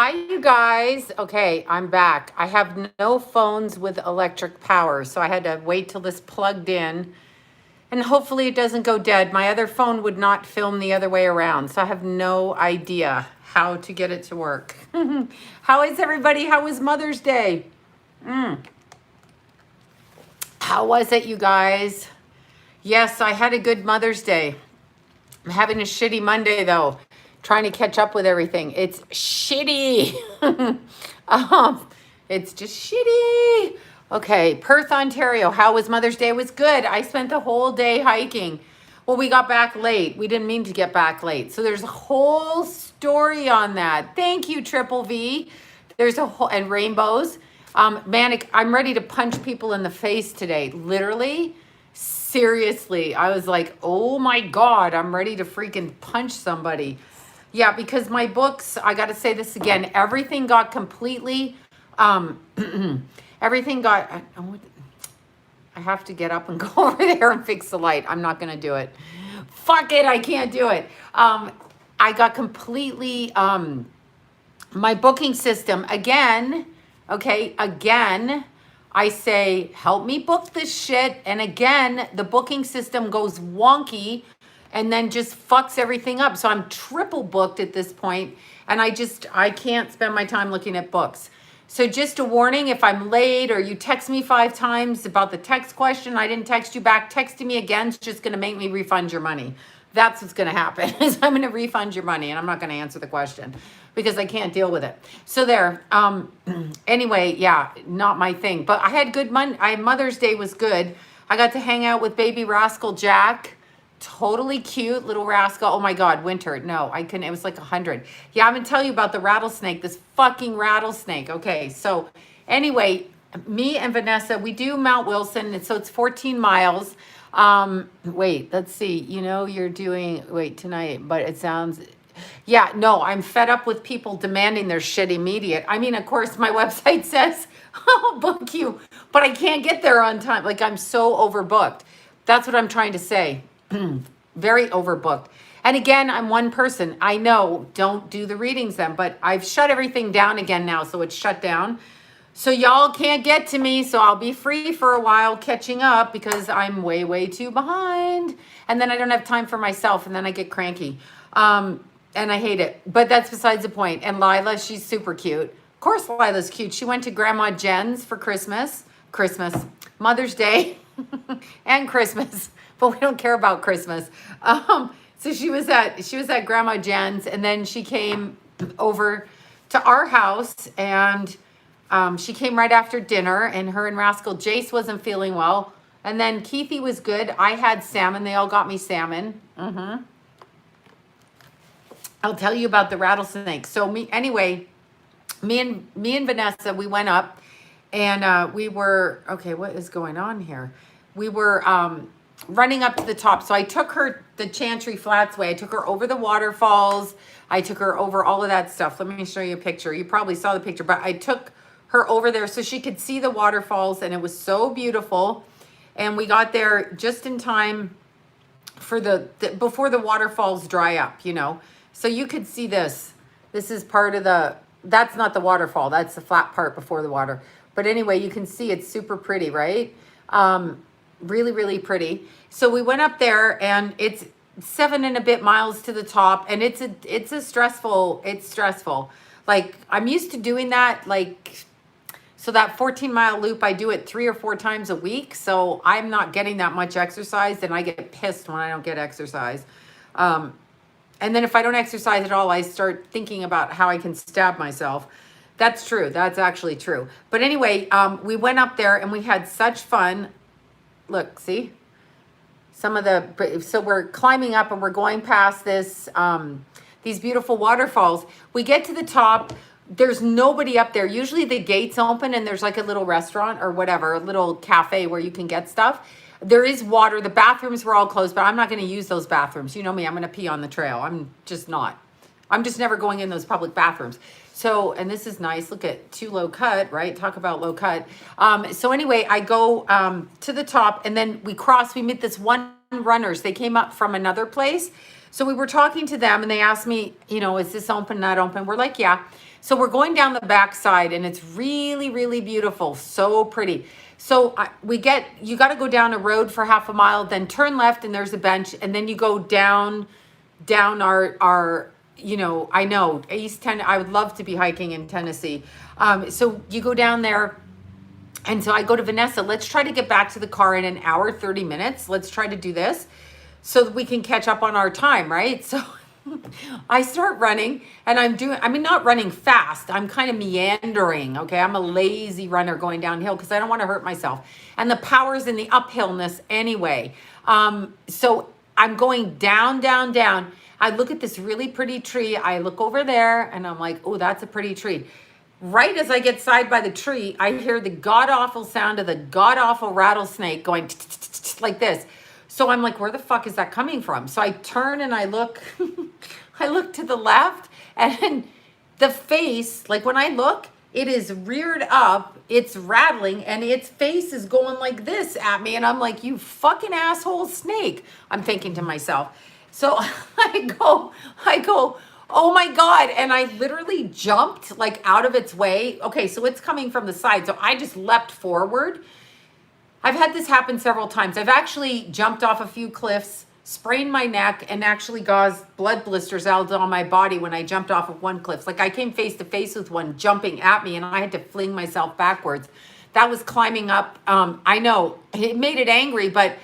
Hi, you guys. Okay, I'm back. I have no phones with electric power, so I had to wait till this plugged in. And hopefully it doesn't go dead. My other phone would not film the other way around, so I have no idea how to get it to work. How is everybody? How was Mother's Day? How was it, you guys? Yes, I had a good Mother's Day. I'm having a shitty Monday, though, trying to catch up with everything. It's shitty. It's just shitty. Okay, Perth, Ontario. How was Mother's Day? It was good. I spent the whole day hiking. Well, we got back late. We didn't mean to get back late. So there's a whole story on that. Thank you, Triple V. There's a whole, and rainbows. Manic, I'm ready to punch people in the face today. Literally, seriously. I was like, oh my God, I'm ready to freaking punch somebody. Yeah, because my books, I got to say this again, everything got completely, everything got, I have to get up and go over there and fix the light. I'm not going to do it. Fuck it, I can't do it. I got completely, my booking system, again, okay, again, I say, help me book this shit. And again, the booking system goes wonky and then just fucks everything up. So I'm triple booked at this point, and I can't spend my time looking at books. So just a warning, if I'm late or you text me 5 times about the text question, I didn't text you back, texting me again is just gonna make me refund your money. That's what's gonna happen, is I'm gonna refund your money and I'm not gonna answer the question because I can't deal with it. So there, anyway, yeah, not my thing. But I had good Mother's Day was good. I got to hang out with baby rascal Jack. Totally cute little rascal. Oh my God, winter. No, I couldn't. It was like 100. Yeah, I'm gonna tell you about the rattlesnake, this fucking rattlesnake. Okay, so anyway, me and Vanessa, we do Mount Wilson, and so it's 14 miles. Wait, let's see. You know, you're doing, wait, tonight, but it sounds, yeah, no, I'm fed up with people demanding their shit immediate. I mean, of course, my website says, I'll book you, but I can't get there on time. Like, I'm so overbooked. That's what I'm trying to say. Very overbooked. And again, I'm one person. I know, don't do the readings then, but I've shut everything down again now, so it's shut down. So y'all can't get to me, so I'll be free for a while catching up because I'm way, way too behind. And then I don't have time for myself, and then I get cranky. And I hate it, but that's besides the point. And Lila, she's super cute. Of course, Lila's cute. She went to Grandma Jen's for Christmas, Mother's Day, and Christmas. But we don't care about Christmas. So she was at Grandma Jen's, and then she came over to our house, and she came right after dinner, and her and Rascal Jace wasn't feeling well. And then Keithy was good. I had salmon. They all got me salmon. I'll tell you about the rattlesnake. So me and Vanessa, we went up, and we were, okay, what is going on here? We were running up to the top. So I took her the Chantry Flats way. I took her over the waterfalls. I took her over all of that stuff. Let me show you a picture. You probably saw the picture, but I took her over there so she could see the waterfalls, and it was so beautiful. And we got there just in time for before the waterfalls dry up, you know. So you could see this. This is part of that's not the waterfall. That's the flat part before the water. But anyway, you can see it's super pretty, right? Really, really pretty. So we went up there, and it's 7 and a bit miles to the top, and it's stressful. Like, I'm used to doing that, like, so that 14-mile loop, I do it 3 or 4 times a week. So I'm not getting that much exercise, and I get pissed when I don't get exercise. And then if I don't exercise at all, I start thinking about how I can stab myself. That's true. That's actually true. But anyway, we went up there, and we had such fun. Look, see? So we're climbing up, and we're going past this, these beautiful waterfalls. We get to the top. There's nobody up there. Usually the gates open, and there's like a little restaurant or whatever, a little cafe where you can get stuff. There is water. The bathrooms were all closed, but I'm not going to use those bathrooms. You know me, I'm going to pee on the trail. I'm just never going in those public bathrooms. So, and this is nice. Look at too low cut, right? Talk about low cut. So anyway, I go to the top, and then we meet this one runners. They came up from another place. So we were talking to them, and they asked me, you know, is this open, not open? We're like, yeah. So we're going down the backside and it's really, really beautiful. So pretty. So you got to go down a road for half a mile, then turn left and there's a bench. And then you go down our, I know I would love to be hiking in Tennessee. So you go down there. And so I go to Vanessa, let's try to get back to the car in an hour, 30 minutes. Let's try to do this so that we can catch up on our time, right? So I start running and not running fast. I'm kind of meandering, okay? I'm a lazy runner going downhill because I don't want to hurt myself. And the power's in the uphillness anyway. So I'm going down, down, down. I look at this really pretty tree. I look over there and I'm like, oh, that's a pretty tree. Right as I get side by the tree, I hear the god-awful sound of the god-awful rattlesnake going like this. So I'm like, where the fuck is that coming from? So I turn and I look, I look to the left and the face, like when I look, it is reared up, it's rattling and its face is going like this at me. And I'm like, you fucking asshole snake, I'm thinking to myself. So I go, oh my God. And I literally jumped like out of its way. Okay, so it's coming from the side. So I just leapt forward. I've had this happen several times. I've actually jumped off a few cliffs, sprained my neck, and actually caused blood blisters out on my body when I jumped off of one cliff. Like I came face to face with one jumping at me and I had to fling myself backwards. That was climbing up. I know it made it angry, but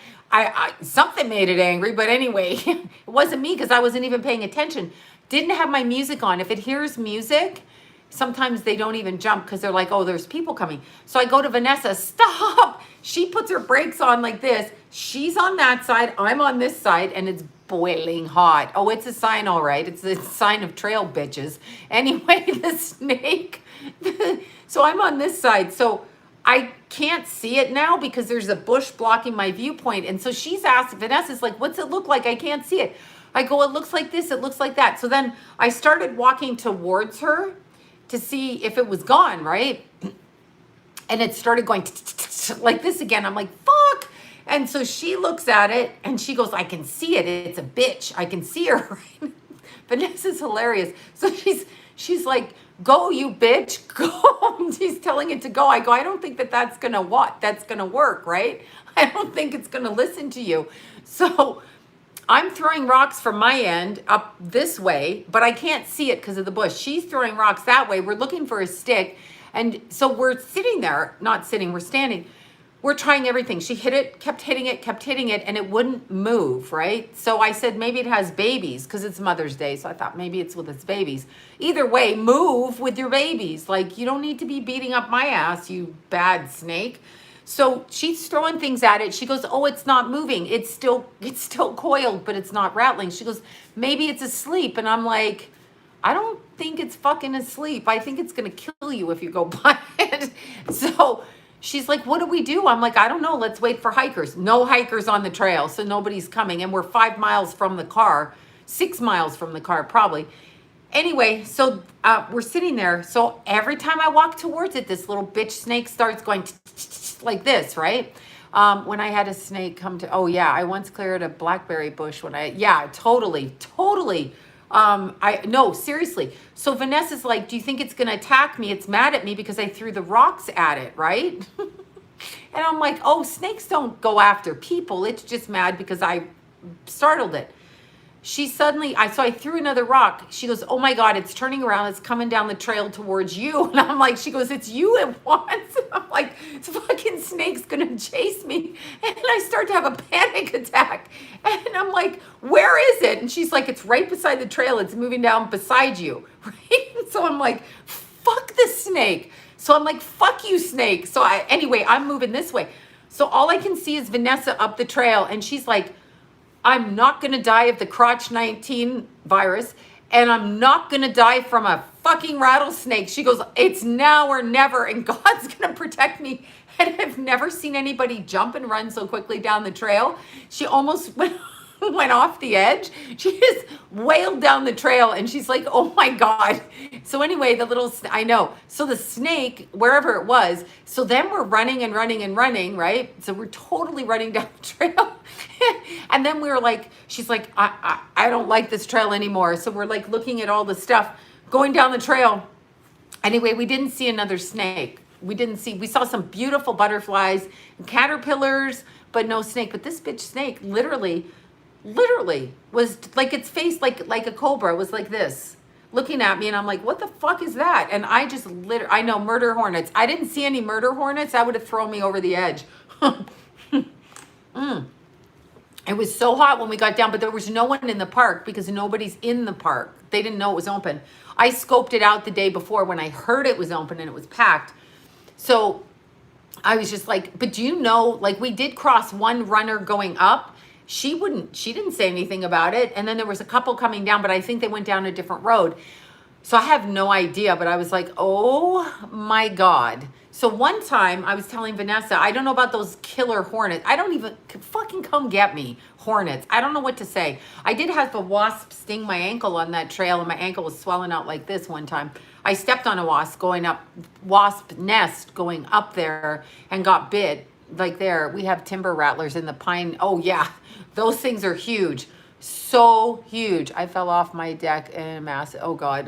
something made it angry. But anyway, it wasn't me because I wasn't even paying attention. Didn't have my music on. If it hears music, sometimes they don't even jump because they're like, oh, there's people coming. So I go to Vanessa, stop. She puts her brakes on like this. She's on that side. I'm on this side and it's boiling hot. Oh, it's a sign, all right. It's a sign of trail bitches. Anyway, the snake. So I'm on this side. So I can't see it now because there's a bush blocking my viewpoint. And so she's asked, Vanessa's like, what's it look like? I can't see it. I go, it looks like this, it looks like that. So then I started walking towards her to see if it was gone, right? And it started going like this again. I'm like, fuck. And so she looks at it and she goes, I can see it. It's a bitch. I can see her. Vanessa's hilarious. So she's like, go, you bitch, go. She's telling it to go. I go, I don't think that's gonna work, right? I don't think it's gonna listen to you. So I'm throwing rocks from my end up this way, but I can't see it because of the bush. She's throwing rocks that way. We're looking for a stick. And so we're sitting there, not sitting, we're standing. We're trying everything. She hit it, kept hitting it, and it wouldn't move, right? So I said, maybe it has babies because it's Mother's Day. So I thought maybe it's with its babies. Either way, move with your babies. Like, you don't need to be beating up my ass, you bad snake. So she's throwing things at it. She goes, oh, it's not moving. It's still coiled, but it's not rattling. She goes, maybe it's asleep. And I'm like, I don't think it's fucking asleep. I think it's going to kill you if you go by it. So she's like, what do we do? I'm like, I don't know. Let's wait for hikers. No hikers on the trail. So nobody's coming. And we're 5 miles from the car, 6 miles from the car, probably. Anyway, so we're sitting there. So every time I walk towards it, this little bitch snake starts going like this, right? When I had a snake come to, oh yeah, I once cleared a blackberry bush totally. No, seriously. So Vanessa's like, do you think it's going to attack me? It's mad at me because I threw the rocks at it, right? And I'm like, oh, snakes don't go after people. It's just mad because I startled it. She suddenly, I threw another rock. She goes, oh my God, it's turning around. It's coming down the trail towards you. And I'm like, she goes, it's you it wants. I'm like, this fucking snake's going to chase me. And I start to have a panic attack. And I'm like, where is it? And she's like, it's right beside the trail. It's moving down beside you. Right? So I'm like, fuck this snake. So I'm like, fuck you, snake. So anyway, I'm moving this way. So all I can see is Vanessa up the trail. And she's like, I'm not going to die of the crotch 19 virus, and I'm not going to die from a fucking rattlesnake. She goes, it's now or never, and God's going to protect me. And I've never seen anybody jump and run so quickly down the trail. She almost went off the edge. She just wailed down the trail, and she's like, oh my God. So anyway, I know. So the snake, wherever it was, so then we're running and running and running, right? So we're totally running down the trail. And then we were like, she's like, I don't like this trail anymore. So we're like looking at all the stuff going down the trail. Anyway, we didn't see another snake. We saw some beautiful butterflies and caterpillars, but no snake. But this bitch snake literally was like its face, like a cobra, was like this, looking at me. And I'm like, what the fuck is that? And I just I know, murder hornets. I didn't see any murder hornets. That would have thrown me over the edge. It was so hot when we got down, but there was no one in the park because nobody's in the park. They didn't know it was open. I scoped it out the day before when I heard it was open and it was packed. So I was just like, but do you know, like, we did cross one runner going up. She didn't say anything about it. And then there was a couple coming down, but I think they went down a different road. So I have no idea, but I was like, oh my God. So one time I was telling Vanessa, I don't know about those killer hornets. I don't even, fucking come get me, hornets. I don't know what to say. I did have a wasp sting my ankle on that trail, and my ankle was swelling out like this one time. I stepped on a wasp nest going up there and got bit. Like there, we have timber rattlers in the pine. Oh yeah, those things are huge. So huge. I fell off my deck and massive. Oh God.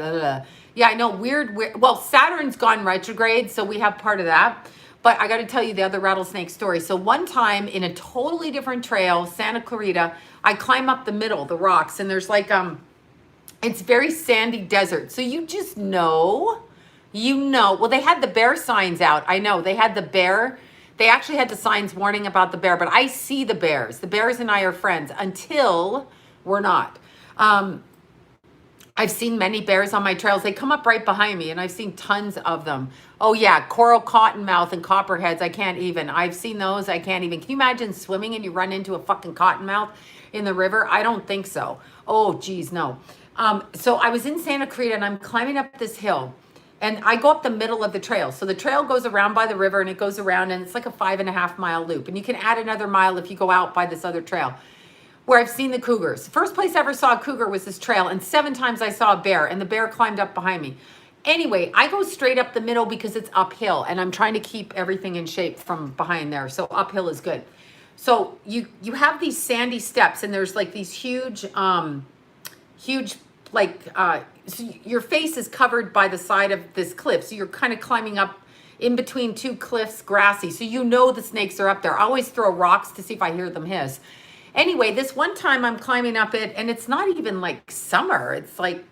Yeah, I know. Weird. Well, Saturn's gone retrograde, so we have part of that. But I got to tell you the other rattlesnake story. So one time in a totally different trail, Santa Clarita, I climb up the middle, the rocks, and there's like, it's very sandy desert. So you just know, well, they had the bear signs out. I know they had the bear. They actually had the signs warning about the bear, but I see the bears. The bears and I are friends until we're not. I've seen many bears on my trails. They come up right behind me, and I've seen tons of them. Oh yeah, coral cottonmouth and copperheads. I can't even. I've seen those. I can't even. Can you imagine swimming and you run into a fucking cottonmouth in the river? I don't think so. Oh geez, no. So I was in Santa Clarita, and I'm climbing up this hill, and I go up the middle of the trail. So the trail goes around by the river, and it goes around, and it's like a 5.5 mile loop. And you can add another mile if you go out by this other trail, where I've seen the cougars. First place I ever saw a cougar was this trail, and 7 times I saw a bear, and the bear climbed up behind me. Anyway, I go straight up the middle because it's uphill, and I'm trying to keep everything in shape from behind there. So uphill is good. So you have these sandy steps, and there's like these huge, so your face is covered by the side of this cliff. So you're kind of climbing up in between 2 cliffs, grassy. So you know the snakes are up there. I always throw rocks to see if I hear them hiss. Anyway, this one time I'm climbing up it, and it's not even like summer. It's like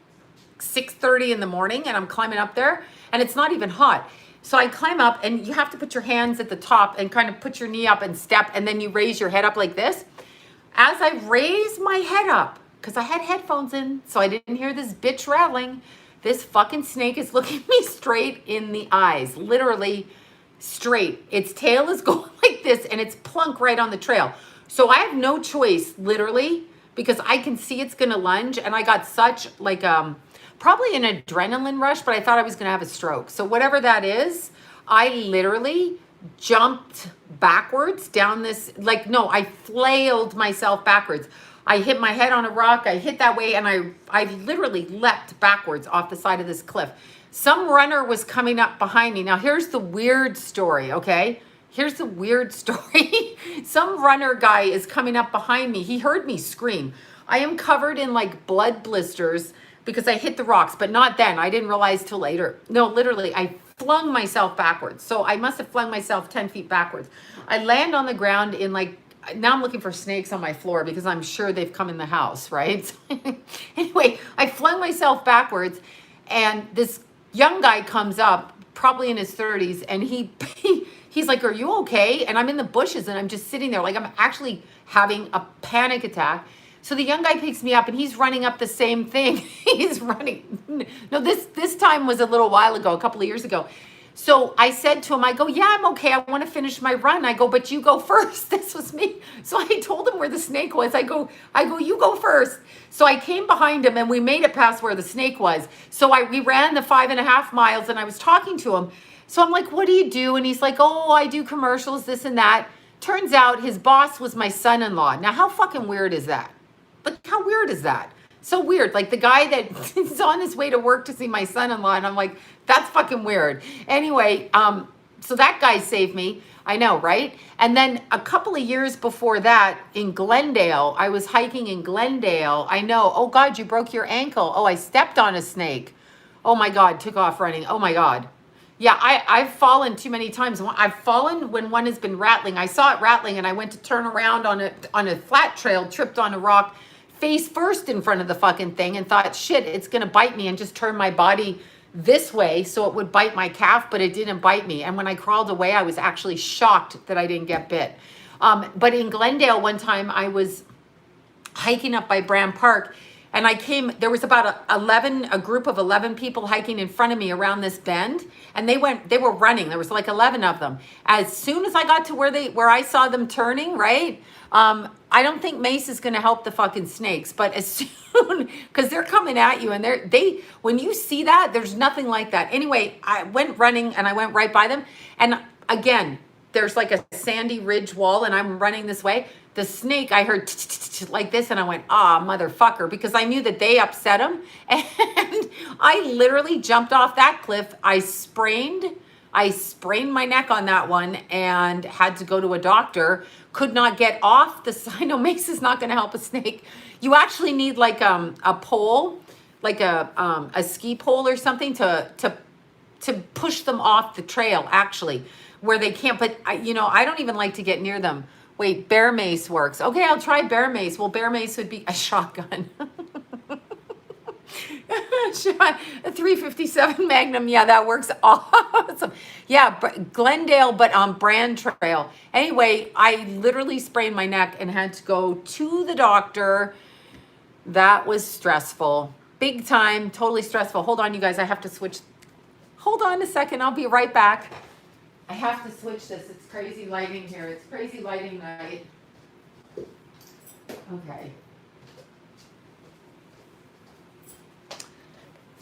6:30 in the morning, and I'm climbing up there, and it's not even hot. So I climb up, and you have to put your hands at the top and kind of put your knee up and step, and then you raise your head up like this. As I raise my head up, because I had headphones in, so I didn't hear this bitch rattling, this fucking snake is looking me straight in the eyes, literally straight. Its tail is going like this, and it's plunk right on the trail. So I have no choice, literally, because I can see it's going to lunge, and I got such like probably an adrenaline rush, but I thought I was going to have a stroke. So whatever that is, I literally jumped backwards down this, I flailed myself backwards. I hit my head on a rock, I hit that way, and I literally leapt backwards off the side of this cliff. Some runner was coming up behind me. Now here's the weird story, okay? Here's the weird story. Some runner guy is coming up behind me. He heard me scream. I am covered in like blood blisters because I hit the rocks, but not then. I didn't realize till later. No, literally, I flung myself backwards. So I must have flung myself 10 feet backwards. I land on the ground in now I'm looking for snakes on my floor because I'm sure they've come in the house, right? So anyway, I flung myself backwards, and this young guy comes up, probably in his 30s, and he's like, are you okay? And I'm in the bushes, and I'm just sitting there like I'm actually having a panic attack. So the young guy picks me up, and he's running up the same thing. He's running. No, this time was a little while ago, a couple of years ago. So I said to him, I go, yeah, I'm okay. I want to finish my run. I go, but you go first. This was me. So I told him where the snake was. I go, you go first. So I came behind him, and we made it past where the snake was. So we ran the 5.5 miles, and I was talking to him. So I'm like, what do you do? And he's like, oh, I do commercials, this and that. Turns out his boss was my son-in-law. Now, how fucking weird is that? Like, how weird is that? So weird. Like the guy that is on his way to work to see my son-in-law, and I'm like, that's fucking weird. Anyway, so that guy saved me. I know, right? And then a couple of years before that, in Glendale, I was hiking in Glendale. I know. Oh God, you broke your ankle. Oh, I stepped on a snake. Oh my God, took off running. Oh my God. Yeah, I've fallen too many times. I've fallen when one has been rattling. I saw it rattling and I went to turn around on a flat trail, tripped on a rock, face first in front of the fucking thing and thought, shit, it's going to bite me, and just turned my body this way so it would bite my calf, but it didn't bite me. And when I crawled away, I was actually shocked that I didn't get bit. But in Glendale one time, I was hiking up by Bram Park, and there was about a group of 11 people hiking in front of me around this bend, and they were running. There was like 11 of them. As soon as I got to where I saw them turning, right? I don't think mace is going to help the fucking snakes, but as soon, because they're coming at you, and when you see that, there's nothing like that. Anyway, I went running and I went right by them. And again, there's like a sandy ridge wall, and I'm running this way. The snake, I heard like this, and I went, ah, motherfucker, because I knew that they upset him. And I literally jumped off that cliff. I sprained my neck on that one and had to go to a doctor. Could not get off the, I know mace is not going to help a snake. You actually need like a pole, like a ski pole or something to push them off the trail, actually, where they can't. But I don't even like to get near them. Wait, bear mace works. Okay, I'll try bear mace. Well, bear mace would be a shotgun. A 357 Magnum. Yeah, that works awesome. Yeah, Glendale, but on Brand Trail. Anyway, I literally sprained my neck and had to go to the doctor. That was stressful. Big time, totally stressful. Hold on, you guys. I have to switch. Hold on a second. I'll be right back. I have to switch this. It's crazy lighting here. It's crazy lighting night. Okay.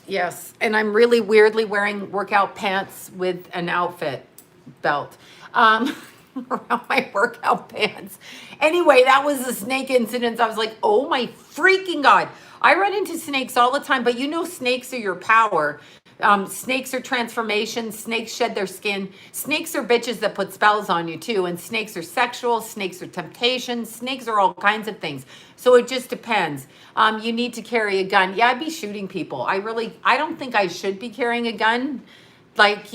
Yes, and I'm really weirdly wearing workout pants with an outfit belt around my workout pants. Anyway, that was the snake incident. I was like, oh my freaking God. I run into snakes all the time, but snakes are your power. Snakes are transformation. Snakes shed their skin. Snakes are bitches that put spells on you too. And snakes are sexual. Snakes are temptation. Snakes are all kinds of things. So it just depends. You need to carry a gun. Yeah, I'd be shooting people. I don't think I should be carrying a gun. Like,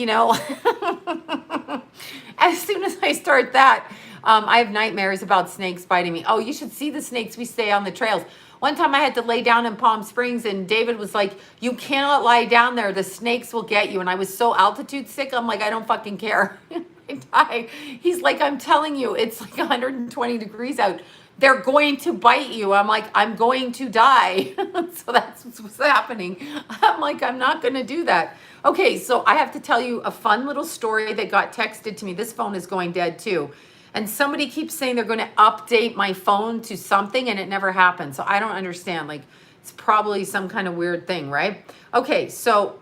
as soon as I start that, I have nightmares about snakes biting me. Oh, you should see the snakes we stay on the trails. One time I had to lay down in Palm Springs, and David was like, you cannot lie down there. The snakes will get you. And I was so altitude sick. I'm like, I don't fucking care. I die. He's like, I'm telling you, it's like 120 degrees out. They're going to bite you. I'm like, I'm going to die. So that's what's happening. I'm like, I'm not going to do that. Okay, so I have to tell you a fun little story that got texted to me. This phone is going dead too. And somebody keeps saying they're going to update my phone to something, and it never happens. So I don't understand. Like, it's probably some kind of weird thing, right? Okay, so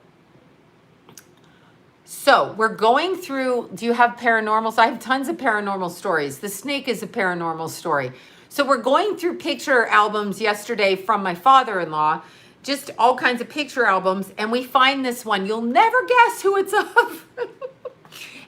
we're going through, do you have paranormal? So I have tons of paranormal stories. The snake is a paranormal story. So we're going through picture albums yesterday from my father-in-law, just all kinds of picture albums, and we find this one. You'll never guess who it's of.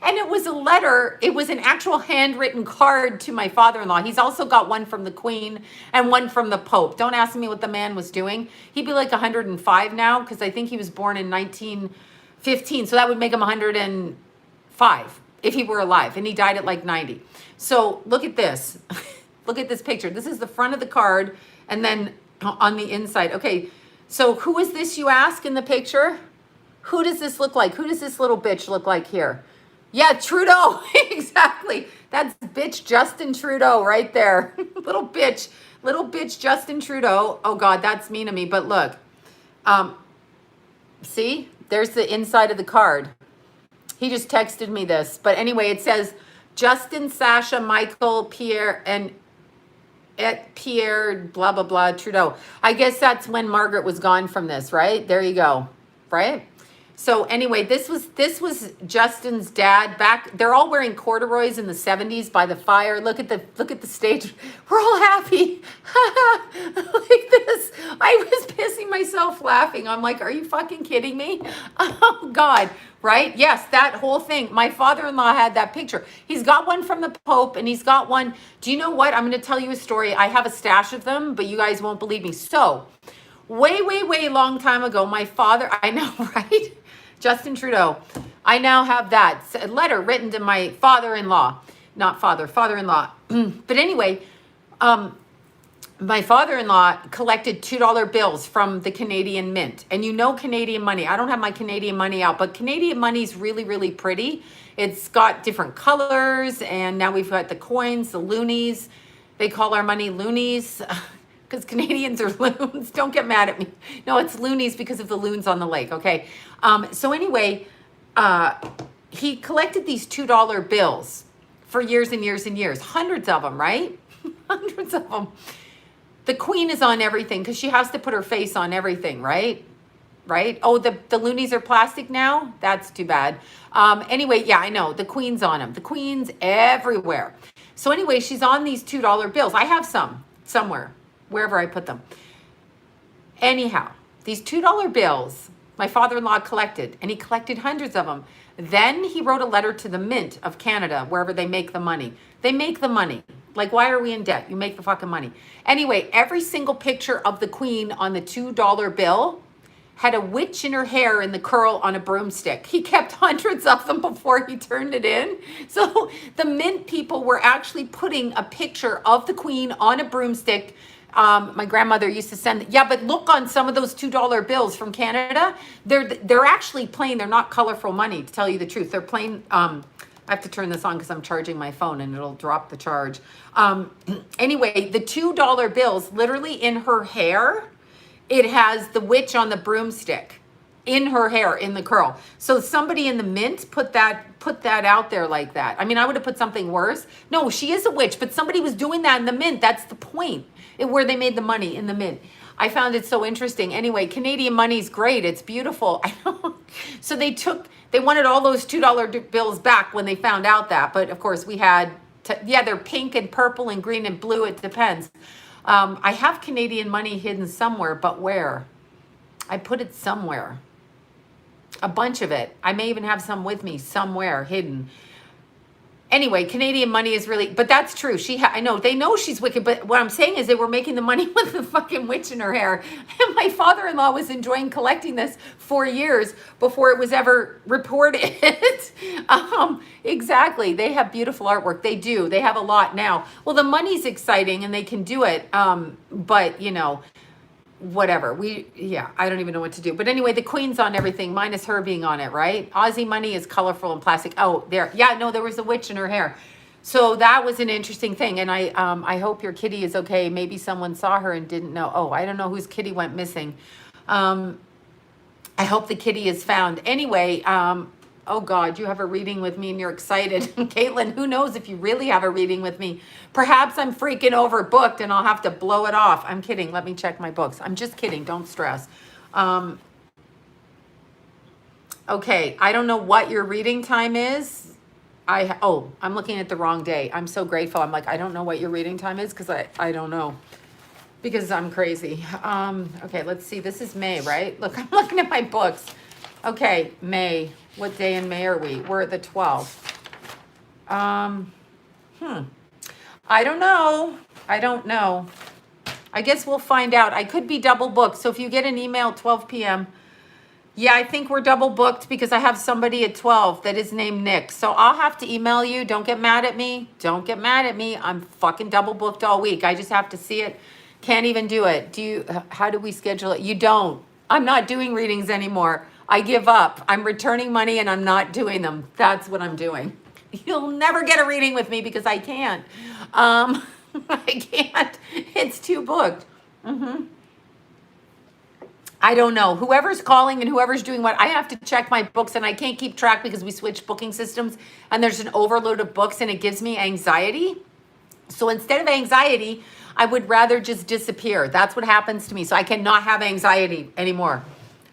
And it was a letter. It was an actual handwritten card to my father-in-law. He's also got one from the Queen and one from the Pope. Don't ask me what the man was doing. He'd be like 105 now, because I think he was born in 1915. So that would make him 105 if he were alive. And he died at like 90. So look at this. Look at this picture. This is the front of the card, and then on the inside. Okay, so who is this, you ask, in the picture? Who does this look like? Who does this little bitch look like here? Yeah, Trudeau. Exactly. That's bitch Justin Trudeau right there. Little bitch Justin Trudeau. Oh God, that's mean of me. But look, see, there's the inside of the card. He just texted me this. But anyway, it says Justin, Sasha, Michael, Pierre, and Pierre, blah, blah, blah, Trudeau. I guess that's when Margaret was gone from this, right? There you go. Right? So anyway, this was Justin's dad back. They're all wearing corduroys in the 70s by the fire. Look at the stage. We're all happy. Like this. I was pissing myself laughing. I'm like, are you fucking kidding me? Oh God. Right? Yes, that whole thing. My father-in-law had that picture. He's got one from the Pope, and he's got one. Do you know what? I'm going to tell you a story. I have a stash of them, but you guys won't believe me. So way long time ago, my father, I know, right? Justin Trudeau. I now have that letter written to my father-in-law, not father-in-law. But anyway, my father-in-law collected $2 bills from the Canadian Mint. And you know Canadian money. I don't have my Canadian money out, but Canadian money is really pretty. It's got different colors, and now we've got the coins, the loonies. They call our money loonies because Canadians are loons. Don't get mad at me. No, it's loonies because of the loons on the lake, okay? So anyway, he collected these $2 bills for years and years and years. Hundreds of them, right? Hundreds of them. The queen is on everything because she has to put her face on everything, right? Right? Oh, the loonies are plastic now? That's too bad. Anyway, yeah, I know. The queen's on them. The queen's everywhere. So anyway, she's on these $2 bills. I have some somewhere, wherever I put them. Anyhow, these $2 bills, my father-in-law collected, and he collected hundreds of them. Then he wrote a letter to the Mint of Canada, wherever they make the money. They make the money. Like, why are we in debt? You make the fucking money. Anyway, every single picture of the queen on the $2 bill had a witch in her hair in the curl on a broomstick. He kept hundreds of them before he turned it in. So the Mint people were actually putting a picture of the queen on a broomstick. My grandmother used to send, yeah, but look on some of those $2 bills from Canada. They're actually plain. They're not colorful money, to tell you the truth. They're plain. I have to turn this on because I'm charging my phone and it'll drop the charge. Anyway, the $2 bills, literally in her hair, it has the witch on the broomstick in her hair, in the curl. So somebody in the Mint put that out there like that. I mean, I would have put something worse. No, she is a witch, but somebody was doing that in the Mint. That's the point, where they made the money, in the Mint. I found it so interesting. Anyway, Canadian money's great. It's beautiful. I know. So they wanted all those $2 bills back when they found out that. But of course we had, they're pink and purple and green and blue. It depends. I have Canadian money hidden somewhere, but where? I put it somewhere. A bunch of it. I may even have some with me somewhere hidden. Anyway, Canadian money is really, but that's true. I know, they know she's wicked, but what I'm saying is they were making the money with the fucking witch in her hair. And my father-in-law was enjoying collecting this for years before it was ever reported. Exactly. They have beautiful artwork. They do. They have a lot now. Well, the money's exciting and they can do it. But you know, whatever. I don't even know what to do. But anyway, the queen's on everything, minus her being on it, right? Aussie money is colorful and plastic. Oh, there. Yeah, no, there was a witch in her hair. So that was an interesting thing. And I hope your kitty is okay. Maybe someone saw her and didn't know. Oh, I don't know whose kitty went missing. I hope the kitty is found. Anyway, oh God, you have a reading with me and you're excited. Caitlin, who knows if you really have a reading with me? Perhaps I'm freaking overbooked and I'll have to blow it off. I'm kidding. Let me check my books. I'm just kidding. Don't stress. Okay. I don't know what your reading time is. I'm looking at the wrong day. I'm so grateful. I'm like, I don't know what your reading time is because I don't know. Because I'm crazy. Okay, let's see. This is May, right? Look, I'm looking at my books. Okay, May. What day in May are we? We're at the 12th. I don't know. I guess we'll find out. I could be double booked. So if you get an email at 12 p.m., yeah, I think we're double booked because I have somebody at 12 that is named Nick. So I'll have to email you. Don't get mad at me. I'm fucking double booked all week. I just have to see it. Can't even do it. How do we schedule it? You don't. I'm not doing readings anymore. I give up. I'm returning money and I'm not doing them. That's what I'm doing. You'll never get a reading with me because I can't. I can't. It's too booked. I don't know. Whoever's calling and whoever's doing what, I have to check my books and I can't keep track because we switched booking systems and there's an overload of books and it gives me anxiety. So instead of anxiety, I would rather just disappear. That's what happens to me. So I cannot have anxiety anymore.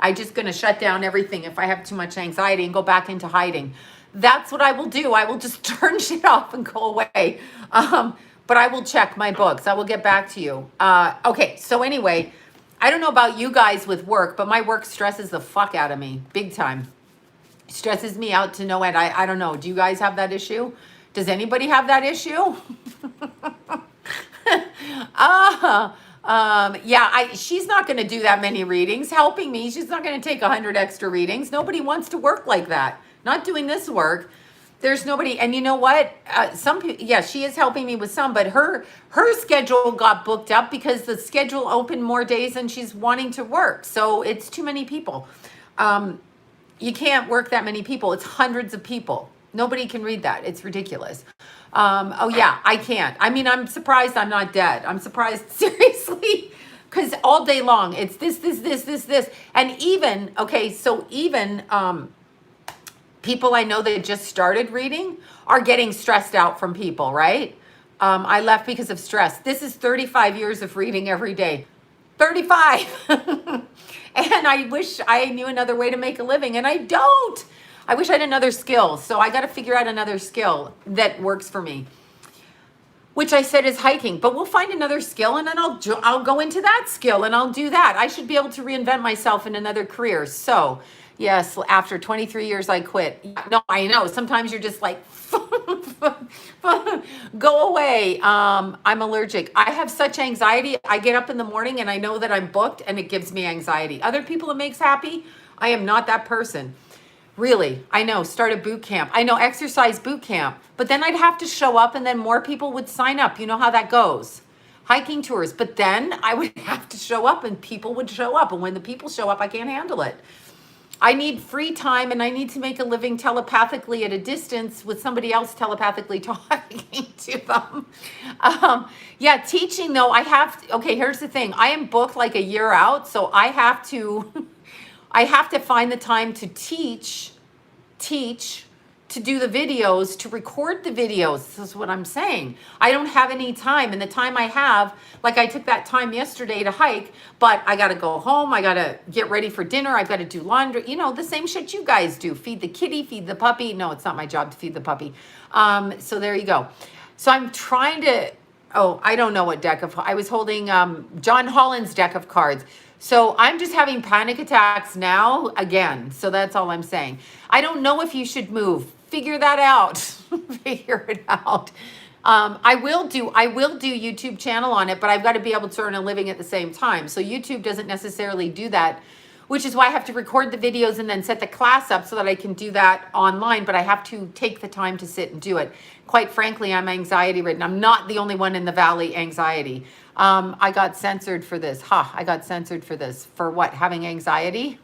I'm just going to shut down everything if I have too much anxiety and go back into hiding. That's what I will do. I will just turn shit off and go away. But I will check my books. I will get back to you. Okay, so anyway, I don't know about you guys with work, but my work stresses the fuck out of me. Big time. It stresses me out to no end. I don't know. Do you guys have that issue? Does anybody have that issue? Yeah, she's not going to do that many readings helping me. She's not going to take 100 extra readings. Nobody wants to work like that. Not doing this work. There's nobody, and you know what? Some people, yeah, she is helping me with some, but her schedule got booked up because the schedule opened more days than she's wanting to work. So it's too many people. You can't work that many people. It's hundreds of people. Nobody can read that. It's ridiculous. Oh yeah, I can't. I mean, I'm surprised I'm not dead. I'm surprised seriously, because all day long it's this, and even okay. So even people I know that just started reading are getting stressed out from people. Right? I left because of stress. This is 35 years of reading every day. 35. And I wish I knew another way to make a living, and I don't. I wish I had another skill. So I got to figure out another skill that works for me, which I said is hiking. But we'll find another skill, and then I'll go into that skill, and I'll do that. I should be able to reinvent myself in another career. So yes, after 23 years, I quit. No, I know. Sometimes you're just like, go away. I'm allergic. I have such anxiety. I get up in the morning and I know that I'm booked, and it gives me anxiety. Other people it makes happy. I am not that person. Really, I know, start a boot camp. I know, exercise boot camp. But then I'd have to show up, and then more people would sign up. You know how that goes. Hiking tours. But then I would have to show up, and people would show up. And when the people show up, I can't handle it. I need free time, and I need to make a living telepathically at a distance with somebody else telepathically talking to them. Yeah, teaching though, okay, here's the thing. I am booked like a year out, so I have to find the time to teach, to do the videos, to record the videos. This is what I'm saying. I don't have any time. And the time I have, like I took that time yesterday to hike, but I got to go home. I got to get ready for dinner. I've got to do laundry. You know, the same shit you guys do. Feed the kitty, feed the puppy. No, it's not my job to feed the puppy. So there you go. So I'm trying to, I don't know what I was holding John Holland's deck of cards. So I'm just having panic attacks now again. So that's all I'm saying. I don't know if you should move. Figure that out. Figure it out. I will do YouTube channel on it, but I've got to be able to earn a living at the same time. So YouTube doesn't necessarily do that, which is why I have to record the videos and then set the class up so that I can do that online, but I have to take the time to sit and do it. Quite frankly, I'm anxiety ridden. I'm not the only one in the valley anxiety. I got censored for this. I got censored for this. For what? Having anxiety?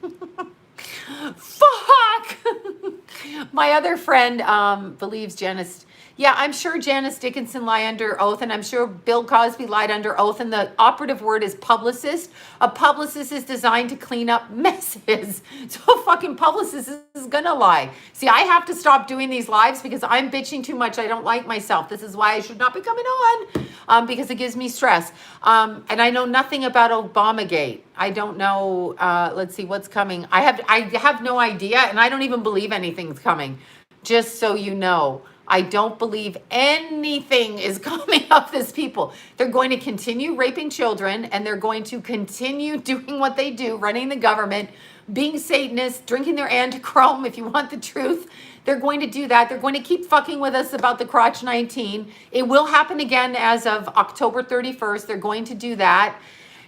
Fuck! My other friend believes Janice. Yeah, I'm sure Janice Dickinson lied under oath, and I'm sure Bill Cosby lied under oath, and the operative word is publicist. A publicist is designed to clean up messes. So a fucking publicist is gonna lie. See, I have to stop doing these lives because I'm bitching too much. I don't like myself. This is why I should not be coming on, because it gives me stress. And I know nothing about Obamagate. I don't know, let's see what's coming. I have no idea, and I don't even believe anything's coming. Just so you know. I don't believe anything is coming of this people. They're going to continue raping children, and they're going to continue doing what they do, running the government, being Satanists, drinking their antichrome, if you want the truth. They're going to do that. They're going to keep fucking with us about the crotch 19. It will happen again as of October 31st. They're going to do that.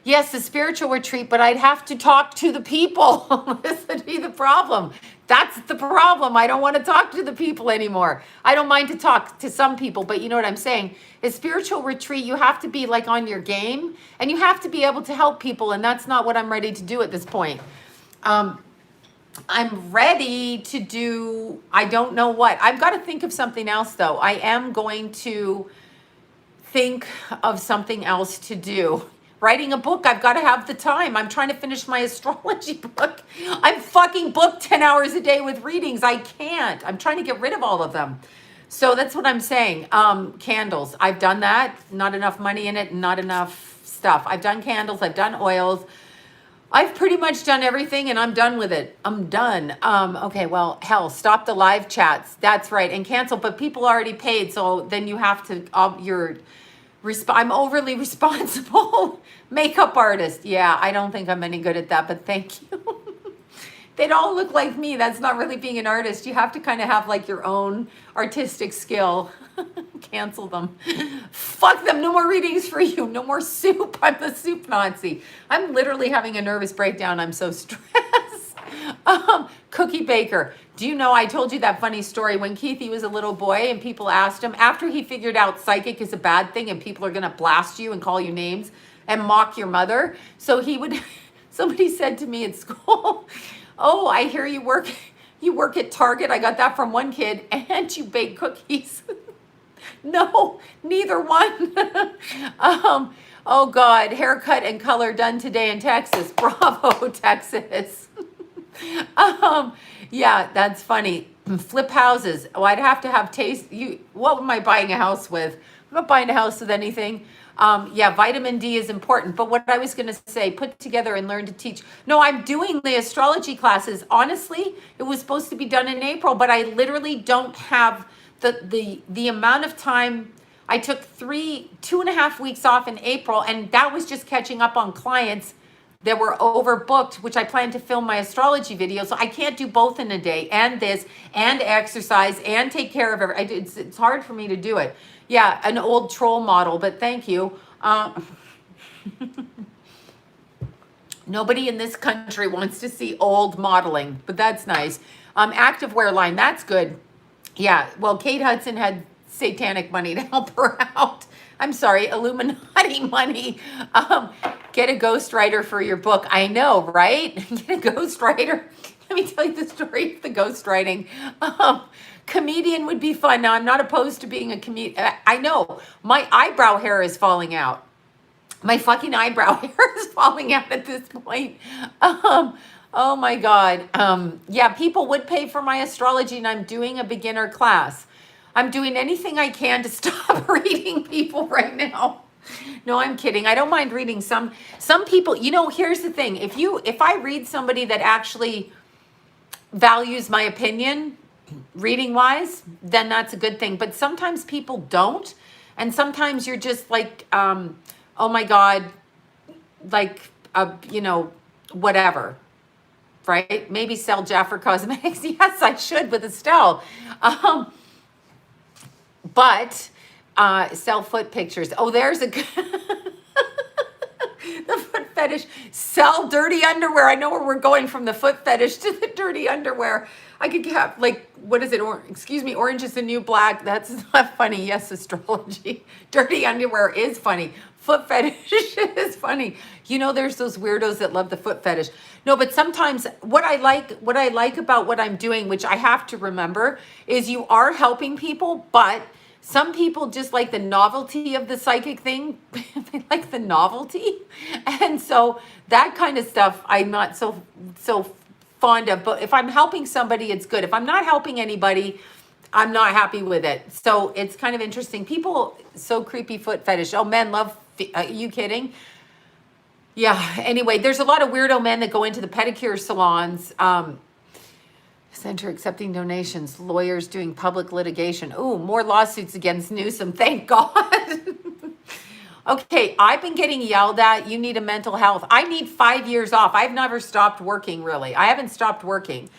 Yes, the spiritual retreat, but I'd have to talk to the people. This would be the problem. That's the problem. I don't want to talk to the people anymore. I don't mind to talk to some people, but you know what I'm saying? A spiritual retreat, you have to be like on your game, and you have to be able to help people, and that's not what I'm ready to do at this point. I'm ready to do, I don't know what. I've got to think of something else, though. I am going to think of something else to do. Writing a book, I've got to have the time. I'm trying to finish my astrology book. I'm fucking booked 10 hours a day with readings. I can't. I'm trying to get rid of all of them. So that's what I'm saying. Candles. I've done that. Not enough money in it. Not enough stuff. I've done candles. I've done oils. I've pretty much done everything, and I'm done with it. I'm done. Okay, well, hell, stop the live chats. That's right. And cancel. But people already paid, so then you have to, I'm overly responsible makeup artist. Yeah, I don't think I'm any good at that, but thank you. They'd all look like me. That's not really being an artist. You have to kind of have like your own artistic skill. Cancel them. Fuck them. No more readings for you. No more soup. I'm the soup Nazi. I'm literally having a nervous breakdown. I'm so stressed. Cookie Baker. Do you know, I told you that funny story when Keithy was a little boy and people asked him, after he figured out psychic is a bad thing and people are going to blast you and call you names and mock your mother. So he would, somebody said to me at school, oh, I hear you work at Target. I got that from one kid, and you bake cookies. No, neither one. Oh God, haircut and color done today in Texas. Bravo, Texas. Yeah, that's funny. Flip houses. Oh, I'd have to have taste. What am I buying a house with? I'm not buying a house with anything. Yeah, vitamin D is important. But what I was going to say, put together and learn to teach. No, I'm doing the astrology classes. Honestly, it was supposed to be done in April, but I literally don't have the amount of time. I took 2.5 weeks off in April, and that was just catching up on clients that were overbooked, which I plan to film my astrology video. So I can't do both in a day, and this, and exercise, and take care of it. It's hard for me to do it. Yeah, an old troll model, but thank you. Nobody in this country wants to see old modeling, but that's nice. Activewear line, that's good. Yeah, well, Kate Hudson had satanic money to help her out. I'm sorry, Illuminati money. Get a ghostwriter for your book. I know, right? Get a ghostwriter. Let me tell you the story of the ghostwriting. Comedian would be fun. Now, I'm not opposed to being a comedian. I know, my eyebrow hair is falling out. My fucking eyebrow hair is falling out at this point. Oh my God. Yeah, people would pay for my astrology, and I'm doing a beginner class. I'm doing anything I can to stop reading people right now. No, I'm kidding. I don't mind reading some people. You know, here's the thing. If I read somebody that actually values my opinion, reading wise, then that's a good thing. But sometimes people don't. And sometimes you're just like, oh my God, like, whatever. Right? Maybe sell Jaffer Cosmetics. Yes, I should with Estelle. But sell foot pictures. Oh, there's a good the foot fetish. Sell dirty underwear. I know where we're going from the foot fetish to the dirty underwear. I could have, like, what is it? Orange is the new black. That's not funny. Yes, astrology. Dirty underwear is funny. Foot fetish is funny. You know, there's those weirdos that love the foot fetish. No, but sometimes what I like about what I'm doing, which I have to remember, is you are helping people, but some people just like the novelty of the psychic thing. They like the novelty. And so that kind of stuff I'm not so fond of. But if I'm helping somebody, it's good. If I'm not helping anybody, I'm not happy with it. So it's kind of interesting. People, so creepy foot fetish. Oh, men love, are you kidding? Yeah, anyway, there's a lot of weirdo men that go into the pedicure salons. Center accepting donations, lawyers doing public litigation. Ooh, more lawsuits against Newsom. Thank God. Okay, I've been getting yelled at. You need a mental health. I need 5 years off. I've never stopped working, really. I haven't stopped working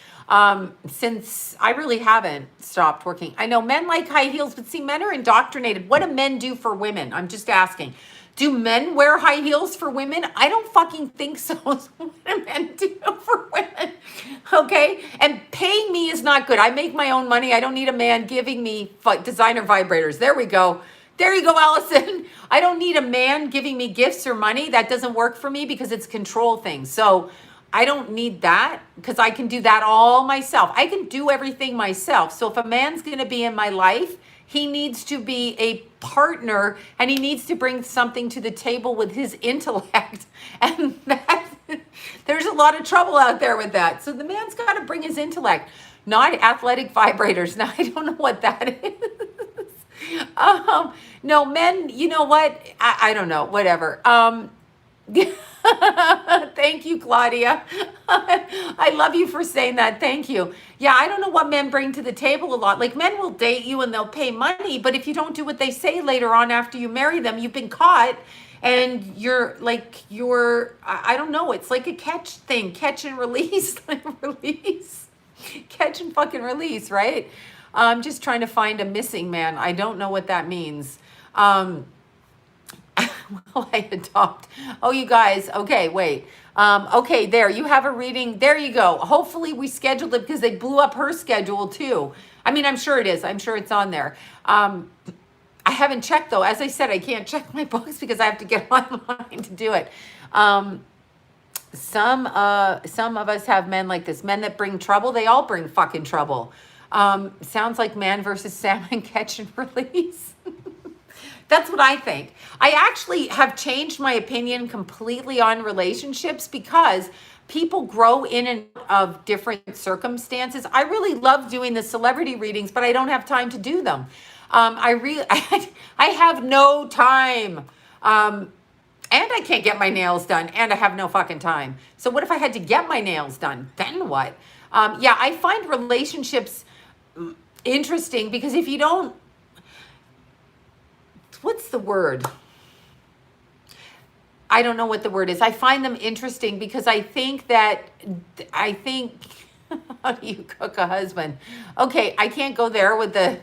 since I really haven't stopped working. I know men like high heels, but see, men are indoctrinated. What do men do for women? I'm just asking. Do men wear high heels for women? I don't fucking think so. What do men do for women? Okay? And paying me is not good. I make my own money. I don't need a man giving me designer vibrators. There we go. There you go, Allison. I don't need a man giving me gifts or money. That doesn't work for me because it's control things. So I don't need that because I can do that all myself. I can do everything myself. So if a man's going to be in my life, he needs to be a partner, and he needs to bring something to the table with his intellect. And there's a lot of trouble out there with that. So the man's got to bring his intellect, not athletic vibrators. Now, I don't know what that is. No, men, you know what? I don't know, whatever. Thank you, Claudia. I love you for saying that. Thank you. Yeah, I don't know what men bring to the table a lot. Like, men will date you and they'll pay money, but if you don't do what they say later on after you marry them, you've been caught, and I don't know, it's like a catch thing, catch and release, like release, catch and fucking release, right? I'm just trying to find a missing man. I don't know what that means. Will I adopt? Oh, you guys. Okay, wait. Okay, there. You have a reading. There you go. Hopefully we scheduled it because they blew up her schedule too. I mean, I'm sure it is. I'm sure it's on there. I haven't checked though. As I said, I can't check my books because I have to get online to do it. Some of us have men like this. Men that bring trouble, they all bring fucking trouble. Sounds like man versus salmon catch and release. That's what I think. I actually have changed my opinion completely on relationships because people grow in and out of different circumstances. I really love doing the celebrity readings, but I don't have time to do them. I have no time. And I can't get my nails done, and I have no fucking time. So what if I had to get my nails done? Then what? Yeah, I find relationships interesting because if you don't, what's the word? I don't know what the word is. I find them interesting because I think, how do you cook a husband? Okay, I can't go there with the,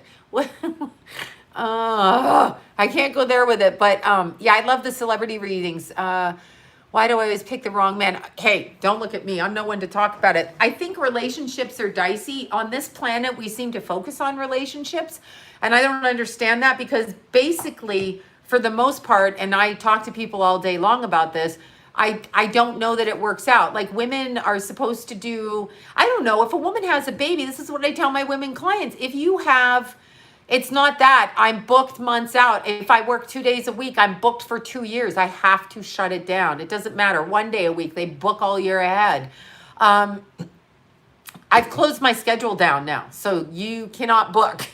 I can't go there with it. But yeah, I love the celebrity readings. Why do I always pick the wrong man? Hey, don't look at me. I'm no one to talk about it. I think relationships are dicey. On this planet, we seem to focus on relationships. And I don't understand that because basically, for the most part, and I talk to people all day long about this, I don't know that it works out. Like women are supposed to do, I don't know, if a woman has a baby, this is what I tell my women clients. If you have, it's not that I'm booked months out. If I work 2 days a week, I'm booked for 2 years. I have to shut it down. It doesn't matter. 1 day a week, they book all year ahead. I've closed my schedule down now, so you cannot book.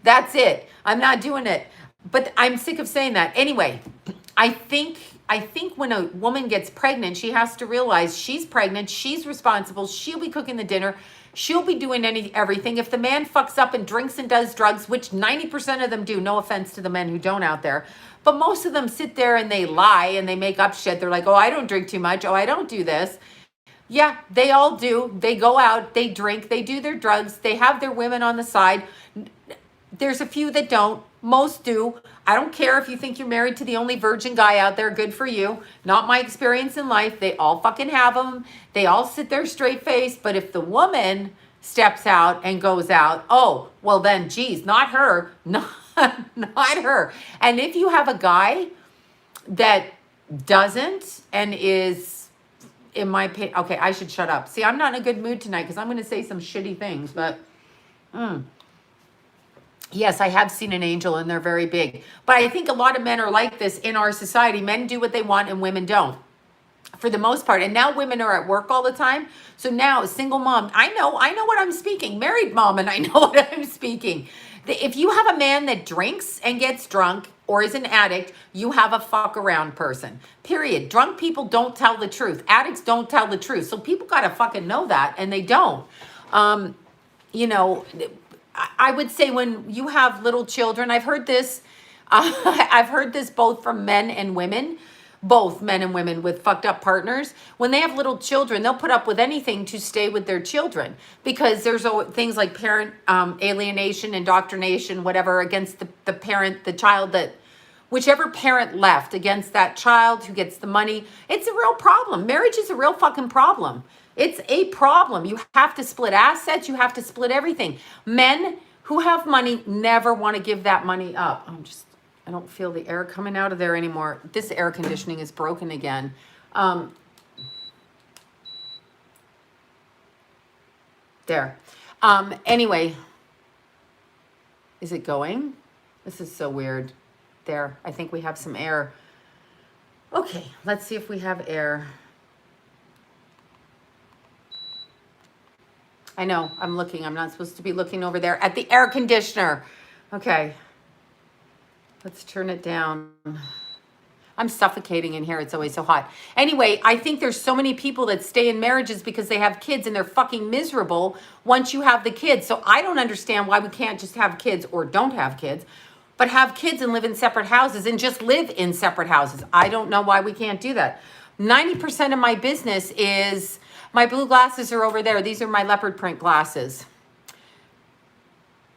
That's it. I'm not doing it. But I'm sick of saying that. Anyway, I think when a woman gets pregnant, she has to realize she's pregnant, she's responsible, she'll be cooking the dinner, she'll be doing everything. If the man fucks up and drinks and does drugs, which 90% of them do, no offense to the men who don't out there, but most of them sit there and they lie and they make up shit. They're like, oh, I don't drink too much. Oh, I don't do this. Yeah, they all do. They go out, they drink, they do their drugs, they have their women on the side. There's a few that don't. Most do. I don't care if you think you're married to the only virgin guy out there. Good for you. Not my experience in life. They all fucking have them. They all sit there straight faced. But if the woman steps out and goes out, oh, well then, geez, not her. Not her. And if you have a guy that doesn't and is, in my opinion, okay, I should shut up. See, I'm not in a good mood tonight because I'm going to say some shitty things, but yes, I have seen an angel and they're very big. But I think a lot of men are like this in our society. Men do what they want and women don't, for the most part. And now women are at work all the time. So now single mom, I know what I'm speaking. Married mom, and I know what I'm speaking. If you have a man that drinks and gets drunk or is an addict, you have a fuck around person. Period. Drunk people don't tell the truth. Addicts don't tell the truth. So people got to fucking know that, and they don't. You know, I would say when you have little children, I've heard this, I've heard this both from men and women, both men and women with fucked up partners. When they have little children, they'll put up with anything to stay with their children because there's things like parent alienation, indoctrination, whatever, against the parent, the child that, whichever parent left against that child who gets the money. It's a real problem. Marriage is a real fucking problem. It's a problem. You have to split assets. You have to split everything. Men who have money never want to give that money up. I don't feel the air coming out of there anymore. This air conditioning is broken again. There. Anyway, is it going? This is so weird. There. I think we have some air. Okay, let's see if we have air. I know, I'm looking. I'm not supposed to be looking over there at the air conditioner. Okay. Let's turn it down. I'm suffocating in here. It's always so hot. Anyway, I think there's so many people that stay in marriages because they have kids and they're fucking miserable once you have the kids. So I don't understand why we can't just have kids or don't have kids, but have kids and live in separate houses and just live in separate houses. I don't know why we can't do that. 90% of my business is... My blue glasses are over there. These are my leopard print glasses.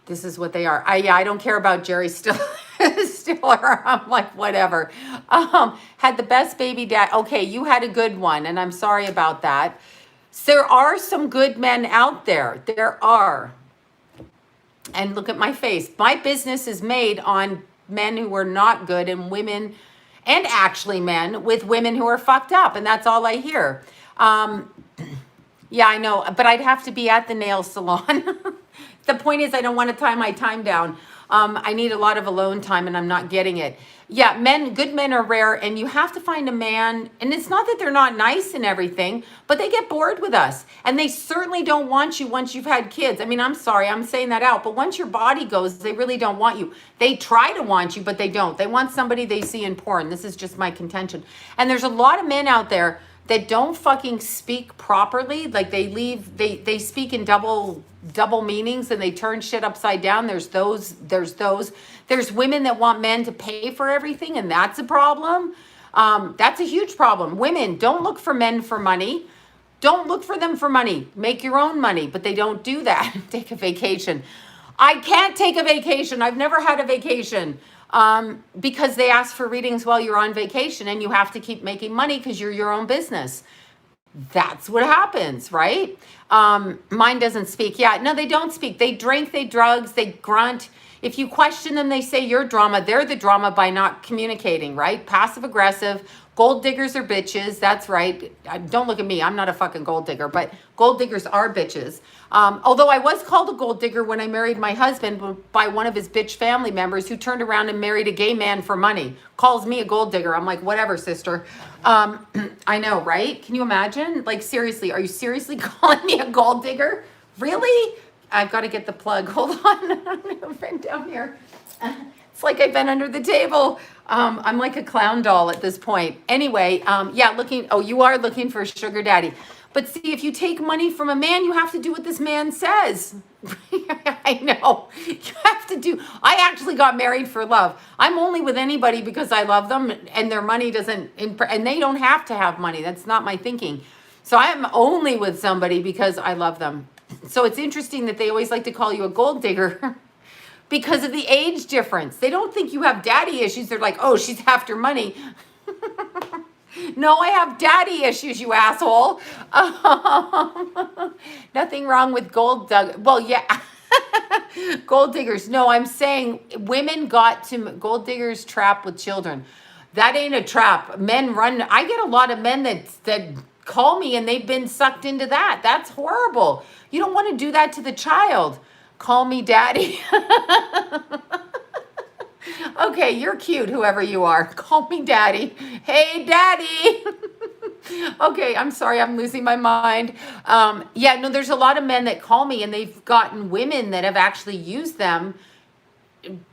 This is what they are. I don't care about Jerry Stiller. I'm like, whatever. Had the best baby dad. Okay, you had a good one, and I'm sorry about that. So there are some good men out there. There are. And look at my face. My business is made on men who are not good and women, and actually men with women who are fucked up. And that's all I hear. Yeah, I know, but I'd have to be at the nail salon. The point is, I don't want to tie my time down. I need a lot of alone time, and I'm not getting it. Yeah, good men are rare, and you have to find a man, and it's not that they're not nice and everything, but they get bored with us, and they certainly don't want you once you've had kids. I mean, I'm sorry, I'm saying that out, but once your body goes, they really don't want you. They try to want you, but they don't. They want somebody they see in porn. This is just my contention. And there's a lot of men out there that don't fucking speak properly. Like they speak in double meanings, and they turn shit upside down. There's women that want men to pay for everything, and that's a problem. That's a huge problem. Women, don't look for men for money. Don't look for them for money. Make your own money, but they don't do that. Take a vacation. I can't take a vacation. I've never had a vacation. Because they ask for readings while you're on vacation, and you have to keep making money because you're your own business. That's what happens, right? Mine doesn't speak. Yeah, no, they don't speak. They drink, they drugs, they grunt. If you question them, they say you're drama. They're the drama by not communicating, right? Passive aggressive. Gold diggers are bitches. That's right. Don't look at me. I'm not a fucking gold digger, but gold diggers are bitches. Although I was called a gold digger when I married my husband by one of his bitch family members who turned around and married a gay man for money. Calls me a gold digger. I'm like, whatever, sister. I know, right? Can you imagine? Like, seriously, are you seriously calling me a gold digger? Really? I've got to get the plug. Hold on. I've been down here. It's like I've been under the table. I'm like a clown doll at this point. Anyway, you are looking for a sugar daddy. But see, if you take money from a man, you have to do what this man says. I know. I actually got married for love. I'm only with anybody because I love them, and their money doesn't, and they don't have to have money. That's not my thinking. So I'm only with somebody because I love them. So it's interesting that they always like to call you a gold digger because of the age difference. They don't think you have daddy issues. They're like, oh, she's after money. No, I have daddy issues, you asshole. Nothing wrong with gold diggers. No, I'm saying women got to gold diggers trap with children. That ain't a trap. Men run. I get a lot of men that call me and they've been sucked into that. That's horrible. You don't want to do that to the child. Call me daddy. Okay, you're cute, whoever you are. Call me daddy. Hey, daddy. Okay, I'm sorry, I'm losing my mind. There's a lot of men that call me, and they've gotten women that have actually used them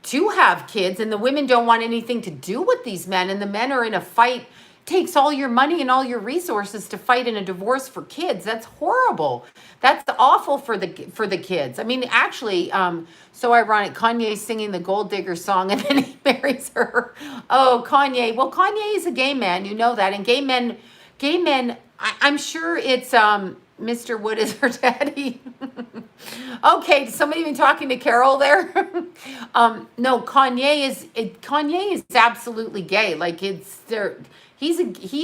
to have kids, and the women don't want anything to do with these men, and the men are in a fight. Takes all your money and all your resources to fight in a divorce for kids. That's horrible. That's awful for the kids. I mean, actually, so ironic. Kanye's singing the gold digger song and then he marries her. Oh, Kanye. Well, Kanye is a gay man. You know that. And gay men, I'm sure it's Mr. Wood is her daddy. Okay, somebody been talking to Carol there? No, Kanye is absolutely gay. Like he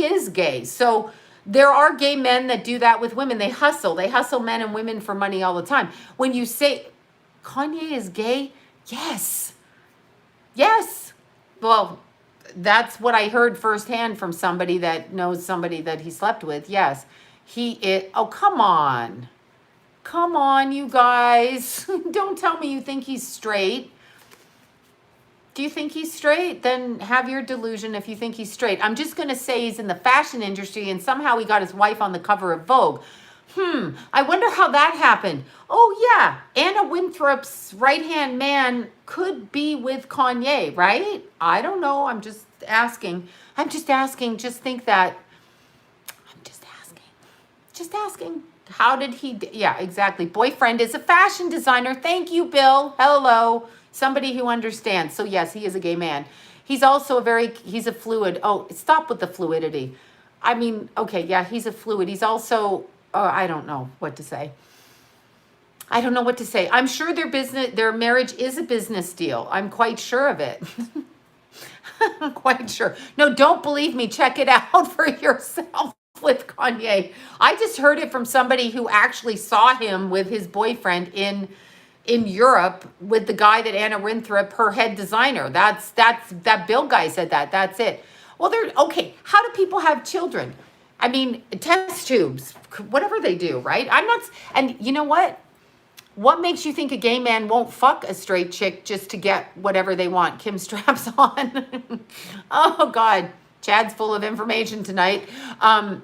is gay. So there are gay men that do that with women. They hustle men and women for money all the time. When you say Kanye is gay, yes. Well, that's what I heard firsthand from somebody that knows somebody that he slept with. Yes, he is. Oh, come on, you guys. Don't tell me you think he's straight. Do you think he's straight? Then have your delusion if you think he's straight. I'm just going to say he's in the fashion industry and somehow he got his wife on the cover of Vogue. I wonder how that happened. Oh, yeah. Anna Winthrop's right-hand man could be with Kanye, right? I don't know. I'm just asking. Just think that. I'm just asking. How did he? Yeah, exactly. Boyfriend is a fashion designer. Thank you, Bill. Hello. Somebody who understands. So yes, he is a gay man. He's also he's a fluid. Oh, stop with the fluidity. I mean, okay, yeah, he's a fluid. He's also, I don't know what to say. I don't know what to say. I'm sure their marriage is a business deal. I'm quite sure of it. I'm quite sure. No, don't believe me. Check it out for yourself with Kanye. I just heard it from somebody who actually saw him with his boyfriend in Europe with the guy that Anna Winthrop, her head designer. That Bill guy said that. That's it. Well, they're okay. How do people have children? I mean, test tubes, whatever they do, right? I'm not, and you know what? What makes you think a gay man won't fuck a straight chick just to get whatever they want? Kim straps on. Oh God, Chad's full of information tonight. I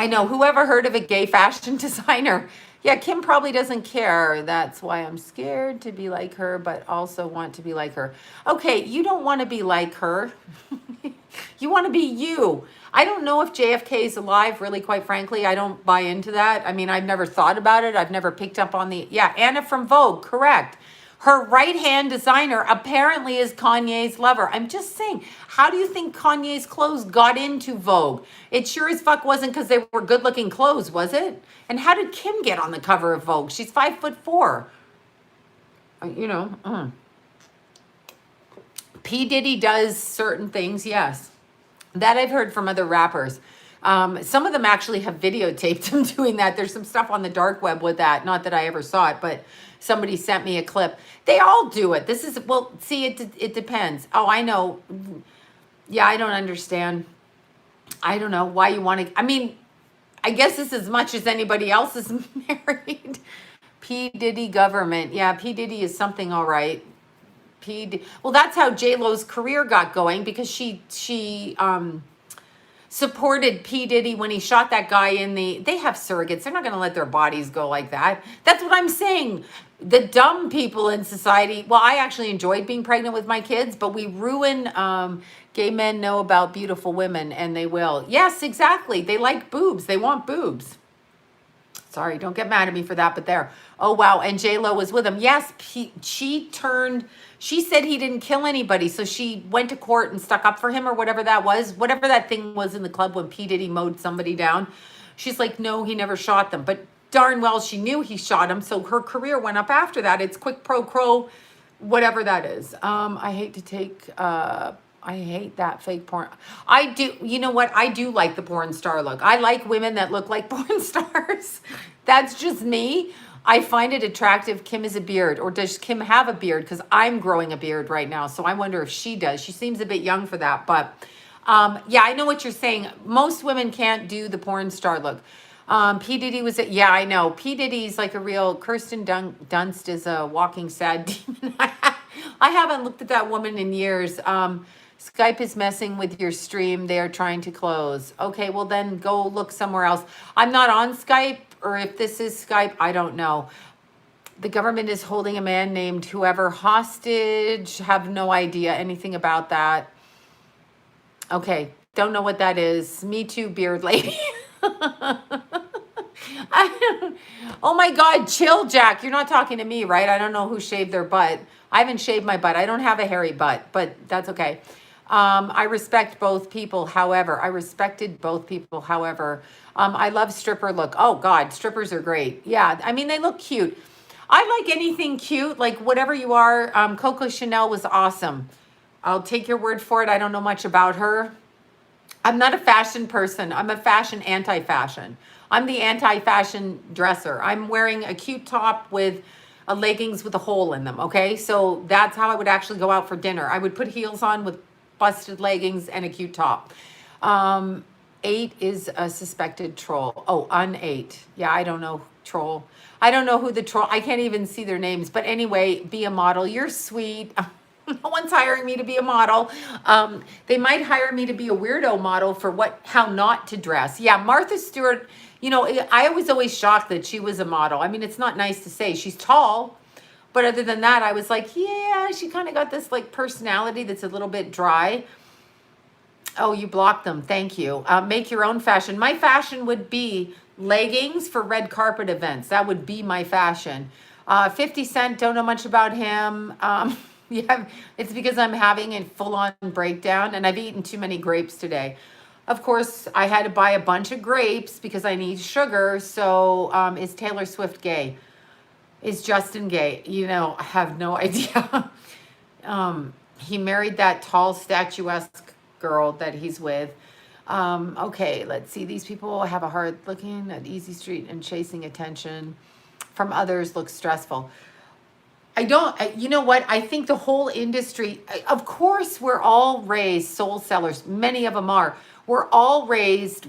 know, whoever heard of a gay fashion designer? Yeah, Kim probably doesn't care. That's why I'm scared to be like her, but also want to be like her. Okay, you don't want to be like her. You want to be you. I don't know if JFK is alive, really, quite frankly. I don't buy into that. I mean, I've never thought about it. I've never picked up on yeah, Anna from Vogue, correct. Her right-hand designer apparently is Kanye's lover. I'm just saying, how do you think Kanye's clothes got into Vogue? It sure as fuck wasn't because they were good-looking clothes, was it? And how did Kim get on the cover of Vogue? She's 5'4". You know. P. Diddy does certain things, yes. That I've heard from other rappers. Some of them actually have videotaped him doing that. There's some stuff on the dark web with that. Not that I ever saw it, but somebody sent me a clip. They all do it. This is, well, see, it depends. Oh, I know. Yeah, I don't understand. I don't know why you want to, I mean, I guess it's as much as anybody else is married. P. Diddy government. Yeah, P. Diddy is something all right. Well, that's how J-Lo's career got going, because she supported P. Diddy when he shot that guy in they have surrogates. They're not going to let their bodies go like that. That's what I'm saying. The dumb people in society, well, I actually enjoyed being pregnant with my kids, but we ruin, gay men know about beautiful women, and they will. Yes, exactly. They like boobs. They want boobs. Sorry, don't get mad at me for that, but there. Oh, wow. And J-Lo was with him. Yes, she said he didn't kill anybody, so she went to court and stuck up for him, or whatever that was. Whatever that thing was in the club when P. Diddy mowed somebody down. She's like, no, he never shot them. But darn well she knew he shot him, so her career went up after that. It's quick pro quo, whatever that is. I hate to take... I hate that fake porn. I do, you know what? I do like the porn star look. I like women that look like porn stars. That's just me. I find it attractive. Kim is a beard. Or does Kim have a beard? Because I'm growing a beard right now. So I wonder if she does. She seems a bit young for that. But yeah, I know what you're saying. Most women can't do the porn star look. P. Diddy was, yeah, I know. P. Diddy's like a real, Kirsten Dunst is a walking sad demon. I haven't looked at that woman in years. Skype is messing with your stream. They are trying to close. Okay, well then go look somewhere else. I'm not on Skype, or if this is Skype, I don't know. The government is holding a man named whoever hostage. Have no idea anything about that. Okay, don't know what that is. Me too, beard lady. Oh my God, chill, Jack. You're not talking to me, right? I don't know who shaved their butt. I haven't shaved my butt. I don't have a hairy butt, but that's okay. I respect both people. However, I respected both people. However, I love stripper look. Oh God, strippers are great. Yeah, I mean, they look cute. I like anything cute, like whatever you are. Coco Chanel was awesome. I'll take your word for it. I don't know much about her. I'm not a fashion person. I'm a fashion anti-fashion. I'm the anti-fashion dresser. I'm wearing a cute top with leggings with a hole in them, okay? So that's how I would actually go out for dinner. I would put heels on with busted leggings and a cute top. 8 is a suspected troll. Oh, un-8. Yeah, I don't know, troll. I don't know who the troll, I can't even see their names. But anyway, be a model. You're sweet. No one's hiring me to be a model. They might hire me to be a weirdo model for how not to dress. Yeah, Martha Stewart, you know, I was always shocked that she was a model. I mean, it's not nice to say. She's tall. But other than that, I was like, yeah, she kind of got this like personality that's a little bit dry. Oh, you blocked them. Thank you. Make your own fashion. My fashion would be leggings for red carpet events. That would be my fashion. 50 Cent, don't know much about him. Yeah, it's because I'm having a full-on breakdown and I've eaten too many grapes today. Of course, I had to buy a bunch of grapes because I need sugar. So is Taylor Swift gay? Is Justin gay? You know, I have no idea. He married that tall, statuesque girl that he's with. Okay, let's see. These people have a hard looking at Easy Street and chasing attention from others looks stressful. You know what? I think the whole industry, of course, we're all raised soul sellers. Many of them are. We're all raised,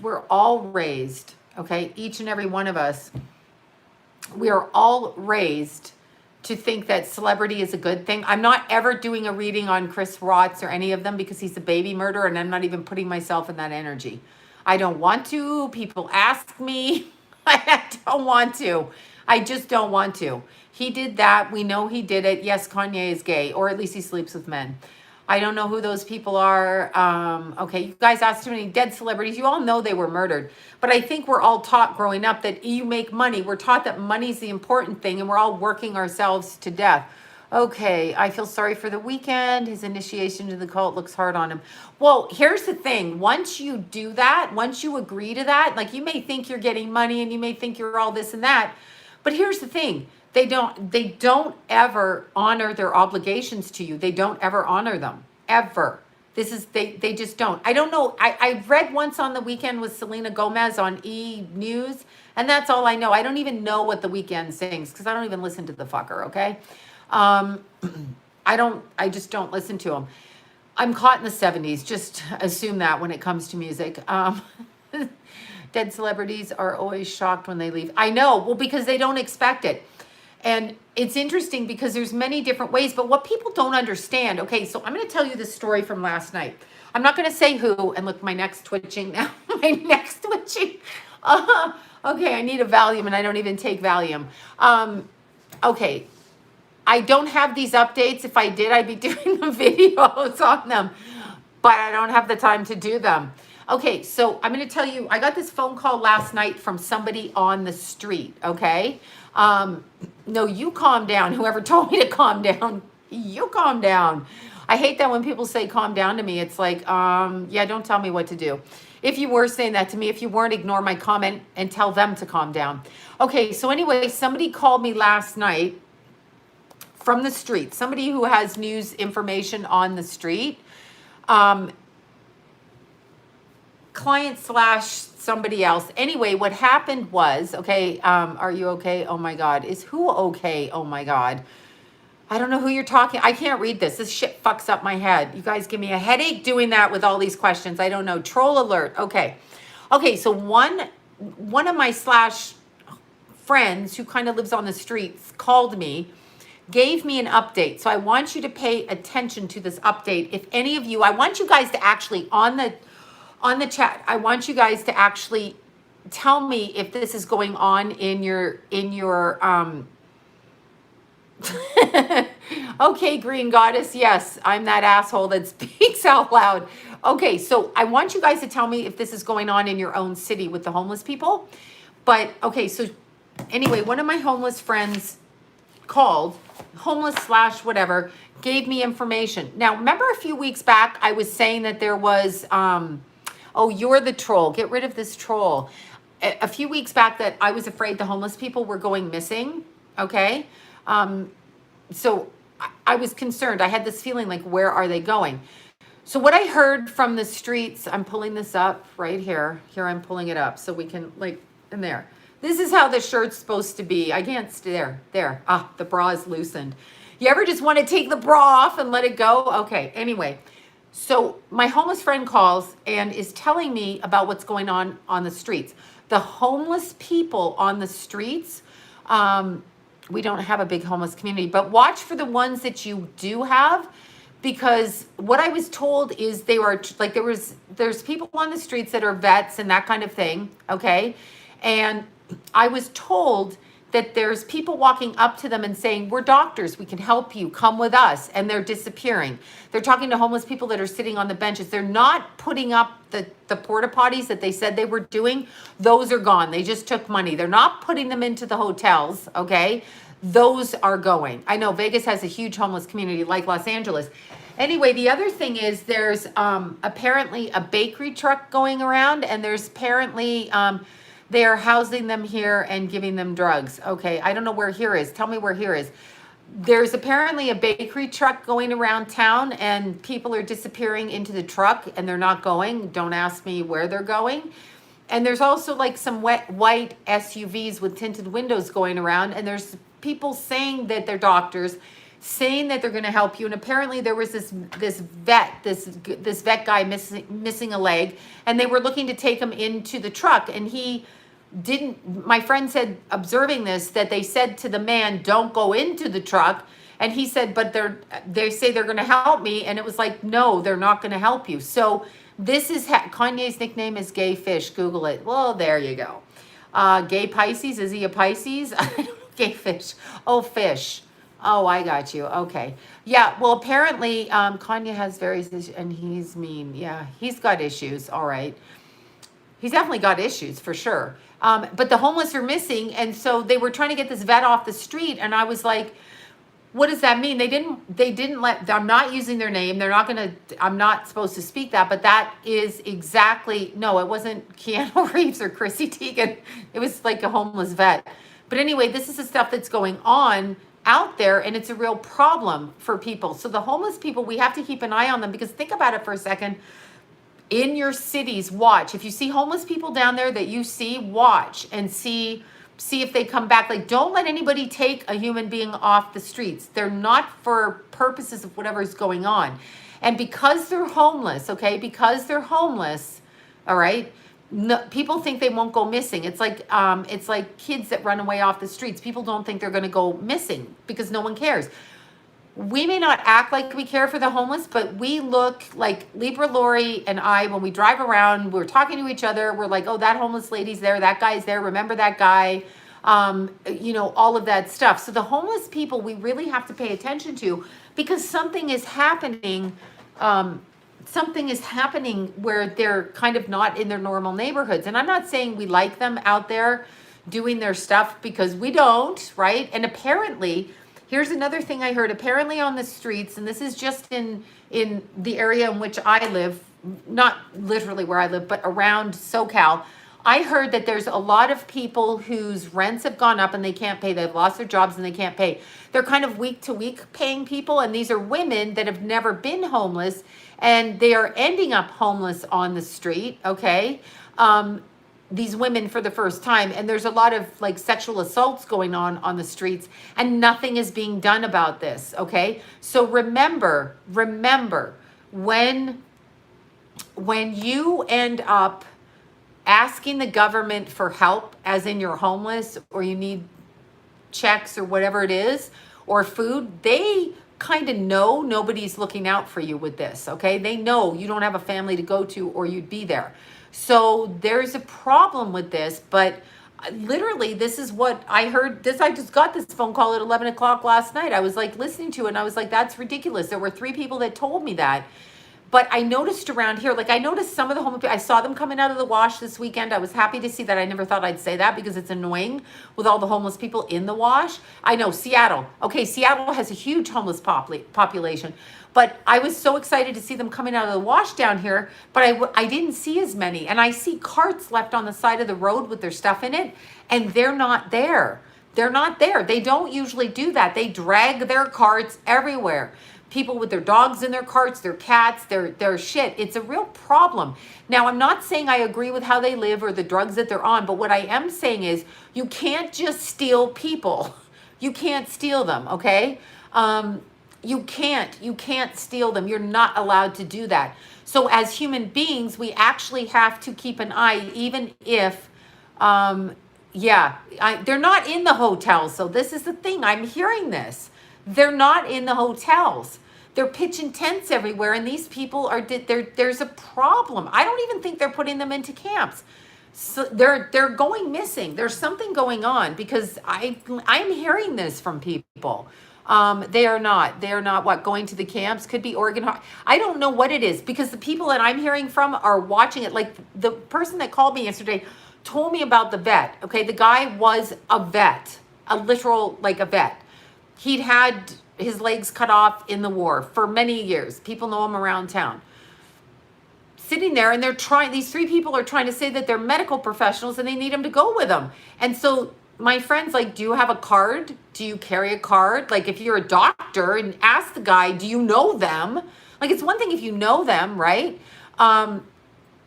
okay? Each and every one of us, we are all raised to think that celebrity is a good thing. I'm not ever doing a reading on Chris Watts or any of them because he's a baby murderer, and I'm not even putting myself in that energy. I don't want to. People ask me. I don't want to. I just don't want to. He did that. We know he did it. Yes, Kanye is gay, or at least he sleeps with men. I don't know who those people are. Okay, you guys asked too many dead celebrities. You all know they were murdered. But I think we're all taught growing up that you make money. We're taught that money's the important thing, and we're all working ourselves to death. Okay, I feel sorry for the weekend. His initiation to the cult looks hard on him. Well, here's the thing. Once you do that, once you agree to that, like you may think you're getting money and you may think you're all this and that, but here's the thing. They don't ever honor their obligations to you. They don't ever honor them, ever. They just don't. I don't know. I read once on the weekend with Selena Gomez on E! News, and that's all I know. I don't even know what the weekend sings because I don't even listen to the fucker, okay? I just don't listen to him. I'm caught in the 70s. Just assume that when it comes to music. Dead celebrities are always shocked when they leave. I know. Well, because they don't expect it. And it's interesting because there's many different ways, but what people don't understand, okay, so I'm going to tell you the story from last night. I'm not going to say who, and look, my neck's twitching now. My neck's twitching. Okay, I need a Valium, and I don't even take Valium. Okay, I don't have these updates. If I did, I'd be doing the videos on them, but I don't have the time to do them. Okay, so I'm going to tell you, I got this phone call last night from somebody on the street, okay? No, you calm down. Whoever told me to calm down, you calm down. I hate that when people say calm down to me. It's like, yeah, don't tell me what to do. If you were saying that to me, if you weren't, ignore my comment and tell them to calm down. Okay, so anyway, somebody called me last night from the street. Somebody who has news information on the street. Client / somebody else. Anyway, what happened was, okay, are you okay? Oh my God. Is who okay? Oh my God. I don't know who you're talking. I can't read this. This shit fucks up my head. You guys give me a headache doing that with all these questions. I don't know. Troll alert. Okay. Okay, so one of my / friends who kind of lives on the streets called me, gave me an update. So I want you to pay attention to this update. If any of you, I want you guys to actually on the chat, I want you guys to actually tell me if this is going on in your okay, Green Goddess, yes, I'm that asshole that speaks out loud. Okay, so I want you guys to tell me if this is going on in your own city with the homeless people. But okay, so anyway, one of my homeless friends called, homeless / whatever, gave me information. Now, remember a few weeks back, I was saying that there was oh, you're the troll. Get rid of this troll. A few weeks back that I was afraid the homeless people were going missing, okay? So I was concerned. I had this feeling like, where are they going? So what I heard from the streets, I'm pulling this up right here. Here, I'm pulling it up so we can, like, in there. This is how the shirt's supposed to be. I can't stay there. Ah, the bra is loosened. You ever just want to take the bra off and let it go? Okay, anyway. So my homeless friend calls and is telling me about what's going on the streets. The homeless people on the streets, we don't have a big homeless community, but watch for the ones that you do have, because what I was told is they were like, there's people on the streets that are vets and that kind of thing, okay? And I was told that there's people walking up to them and saying, we're doctors, we can help you, come with us, and they're disappearing. They're talking to homeless people that are sitting on the benches. They're not putting up the porta potties that they said they were doing. Those are gone. They just took money. They're not putting them into the hotels, okay? Those are going. I know Vegas has a huge homeless community like Los Angeles. Anyway, the other thing is there's apparently a bakery truck going around, and there's apparently They are housing them here and giving them drugs. Okay, I don't know where here is. Tell me where here is. There's apparently a bakery truck going around town and people are disappearing into the truck and they're not going. Don't ask me where they're going. And there's also like some white SUVs with tinted windows going around, and there's people saying that they're doctors, saying that they're going to help you. And apparently there was this vet guy missing a leg, and they were looking to take him into the truck, and he didn't. My friend said, observing this, that they said to the man, "Don't go into the truck." And he said, "But they say they're going to help me," and it was like, no, they're not going to help you. So this is Kanye's nickname is Gay Fish. Google it. Well, there you go. Gay Pisces. Is he a Pisces? Gay Fish. Oh, fish. Oh, I got you. Okay. Yeah. Well, apparently Kanye has various issues, and he's mean. Yeah, he's got issues. All right. He's definitely got issues for sure. But the homeless are missing, and so they were trying to get this vet off the street, and I was like, what does that mean? They didn't let, I'm not using their name. They're not going to, I'm not supposed to speak that, but that is exactly, no, it wasn't Keanu Reeves or Chrissy Teigen. It was like a homeless vet. But anyway, this is the stuff that's going on out there, and it's a real problem for people. So the homeless people, we have to keep an eye on them, because think about it for a second. In your cities, watch. If you see homeless people down there that you see, watch and see if they come back. Like, don't let anybody take a human being off the streets. They're not for purposes of whatever is going on. And because they're homeless, okay, because they're homeless, all right, no, people think they won't go missing. It's like kids that run away off the streets. People don't think they're going to go missing because no one cares. We may not act like we care for the homeless, but we look like Libra Lori and I, when we drive around, we're talking to each other. We're like, oh, that homeless lady's there. That guy's there. Remember that guy? All of that stuff. So the homeless people, we really have to pay attention to, because something is happening. Something is happening where they're kind of not in their normal neighborhoods. And I'm not saying we like them out there doing their stuff, because we don't, right? And apparently, here's another thing I heard. Apparently on the streets, and this is just in the area in which I live, not literally where I live, but around SoCal, I heard that there's a lot of people whose rents have gone up and they can't pay. They've lost their jobs and they can't pay. They're kind of week to week paying people, and these are women that have never been homeless, and they are ending up homeless on the street, okay? These women for the first time, and there's a lot of like sexual assaults going on the streets, and nothing is being done about this, okay? So remember, when you end up asking the government for help, as in you're homeless or you need checks or whatever it is, or food, they kind of know nobody's looking out for you with this, okay? They know you don't have a family to go to, or you'd be there. So there's a problem with this, but literally this is what I heard. I just got this phone call at 11 o'clock last night. I was like listening to it, and I was like, that's ridiculous. There were 3 people that told me that. But I noticed around here, like I noticed some of the homeless people, I saw them coming out of the wash this weekend. I was happy to see that. I never thought I'd say that, because it's annoying with all the homeless people in the wash. I know, Seattle. Okay, Seattle has a huge homeless population. But I was so excited to see them coming out of the wash down here, but I didn't see as many. And I see carts left on the side of the road with their stuff in it, and they're not there. They're not there. They don't usually do that. They drag their carts everywhere. People with their dogs in their carts, their cats, their shit. It's a real problem. Now, I'm not saying I agree with how they live or the drugs that they're on, but what I am saying is you can't just steal people. You can't steal them, okay? You can't steal them. You're not allowed to do that. So as human beings, we actually have to keep an eye, even if, they're not in the hotels. So this is the thing. I'm hearing this. They're not in the hotels. They're pitching tents everywhere, and these people there's a problem. I don't even think they're putting them into camps. So they're going missing. There's something going on, because I'm hearing this from people. They are not going to the camps. Could be Oregon. I don't know what it is, because the people that I'm hearing from are watching it. Like the person that called me yesterday told me about the vet. Okay. The guy was a vet, a literal, like a vet. He'd had his legs cut off in the war for many years. People know him around town. sitting there, and these three people are trying to say that they're medical professionals and they need him to go with them. And so my friend's like, do you have a card? Do you carry a card? Like, if you're a doctor, and ask the guy, do you know them? Like, it's one thing if you know them, right?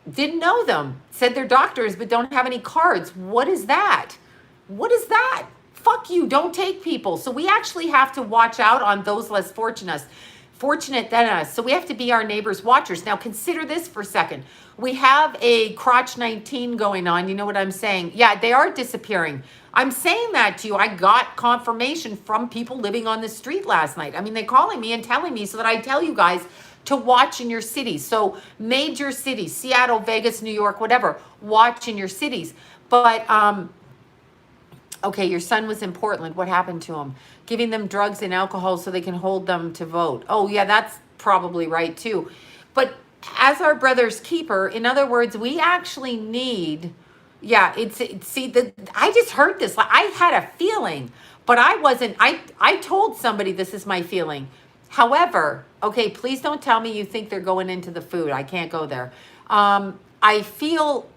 Didn't know them, said they're doctors, but don't have any cards. What is that? What is that? Fuck you, don't take people. So we actually have to watch out on those less fortunate than us. So we have to be our neighbors' watchers. Now consider this for a second. We have a crotch 19 going on. You know what I'm saying? Yeah, they are disappearing. I'm saying that to you. I got confirmation from people living on the street last night. I mean, they're calling me and telling me so that I tell you guys to watch in your cities. So major cities, Seattle, Vegas, New York, whatever, watch in your cities. But, okay, your son was in Portland. What happened to him? Giving them drugs and alcohol so they can hold them to vote. Oh, yeah, that's probably right, too. But as our brother's keeper, in other words, we actually need, yeah, I just heard this. I had a feeling, but I told somebody this is my feeling. However, okay, please don't tell me you think they're going into the food. I can't go there. I felt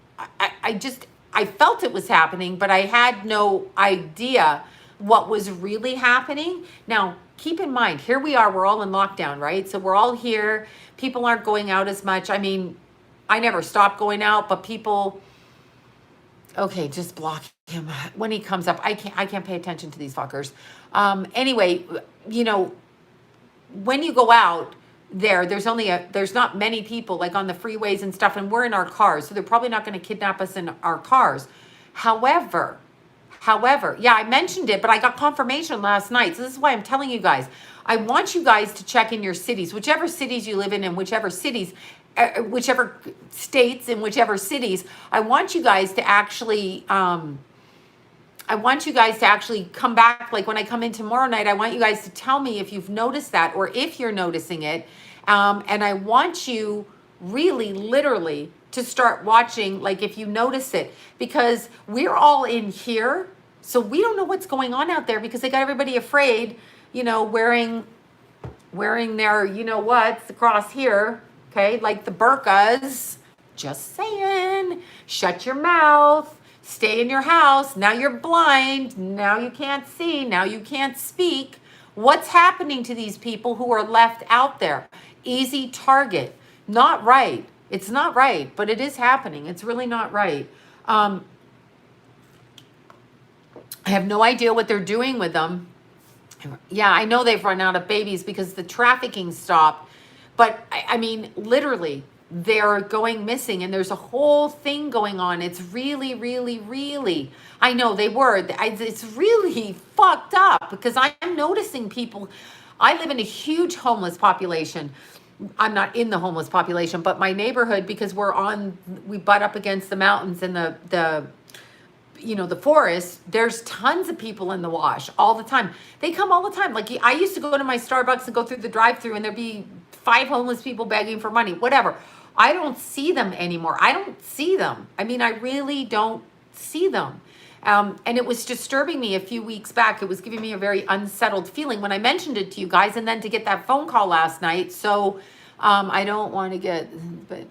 it was happening, but I had no idea what was really happening. Now, keep in mind, here we are, we're all in lockdown, right? So we're all here. People aren't going out as much. I mean, I never stopped going out, but people, okay, just block him. When he comes up, I can't pay attention to these fuckers. Anyway, you know, when you go out there's not many people like on the freeways and stuff, and we're in our cars, so they're probably not going to kidnap us in our cars. However, yeah, I mentioned it, but I got confirmation last night. So this is why I'm telling you guys. I want you guys to check in your cities, whichever cities you live in whichever cities, whichever states and whichever cities. I want you guys to actually come back. Like when I come in tomorrow night, I want you guys to tell me if you've noticed that or if you're noticing it. And I want you really, literally to start watching, like if you notice it, because we're all in here. So we don't know what's going on out there because they got everybody afraid, you know, wearing their, you know what's across here. Okay. Like the burqas. Just saying, shut your mouth. Stay in your house. Now you're blind. Now you can't see. Now you can't speak. What's happening to these people who are left out there? Easy target. Not right. It's not right, but it is happening. It's really not right. I have no idea what they're doing with them. Yeah, I know they've run out of babies because the trafficking stopped. But I mean, literally, they're going missing and there's a whole thing going on. It's really, really, really, I know they were. It's really fucked up because I'm noticing people. I live in a huge homeless population. I'm not in the homeless population, but my neighborhood, because we butt up against the mountains and the forest, there's tons of people in the wash all the time. They come all the time. Like I used to go to my Starbucks and go through the drive-through and there'd be 5 homeless people begging for money, whatever. I don't see them anymore. I don't see them. I mean, I really don't see them. And it was disturbing me a few weeks back. It was giving me a very unsettled feeling when I mentioned it to you guys, and then to get that phone call last night. So I don't want to get, but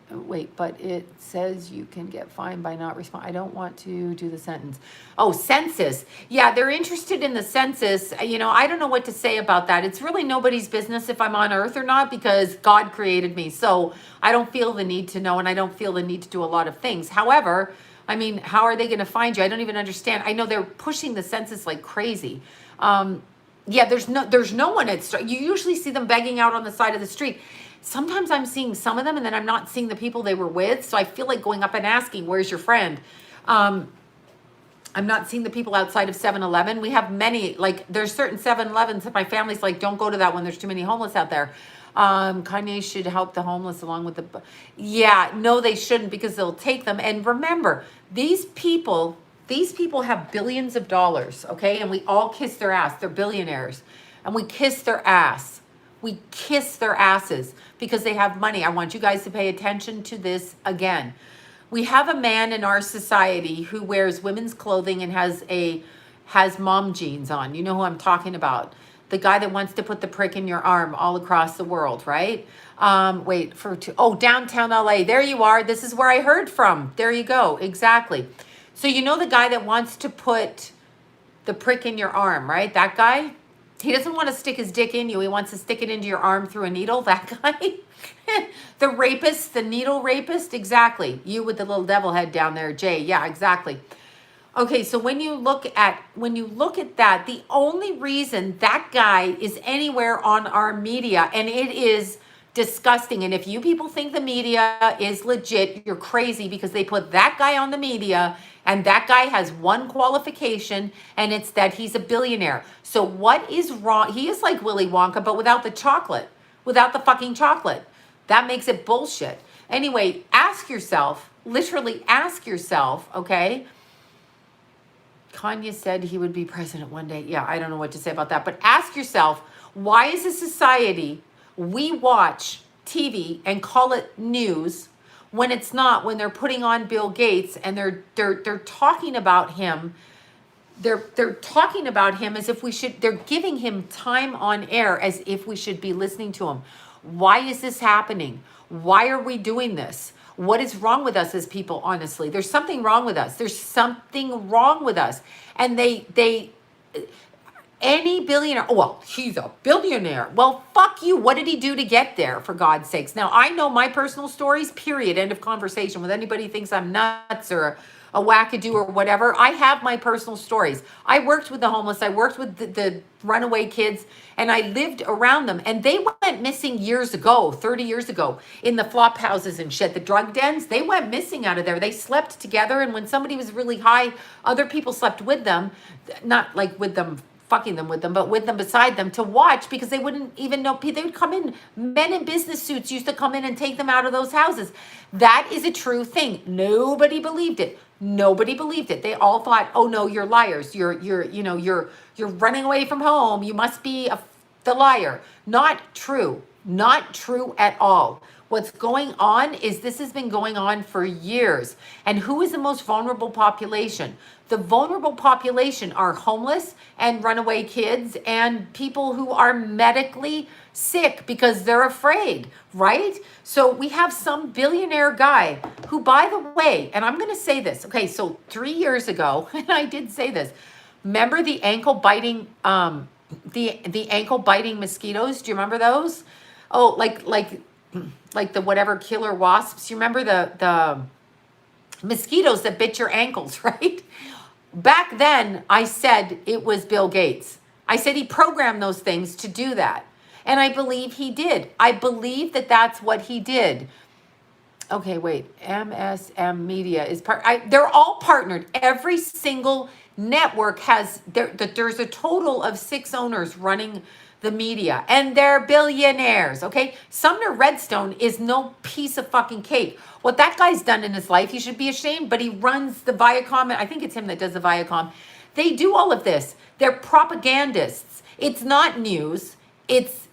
it says you can get fined by not responding. I don't want to do the sentence. Oh, census. Yeah, they're interested in the census. You know, I don't know what to say about that. It's really nobody's business if I'm on earth or not, because God created me. So I don't feel the need to know, and I don't feel the need to do a lot of things. However, I mean, how are they going to find you? I don't even understand. I know they're pushing the census like crazy. Yeah, there's no one you usually see them begging out on the side of the street. Sometimes I'm seeing some of them and then I'm not seeing the people they were with. So I feel like going up and asking, where's your friend? I'm not seeing the people outside of 7-Eleven. We have many, like there's certain 7-Elevens that my family's like, don't go to that one. There's too many homeless out there. Kanye should help the homeless along with yeah, no, they shouldn't, because they'll take them. And remember, these people have billions of dollars, okay? And we all kiss their ass. They're billionaires. And we kiss their ass. We kiss their asses because they have money. I want you guys to pay attention to this again. We have a man in our society who wears women's clothing and has mom jeans on. You know who I'm talking about. The guy that wants to put the prick in your arm all across the world, right? Wait, downtown LA. There you are. This is where I heard from. There you go. Exactly. So you know the guy that wants to put the prick in your arm, right? That guy? He doesn't want to stick his dick in you. He wants to stick it into your arm through a needle. That guy? The rapist, the needle rapist? Exactly. You with the little devil head down there, Jay. Yeah, exactly. Okay, so when you look at that, the only reason that guy is anywhere on our media, and it is disgusting. And if you people think the media is legit, you're crazy, because they put that guy on the media, and that guy has one qualification, and it's that he's a billionaire. So what is wrong? He is like Willy Wonka, but without the chocolate, without the fucking chocolate. That makes it bullshit. Anyway, ask yourself, literally ask yourself, okay? Kanye said he would be president one day. Yeah, I don't know what to say about that. But ask yourself, why is a society, we watch TV and call it news when it's not, when they're putting on Bill Gates and they're talking about him. They're talking about him as if we should, they're giving him time on air as if we should be listening to him. Why is this happening? Why are we doing this? What is wrong with us as people, honestly? There's something wrong with us. There's something wrong with us. And any billionaire, oh, well, he's a billionaire. Well, fuck you. What did he do to get there, for God's sakes? Now, I know my personal stories, period, end of conversation. With anybody who thinks I'm nuts or a wackadoo or whatever, I have my personal stories. I worked with the homeless. I worked with the runaway kids, and I lived around them. And they went missing years ago, 30 years ago, in the flop houses and shit, the drug dens. They went missing out of there. They slept together, and when somebody was really high, other people slept with them, not like with them, fucking them with them, but with them beside them to watch, because they wouldn't even know. They would come in, men in business suits used to come in and take them out of those houses. That is a true thing. Nobody believed it. Nobody believed it. They all thought, oh no, you're liars. You're running away from home. You must be the liar. Not true. Not true at all. What's going on is this has been going on for years. And who is the most vulnerable population? The vulnerable population are homeless and runaway kids and people who are medically sick because they're afraid, right? So we have some billionaire guy who, by the way, and I'm going to say this. Okay, so 3 years ago, and I did say this, remember the ankle biting, the ankle biting mosquitoes? Do you remember those? Oh, like the whatever killer wasps. You remember the mosquitoes that bit your ankles, right? Back then, I said it was Bill Gates. I said he programmed those things to do that. And I believe he did. I believe that that's what he did. Okay, wait. MSM Media is they're all partnered. Every single network has, there's a total of 6 owners running the media, and they're billionaires, okay? Sumner Redstone is no piece of fucking cake. What that guy's done in his life, he should be ashamed, but he runs the Viacom, and I think it's him that does the Viacom. They do all of this. They're propagandists. It's not news. It's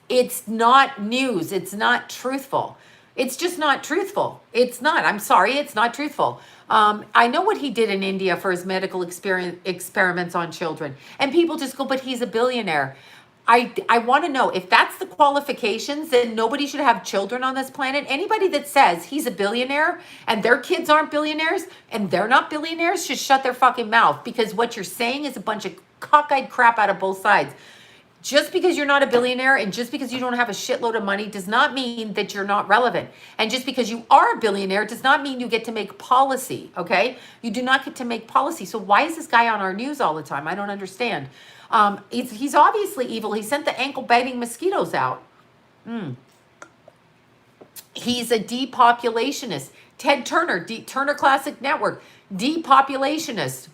not news. It's not truthful. It's just not truthful. It's not. I'm sorry. It's not truthful. I know what he did in India for his medical experiments on children, and people just go, but he's a billionaire. I want to know, if that's the qualifications, then nobody should have children on this planet. Anybody that says he's a billionaire and their kids aren't billionaires and they're not billionaires should shut their fucking mouth, because what you're saying is a bunch of cockeyed crap out of both sides. Just because you're not a billionaire and just because you don't have a shitload of money does not mean that you're not relevant. And just because you are a billionaire does not mean you get to make policy, okay? You do not get to make policy. So why is this guy on our news all the time? I don't understand. He's obviously evil. He sent the ankle-biting mosquitoes out. He's a depopulationist. Ted Turner, Turner Classic Network, depopulationist.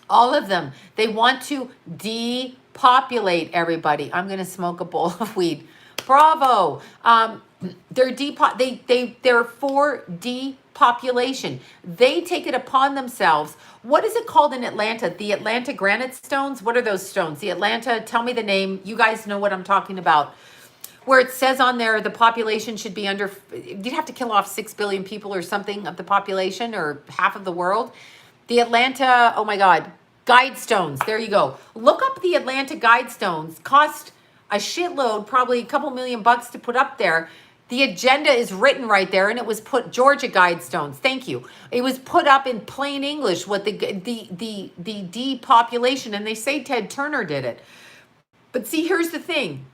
All of them. They want to depopulate everybody. I'm going to smoke a bowl of weed. Bravo. They're for depopulation. They take it upon themselves. What is it called in Atlanta? The Atlanta granite stones? What are those stones? The Atlanta, tell me the name. You guys know what I'm talking about. Where it says on there the population should be under, you'd have to kill off 6 billion people or something of the population, or half of the world. The Atlanta, oh my God. Guidestones. There you go. Look up the Atlanta Guidestones. Cost a shitload, probably a couple $1,000,000 to put up there. The agenda is written right there, and it was put Georgia Guidestones. Thank you. It was put up in plain English what the depopulation, and they say Ted Turner did it. But see, here's the thing.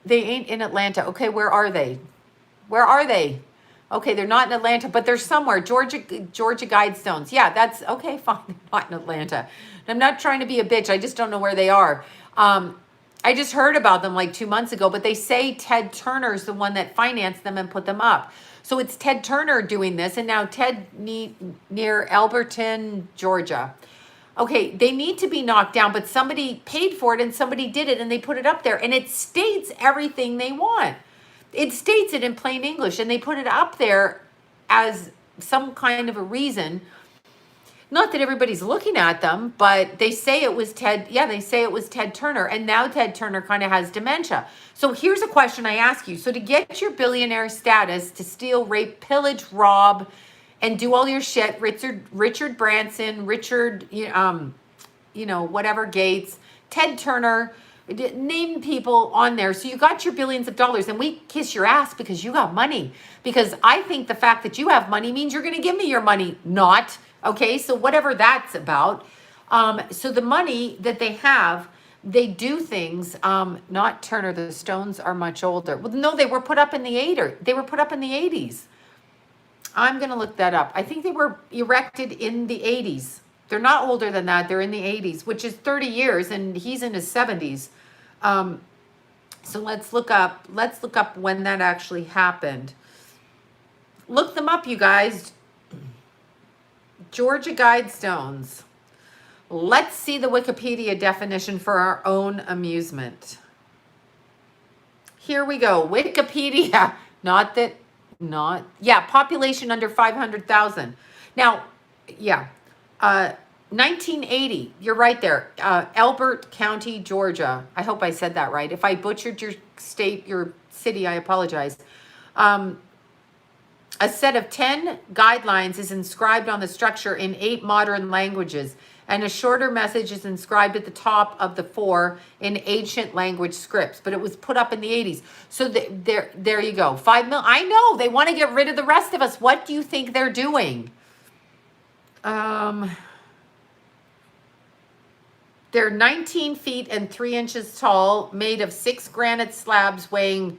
They ain't in Atlanta. Okay, where are they? Where are they? Okay, they're not in Atlanta, but they're somewhere. Georgia Guidestones. Yeah, that's okay, fine. They're not in Atlanta. I'm not trying to be a bitch. I just don't know where they are. I just heard about them like 2 months ago, but they say Ted Turner's the one that financed them and put them up. So it's Ted Turner doing this, and now Ted near Alberton, Georgia. Okay, they need to be knocked down, but somebody paid for it and somebody did it and they put it up there, and it states everything they want. It states it in plain English, and they put it up there as some kind of a reason. Not that everybody's looking at them, but they say it was Ted. Yeah, they say it was Ted Turner, and now Ted Turner kind of has dementia. So here's a question I ask you. So to get your billionaire status, to steal, rape, pillage, rob, and do all your shit, Richard Branson, whatever Gates, Ted Turner, name people on there. So you got your billions of dollars, and we kiss your ass because you got money. Because I think the fact that you have money means you're going to give me your money. Not. Okay, so whatever that's about. So the money that they have, they do things. Not Turner. The Stones are much older. Well, no, they were put up in the 80s. They were put up in the 80s. I'm going to look that up. I think they were erected in the 80s. They're not older than that. They're in the 80s, which is 30 years, and he's in his 70s. So let's look up when that actually happened. Look them up, you guys. Georgia Guidestones. Let's see the Wikipedia definition for our own amusement. Here we go. Wikipedia. Population under 500,000. Now, 1980. You're right there. Elbert County, Georgia. I hope I said that right. If I butchered your state, your city, I apologize. A set of 10 guidelines is inscribed on the structure in 8 modern languages, and a shorter message is inscribed at the top of the 4 in ancient language scripts. But it was put up in the 80s. So there you go. 5 million. I know they want to get rid of the rest of us. What do you think they're doing? They're 19 feet and 3 inches tall, made of 6 granite slabs weighing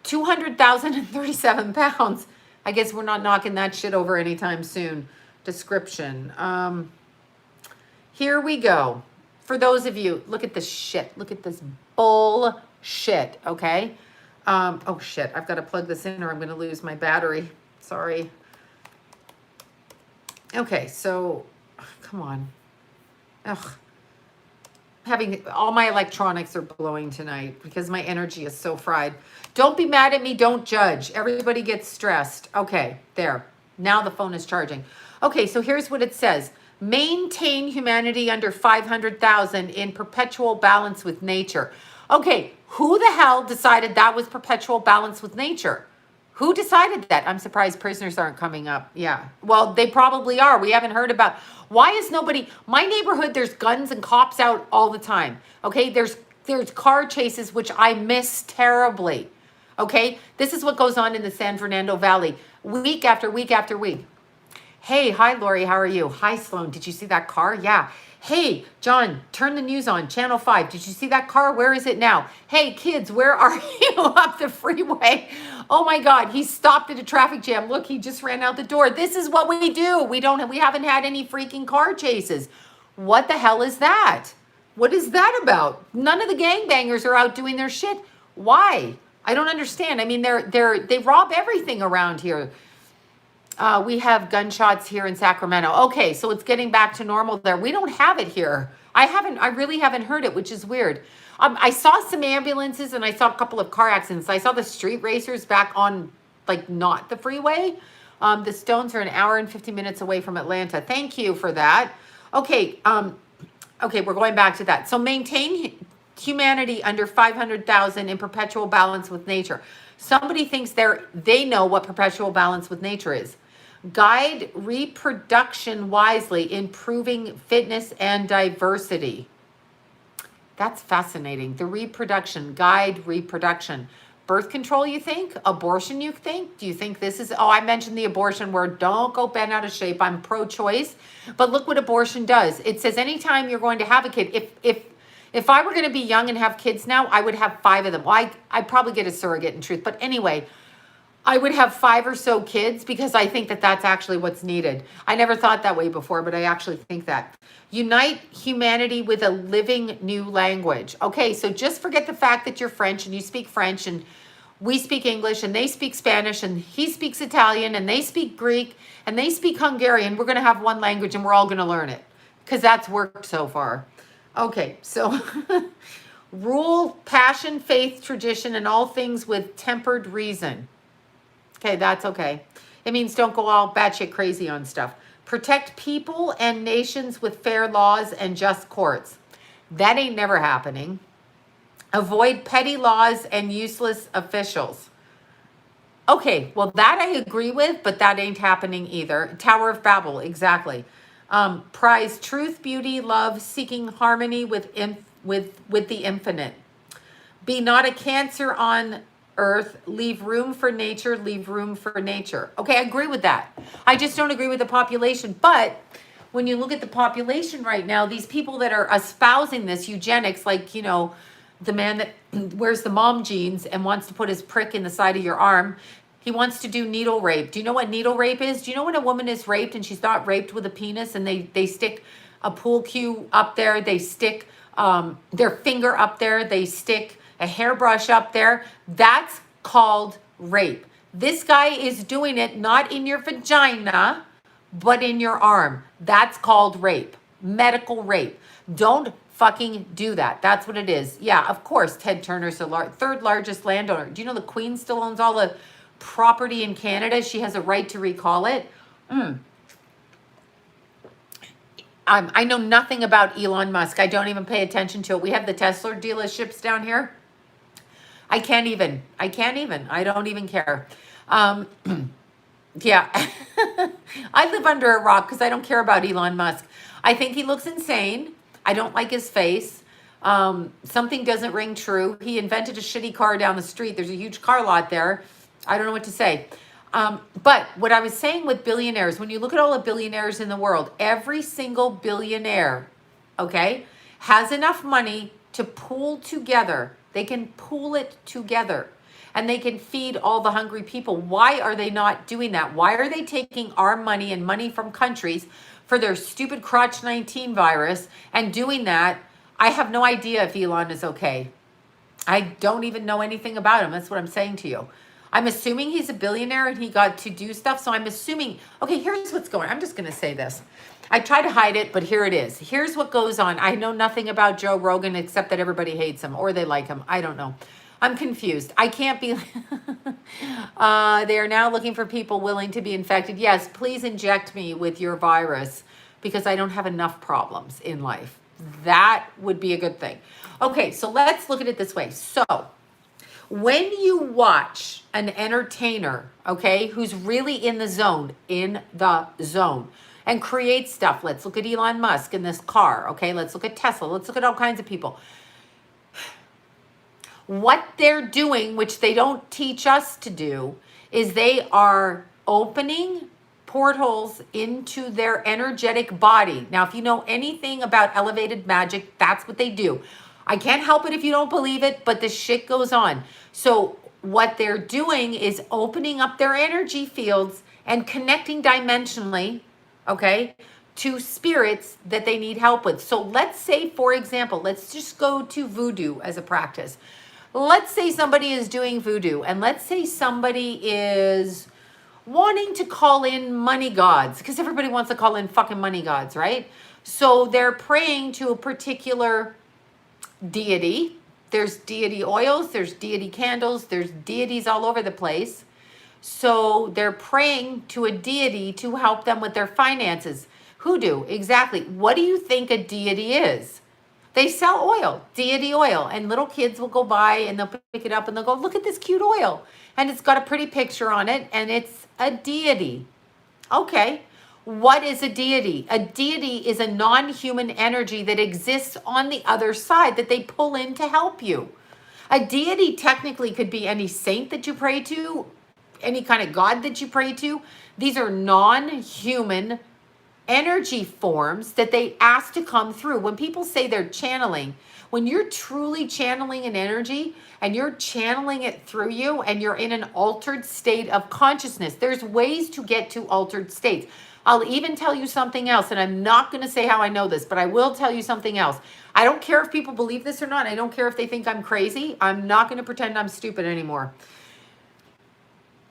200,037 pounds. I guess we're not knocking that shit over anytime soon. Description. Here we go. For those of you, look at this shit. Look at this bullshit, okay? Oh, shit. I've got to plug this in or I'm going to lose my battery. Sorry. Okay, so, come on. Ugh. Having all my electronics are blowing tonight because my energy is so fried. Don't be mad at me. Don't judge. Everybody gets stressed. Okay, there. Now the phone is charging. Okay, so here's what it says. Maintain humanity under 500,000 in perpetual balance with nature. Okay, who the hell decided that was perpetual balance with nature? Who decided that? I'm surprised prisoners aren't coming up. Yeah. Well, they probably are. We haven't heard about. Why is nobody? My neighborhood, there's guns and cops out all the time. Okay. There's car chases, which I miss terribly. Okay. This is what goes on in the San Fernando Valley week after week after week. Hey, hi, Lori. How are you? Hi, Sloan. Did you see that car? Yeah. Hey, John, turn the news on. Channel 5. Did you see that car? Where is it now? Hey, kids, where are you up the freeway? Oh, my God. He stopped at a traffic jam. Look, he just ran out the door. This is what we do. We haven't had any freaking car chases. What the hell is that? What is that about? None of the gangbangers are out doing their shit. Why? I don't understand. I mean, they rob everything around here. We have gunshots here in Sacramento. Okay, so it's getting back to normal there. We don't have it here. I really haven't heard it, which is weird. I saw some ambulances and I saw a couple of car accidents. I saw the street racers back on, like, not the freeway. The Stones are an hour and 50 minutes away from Atlanta. Thank you for that. Okay, we're going back to that. So maintain humanity under 500,000 in perpetual balance with nature. Somebody thinks they know what perpetual balance with nature is. Guide reproduction wisely, improving fitness and diversity. That's fascinating. The reproduction, guide reproduction. Birth control, you think? Abortion, you think? Do you think this is, oh, I mentioned the abortion word. Don't go bent out of shape. I'm pro-choice. But look what abortion does. It says anytime you're going to have a kid, if I were going to be young and have kids now, I would have 5 of them. Well, I'd probably get a surrogate in truth. But anyway, I would have 5 or so kids because I think that that's actually what's needed. I never thought that way before, but I actually think that. Unite humanity with a living new language. Okay, so just forget the fact that you're French and you speak French and we speak English and they speak Spanish and he speaks Italian and they speak Greek and they speak Hungarian. We're going to have one language and we're all going to learn it because that's worked so far. Okay, so rule, passion, faith, tradition, and all things with tempered reason. Okay, that's okay. It means don't go all batshit crazy on stuff. Protect people and nations with fair laws and just courts. That ain't never happening. Avoid petty laws and useless officials. Okay, well, that I agree with, but that ain't happening either. Tower of Babel, exactly. Prize truth, beauty, love, seeking harmony with the infinite. Be not a cancer on earth, leave room for nature, leave room for nature. Okay, I agree with that. I just don't agree with the population. But when you look at the population right now, these people that are espousing this eugenics, like, you know, the man that wears the mom jeans and wants to put his prick in the side of your arm, he wants to do needle rape. Do you know what needle rape is? Do you know when a woman is raped and she's not raped with a penis and they stick a pool cue up there, they stick their finger up there, they stick a hairbrush up there? That's called rape. This guy is doing it not in your vagina, but in your arm. That's called rape, medical rape. Don't fucking do that. That's what it is. Yeah, of course, Ted Turner's the third largest landowner. Do you know the Queen still owns all the property in Canada? She has a right to recall it. I know nothing about Elon Musk. I don't even pay attention to it. We have the Tesla dealerships down here. I can't even. I don't even care. Yeah. I live under a rock because I don't care about Elon Musk. I think he looks insane. I don't like his face. Something doesn't ring true. He invented a shitty car down the street. There's a huge car lot there. I don't know what to say. But what I was saying with billionaires, when you look at all the billionaires in the world, every single billionaire, okay, has enough money to pool together. They can pool it together and they can feed all the hungry people. Why are they not doing that? Why are they taking our money and money from countries for their stupid crotch 19 virus and doing that? I have no idea if Elon is okay. I don't even know anything about him. That's what I'm saying to you. I'm assuming he's a billionaire and he got to do stuff. So I'm assuming, okay, here's what's going on. I'm just going to say this. I try to hide it, but here it is. Here's what goes on. I know nothing about Joe Rogan except that everybody hates him or they like him. I don't know. I'm confused. I can't be. They are now looking for people willing to be infected. Yes, please inject me with your virus because I don't have enough problems in life. That would be a good thing. Okay, so let's look at it this way. So when you watch an entertainer, okay, who's really in the zone, and create stuff. Let's look at Elon Musk in this car, okay? Let's look at Tesla. Let's look at all kinds of people. What they're doing, which they don't teach us to do, is they are opening portals into their energetic body. Now, if you know anything about elevated magic, that's what they do. I can't help it if you don't believe it, but the shit goes on. So what they're doing is opening up their energy fields and connecting dimensionally, okay, to spirits that they need help with. So let's say, for example, let's just go to voodoo as a practice. Let's say somebody is doing voodoo, and let's say somebody is wanting to call in money gods, because everybody wants to call in fucking money gods, right? So they're praying to a particular deity. There's deity oils, there's deity candles, there's deities all over the place. So they're praying to a deity to help them with their finances. Hoodoo, exactly. What do you think a deity is? They sell oil, deity oil, and little kids will go by and they'll pick it up and they'll go, look at this cute oil. And it's got a pretty picture on it and it's a deity. Okay. What is a deity? A deity is a non-human energy that exists on the other side that they pull in to help you. A deity technically could be any saint that you pray to, any kind of God that you pray to. These are non-human energy forms that they ask to come through. When people say they're channeling, when you're truly channeling an energy and you're channeling it through you and you're in an altered state of consciousness, there's ways to get to altered states. I'll even tell you something else, and I'm not going to say how I know this, but I will tell you something else. I don't care if people believe this or not. I don't care if they think I'm crazy. I'm not going to pretend I'm stupid anymore.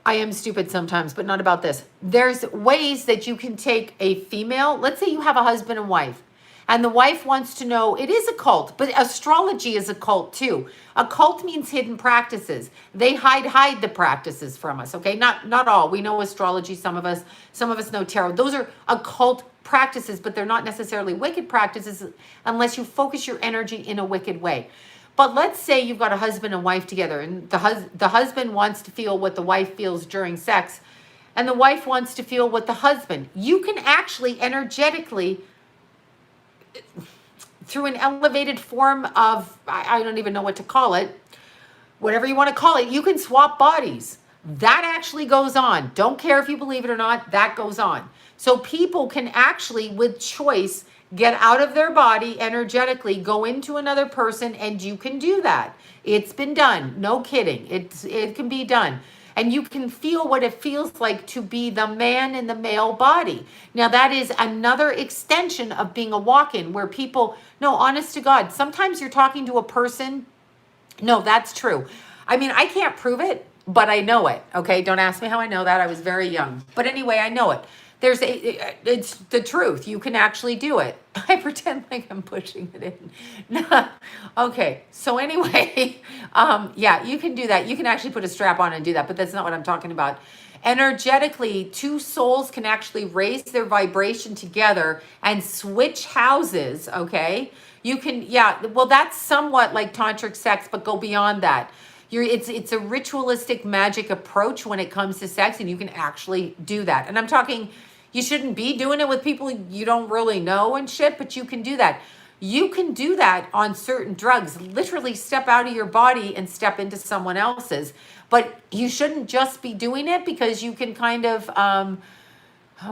I am stupid sometimes, but not about this. There's ways that you can take a female, let's say you have a husband and wife, and the wife wants to know, it is a cult, but astrology is a cult too. A cult means hidden practices. They hide the practices from us, okay? Not all. We know astrology, some of us know tarot. Those are occult practices, but they're not necessarily wicked practices unless you focus your energy in a wicked way. But let's say you've got a husband and wife together, and the husband wants to feel what the wife feels during sex, and the wife wants to feel what the husband. You can actually energetically, through an elevated form of, I don't even know what to call it, whatever you want to call it, you can swap bodies. That actually goes on. Don't care if you believe it or not, that goes on. So people can actually, with choice, get out of their body energetically, go into another person, and you can do that. It's been done. No kidding. It can be done. And you can feel what it feels like to be the man in the male body. Now, that is another extension of being a walk-in where people, no, honest to God, sometimes you're talking to a person. No, that's true. I mean, I can't prove it, but I know it. Okay, don't ask me how I know that. I was very young. But anyway, I know it. It's the truth. You can actually do it. I pretend like I'm pushing it in. Okay. So anyway, yeah, you can do that. You can actually put a strap on and do that, but that's not what I'm talking about. Energetically, two souls can actually raise their vibration together and switch houses. Okay. You can, yeah, well, that's somewhat like tantric sex, but go beyond that. It's a ritualistic magic approach when it comes to sex, and you can actually do that. And I'm talking, you shouldn't be doing it with people you don't really know and shit, but you can do that. You can do that on certain drugs, literally step out of your body and step into someone else's. But you shouldn't just be doing it because you can kind of,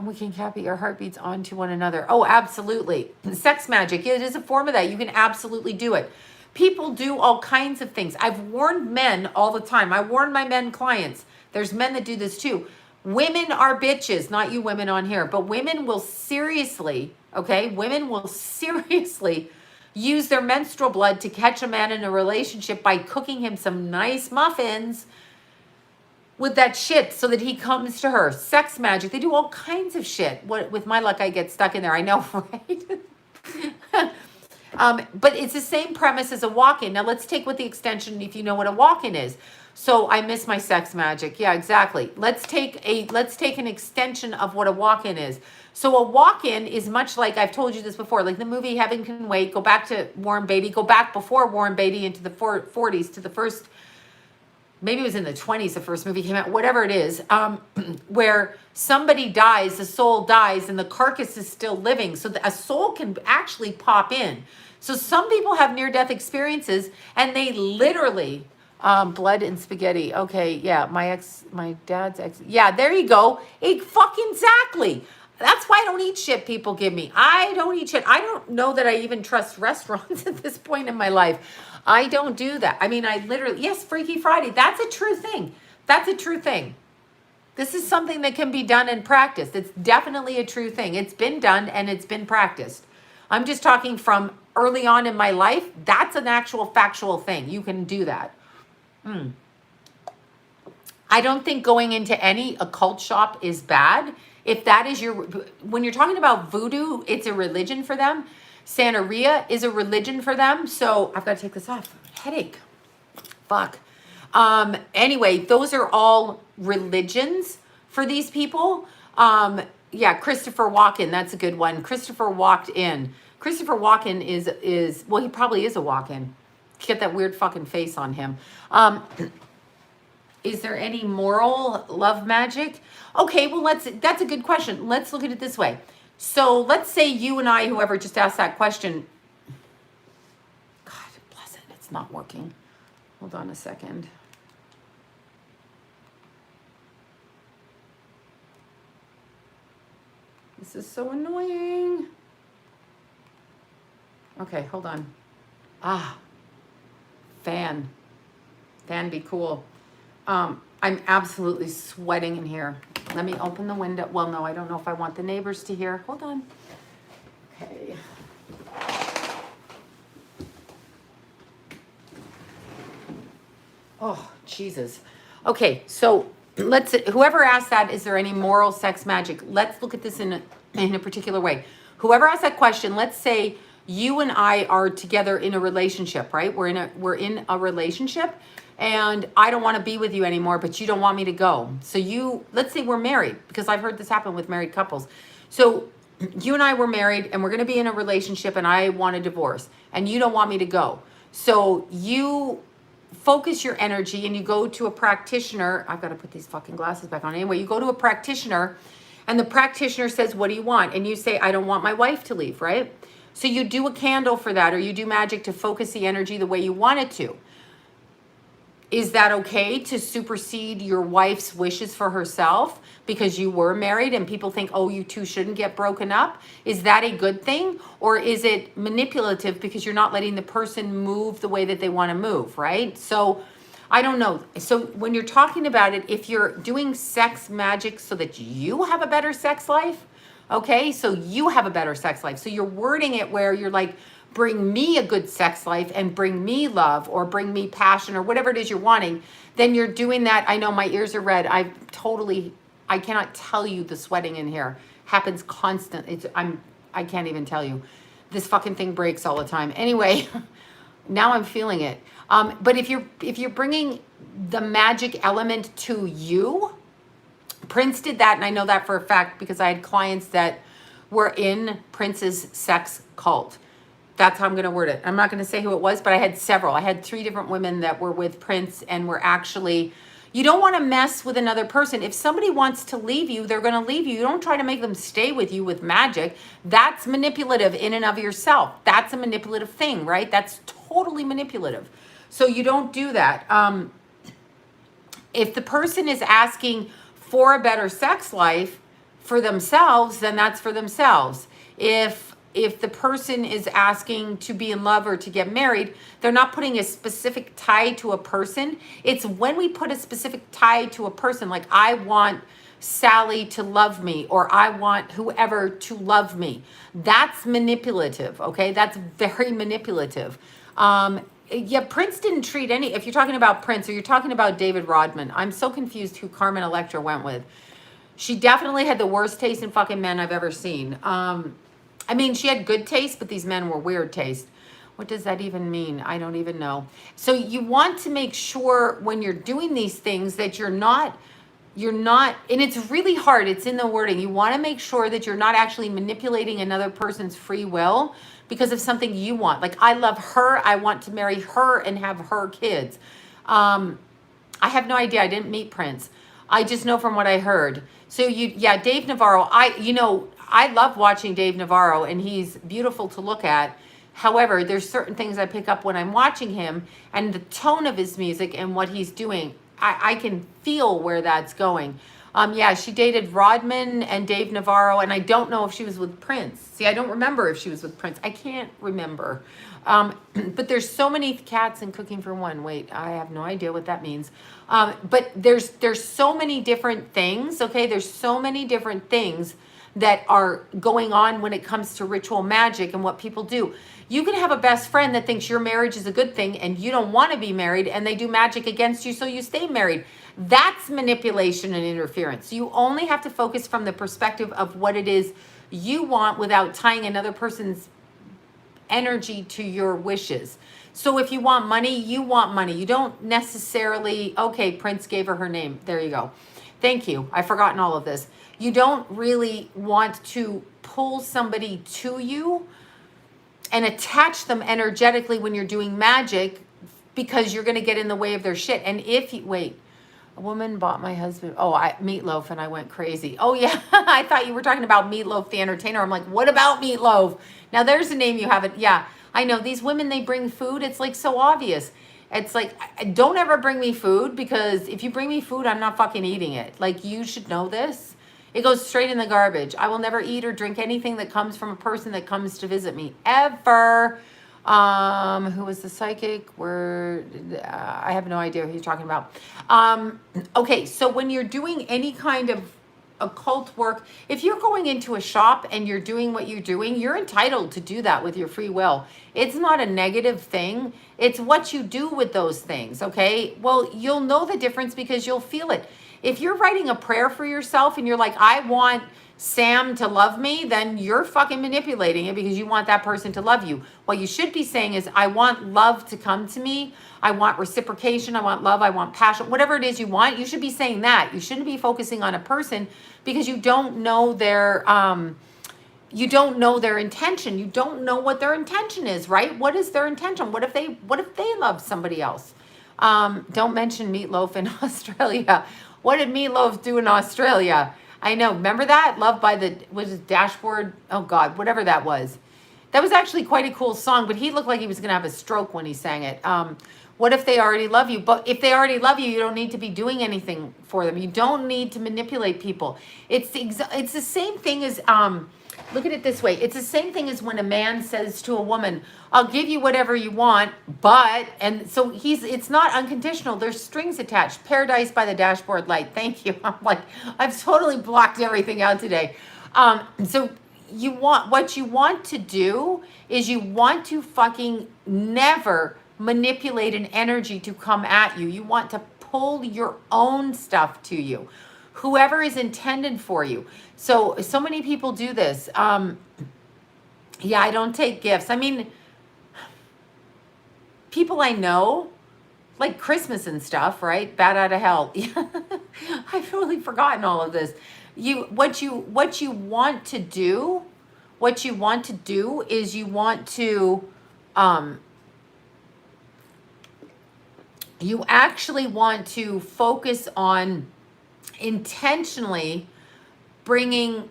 we can copy our heartbeats onto one another. Oh, absolutely. Sex magic, it is a form of that. You can absolutely do it. People do all kinds of things. I've warned men all the time. I warn my men clients. There's men that do this too. Women are bitches, not you women on here, but women will seriously, okay? Women will seriously use their menstrual blood to catch a man in a relationship by cooking him some nice muffins with that shit so that he comes to her. Sex magic. They do all kinds of shit. With my luck, I get stuck in there. I know, right? But it's the same premise as a walk-in. Now let's take with the extension if you know what a walk-in is. So I miss my sex magic. Yeah, exactly. Let's take an extension of what a walk-in is. So a walk-in is much like, I've told you this before, like the movie Heaven Can Wait. Go back to Warren Beatty. Go back before Warren Beatty into the 40s to the first, maybe it was in the 20s, the first movie came out, whatever it is, where somebody dies, the soul dies, and the carcass is still living. So a soul can actually pop in. So some people have near-death experiences, and they literally, blood and spaghetti. Okay, yeah, my dad's ex. Yeah, there you go. Fucking exactly. That's why I don't eat shit people give me. I don't eat shit. I don't know that I even trust restaurants at this point in my life. I don't do that. I mean, I literally, yes, Freaky Friday. That's a true thing. That's a true thing. This is something that can be done and practiced. It's definitely a true thing. It's been done and it's been practiced. I'm just talking from early on in my life. That's an actual factual thing. You can do that. I don't think going into any occult shop is bad. If that is when you're talking about voodoo, it's a religion for them. Santeria is a religion for them. So I've got to take this off. Headache. Fuck. Anyway, those are all religions for these people. Yeah, Christopher Walken, that's a good one. Christopher walked in. Christopher Walken is well, he probably is a walk-in. Get that weird fucking face on him. Is there any moral love magic? Okay, well, that's a good question. Let's look at it this way. So let's say you and I, whoever just asked that question, God bless it, it's not working. Hold on a second. This is so annoying. Okay, hold on. Fan be cool. I'm absolutely sweating in here. Let me open the window. Well, no, I don't know if I want the neighbors to hear. Hold on. Okay. Oh, Jesus. Okay, so whoever asked that, is there any moral sex magic? Let's look at this in a particular way. Whoever asked that question, let's say you and I are together in a relationship, right? We're in a relationship, and I don't want to be with you anymore, but you don't want me to go. So let's say we're married, because I've heard this happen with married couples. So you and I were married, and we're going to be in a relationship, and I want a divorce, and you don't want me to go. So you focus your energy and you go to a practitioner. I've got to put these fucking glasses back on. Anyway, you go to a practitioner, and the practitioner says, what do you want? And you say, I don't want my wife to leave, right? So you do a candle for that, or you do magic to focus the energy the way you want it to. Is that okay to supersede your wife's wishes for herself because you were married and people think, oh, you two shouldn't get broken up? Is that a good thing? Or is it manipulative because you're not letting the person move the way that they want to move, right? So I don't know. So when you're talking about it, if you're doing sex magic so that you have a better sex life, okay, so you have a better sex life. So you're wording it where you're like, bring me a good sex life and bring me love or bring me passion or whatever it is you're wanting, then you're doing that. I know my ears are red. I cannot tell you the sweating in here happens constant. I can't even tell you. This fucking thing breaks all the time. Anyway, now I'm feeling it. But if you're bringing the magic element to you, Prince did that, and I know that for a fact because I had clients that were in Prince's sex cult. That's how I'm going to word it. I'm not going to say who it was, but I had several. I had 3 different women that were with Prince and were actually, you don't want to mess with another person. If somebody wants to leave you, they're going to leave you. You don't try to make them stay with you with magic. That's manipulative in and of yourself. That's a manipulative thing, right? That's totally manipulative. So you don't do that. If the person is asking for a better sex life for themselves, then that's for themselves. If the person is asking to be in love or to get married, they're not putting a specific tie to a person. It's when we put a specific tie to a person, like I want Sally to love me, or I want whoever to love me. That's manipulative, okay? That's very manipulative. Yeah, Prince didn't treat if you're talking about Prince or you're talking about David Rodman, I'm so confused who Carmen Electra went with. She definitely had the worst taste in fucking men I've ever seen. I mean, she had good taste, but these men were weird taste. What does that even mean? I don't even know. So you want to make sure when you're doing these things that you're not, and it's really hard. It's in the wording. You want to make sure that you're not actually manipulating another person's free will because of something you want. Like, I love her. I want to marry her and have her kids. I have no idea. I didn't meet Prince. I just know from what I heard. So Dave Navarro, I love watching Dave Navarro, and he's beautiful to look at. However, there's certain things I pick up when I'm watching him, and the tone of his music and what he's doing, I can feel where that's going. She dated Rodman and Dave Navarro, and I don't know if she was with Prince. See, I don't remember if she was with Prince. I can't remember. But there's so many cats in Cooking for One. Wait, I have no idea what that means. But there's so many different things, okay? There's so many different things that are going on when it comes to ritual magic and what people do. You can have a best friend that thinks your marriage is a good thing and you don't want to be married, and they do magic against you so you stay married. That's manipulation and interference. You only have to focus from the perspective of what it is you want without tying another person's energy to your wishes. So if you want money, you want money. You don't necessarily, okay, Prince gave her name. There you go. Thank you. I've forgotten all of this. You don't really want to pull somebody to you and attach them energetically when you're doing magic because you're going to get in the way of their shit. And A woman bought my husband, Meatloaf, and I went crazy. Oh, yeah. I thought you were talking about Meatloaf the entertainer. I'm like, what about Meatloaf? Now, there's a name you haven't. Yeah, I know. These women, they bring food. It's like so obvious. It's like, don't ever bring me food, because if you bring me food, I'm not fucking eating it. Like, you should know this. It goes straight in the garbage. I will never eat or drink anything that comes from a person that comes to visit me, ever. Who was the psychic? I have no idea who he's talking about. Okay, so when you're doing any kind of occult work, if you're going into a shop and you're doing what you're doing, you're entitled to do that with your free will. It's not a negative thing. It's what you do with those things, okay? Well, you'll know the difference because you'll feel it. If you're writing a prayer for yourself and you're like, I want Sam to love me, then you're fucking manipulating it because you want that person to love you. What you should be saying is, I want love to come to me. I want reciprocation. I want love. I want passion. Whatever it is you want, you should be saying that. You shouldn't be focusing on a person because you don't know their intention. You don't know what their intention is, right? What is their intention? What if they love somebody else? Don't mention Meatloaf in Australia. What did Meatloaf do in Australia? I know. Remember that? Loved by the, was it Dashboard? Oh, God, whatever that was. That was actually quite a cool song, but he looked like he was going to have a stroke when he sang it. What if they already love you? But if they already love you, you don't need to be doing anything for them. You don't need to manipulate people. It's the same thing as, look at it this way. It's the same thing as when a man says to a woman, I'll give you whatever you want, but, and so it's not unconditional. There's strings attached. Paradise by the Dashboard Light. Thank you. I'm like, I've totally blocked everything out today. So what you want to do is you want to fucking never manipulate an energy to come at you. You want to pull your own stuff to you. Whoever is intended for you. So many people do this. Yeah, I don't take gifts. I mean, people I know, like Christmas and stuff, right? Bat out of hell. I've totally forgotten all of this. What you want to do is you want to, you actually want to focus on intentionally bringing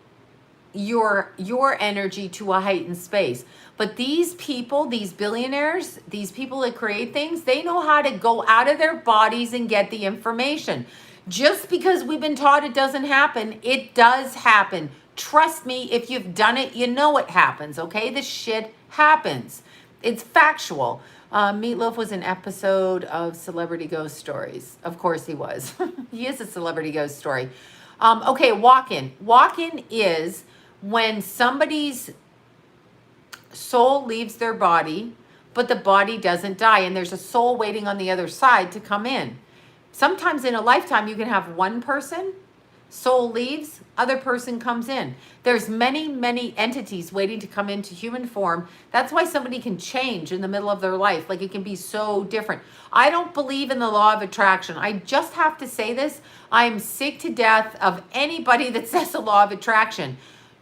your energy to a heightened space. But these people, these billionaires, these people that create things, they know how to go out of their bodies and get the information. Just because we've been taught it doesn't happen, it does happen. Trust me, if you've done it, you know it happens, okay? This shit happens. It's factual. Meatloaf was an episode of Celebrity Ghost Stories. Of course he was. He is a celebrity ghost story. Okay, walk-in. Walk-in is when somebody's soul leaves their body, but the body doesn't die, and there's a soul waiting on the other side to come in. Sometimes in a lifetime, you can have one person, soul leaves, other person comes in. There's many, many entities waiting to come into human form. That's why somebody can change in the middle of their life. Like, it can be so different. I don't believe in the law of attraction. I just have to say this. I'm sick to death of anybody that says the law of attraction.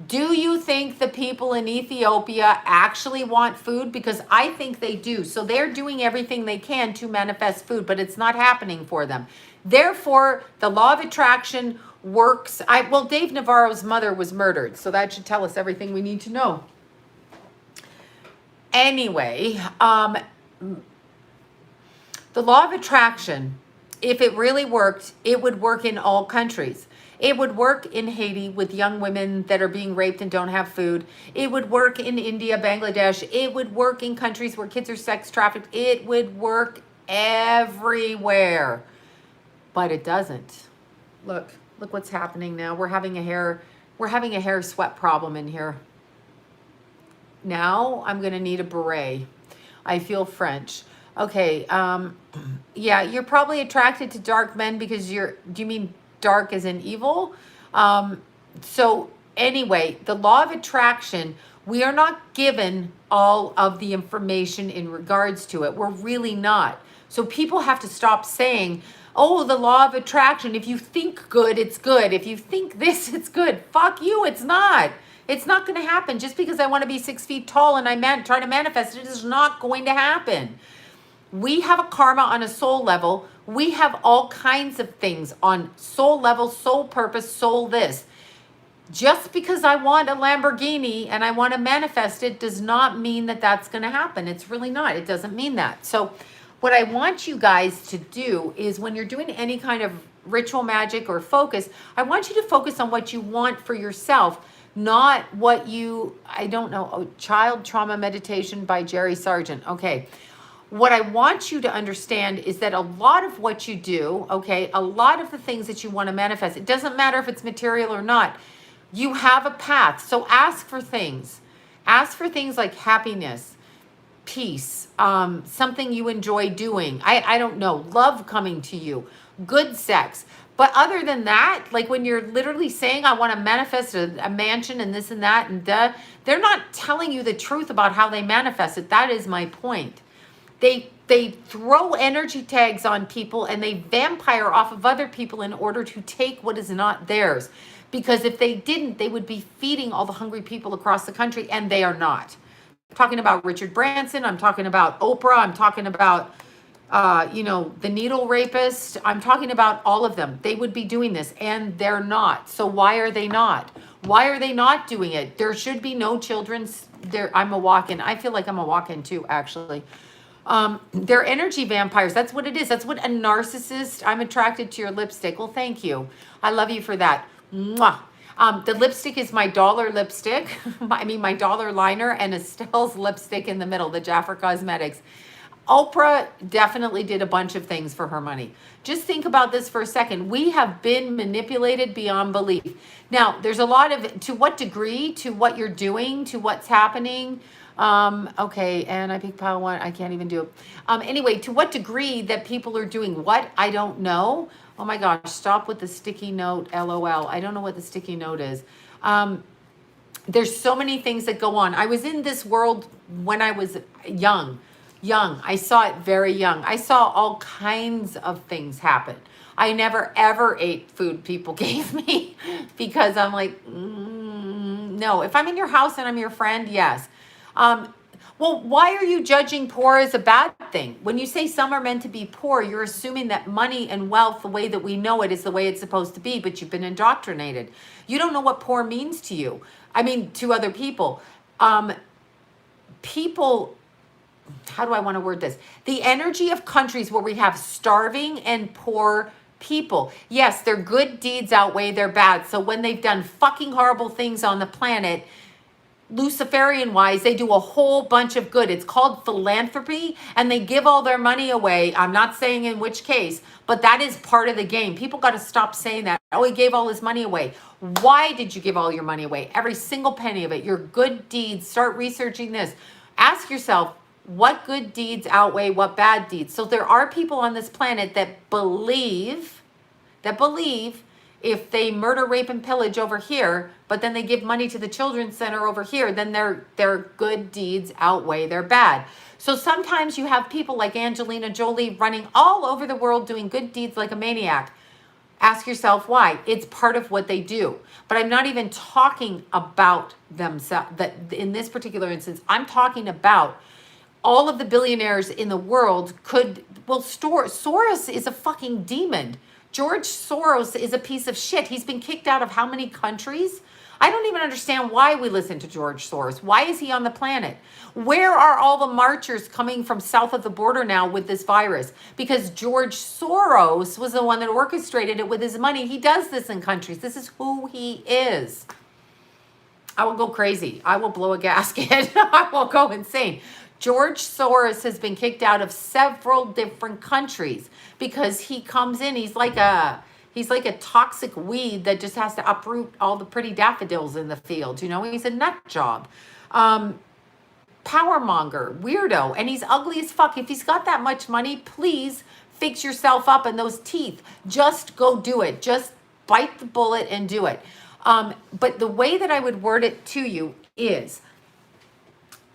Do you think the people in Ethiopia actually want food? Because I think they do. So they're doing everything they can to manifest food, but it's not happening for them. Therefore, the law of attraction works. Dave Navarro's mother was murdered, so that should tell us everything we need to know. Anyway, the law of attraction, if it really worked, it would work in all countries. It would work in Haiti with young women that are being raped and don't have food. It would work in India, Bangladesh. It would work in countries where kids are sex trafficked. It would work everywhere. But it doesn't. Look what's happening now. We're having a hair sweat problem in here. Now I'm going to need a beret. I feel French. Okay. Yeah, you're probably attracted to dark men because do you mean dark as in evil? So anyway, the law of attraction, we are not given all of the information in regards to it. We're really not. So people have to stop saying, oh, the law of attraction, if you think good, it's good. If you think this, it's good. Fuck you, it's not. It's not going to happen. Just because I want to be 6 feet tall and I try to manifest it is not going to happen. We have a karma on a soul level. We have all kinds of things on soul level, soul purpose, soul this. Just because I want a Lamborghini and I want to manifest it does not mean that that's going to happen. It's really not. It doesn't mean that. So what I want you guys to do is when you're doing any kind of ritual magic or focus, I want you to focus on what you want for yourself, not what you, I don't know, oh, Child Trauma Meditation by Jerry Sargent. Okay. What I want you to understand is that a lot of what you do, okay, a lot of the things that you want to manifest, it doesn't matter if it's material or not, you have a path. So ask for things. Ask for things like happiness, peace, something you enjoy doing. I don't know, love coming to you, good sex. But other than that, like when you're literally saying, I want to manifest a mansion and this and that, and they're not telling you the truth about how they manifest it. That is my point. They throw energy tags on people and they vampire off of other people in order to take what is not theirs. Because if they didn't, they would be feeding all the hungry people across the country, and they are not. I'm talking about Richard Branson. I'm talking about Oprah. I'm talking about, the needle rapist. I'm talking about all of them. They would be doing this, and they're not. So why are they not? Why are they not doing it? There should be no children's. I'm a walk-in. I feel like I'm a walk-in too, actually. They're energy vampires. That's what it is. That's what a narcissist. I'm attracted to your lipstick. Well, thank you. I love you for that. Mwah. The lipstick is my dollar lipstick. My dollar liner, and Estelle's lipstick in the middle, the Jaffer Cosmetics. Oprah definitely did a bunch of things for her money. Just think about this for a second. We have been manipulated beyond belief. Now, there's a lot of, to what degree, to what you're doing, to what's happening. Okay, and I picked pile one. I can't even do it. Anyway, to what degree that people are doing what, I don't know. Oh my gosh, stop with the sticky note, LOL. I don't know what the sticky note is. There's so many things that go on. I was in this world when I was young. I saw it very young. I saw all kinds of things happen. I never ever ate food people gave me because I'm like, no. If I'm in your house and I'm your friend, yes. Well, why are you judging poor as a bad thing? When you say some are meant to be poor, you're assuming that money and wealth, the way that we know it, is the way it's supposed to be, but you've been indoctrinated. You don't know what poor means to you. I mean, to other people. People, how do I want to word this? The energy of countries where we have starving and poor people. Yes, their good deeds outweigh their bad. So when they've done fucking horrible things on the planet, Luciferian wise, they do a whole bunch of good. It's called philanthropy, and they give all their money away. I'm not saying in which case, but that is part of the game. People got to stop saying that. Oh, he gave all his money away. Why did you give all your money away? Every single penny of it. Your good deeds. Start researching this. Ask yourself, what good deeds outweigh what bad deeds? So there are people on this planet that believe if they murder, rape, and pillage over here, but then they give money to the children's center over here, then their good deeds outweigh their bad. So sometimes you have people like Angelina Jolie running all over the world doing good deeds like a maniac. Ask yourself why. It's part of what they do. But I'm not even talking about themselves. That in this particular instance, I'm talking about all of the billionaires in the world Soros is a fucking demon. George Soros is a piece of shit. He's been kicked out of how many countries? I don't even understand why we listen to George Soros. Why is he on the planet? Where are all the marchers coming from south of the border now with this virus? Because George Soros was the one that orchestrated it with his money. He does this in countries. This is who he is. I will go crazy. I will blow a gasket. I will go insane. George Soros has been kicked out of several different countries because he comes in, he's like a toxic weed that just has to uproot all the pretty daffodils in the field. He's a nut job. Power monger, weirdo, and he's ugly as fuck. If he's got that much money, please fix yourself up and those teeth. Just go do it. Just bite the bullet and do it. But the way that I would word it to you is,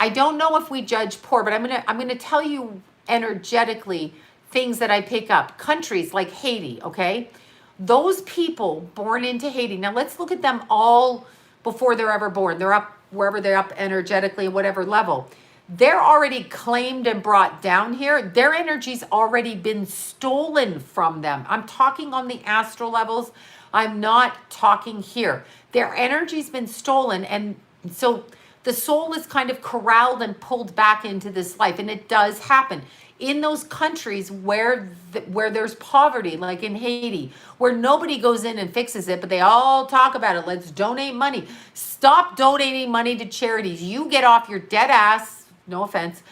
I don't know if we judge poor, but I'm gonna tell you energetically things that I pick up. Countries like Haiti, okay? Those people born into Haiti. Now let's look at them all before they're ever born. They're up wherever they're up energetically, whatever level. they're already claimed and brought down here. Their energy's already been stolen from them. I'm talking on the astral levels. I'm not talking here. Their energy's been stolen. And so the soul is kind of corralled and pulled back into this life. And it does happen in those countries where there's poverty, like in Haiti, where nobody goes in and fixes it, but they all talk about it. Let's donate money. Stop donating money to charities. You get off your dead ass, no offense,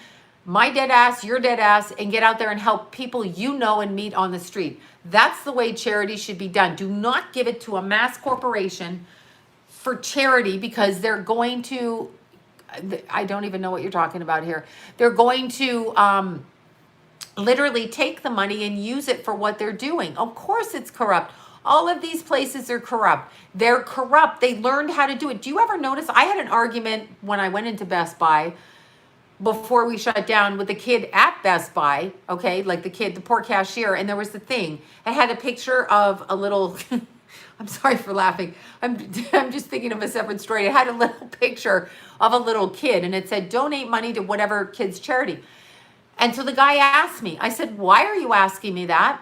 my dead ass, your dead ass, and get out there and help people you know and meet on the street. That's the way charity should be done. Do not give it to a mass corporation for charity, because they're going to, I don't even know what you're talking about here. They're going to literally take the money and use it for what they're doing. Of course it's corrupt. All of these places are corrupt. They're corrupt. They learned how to do it. Do you ever notice? I had an argument when I went into Best Buy before we shut down with the kid at Best Buy, okay? Like the kid, the poor cashier, and there was the thing. I had a picture of a little, I'm sorry for laughing. I'm just thinking of a separate story. I had a little picture of a little kid, and it said, donate money to whatever kid's charity. And so the guy asked me, I said, why are you asking me that?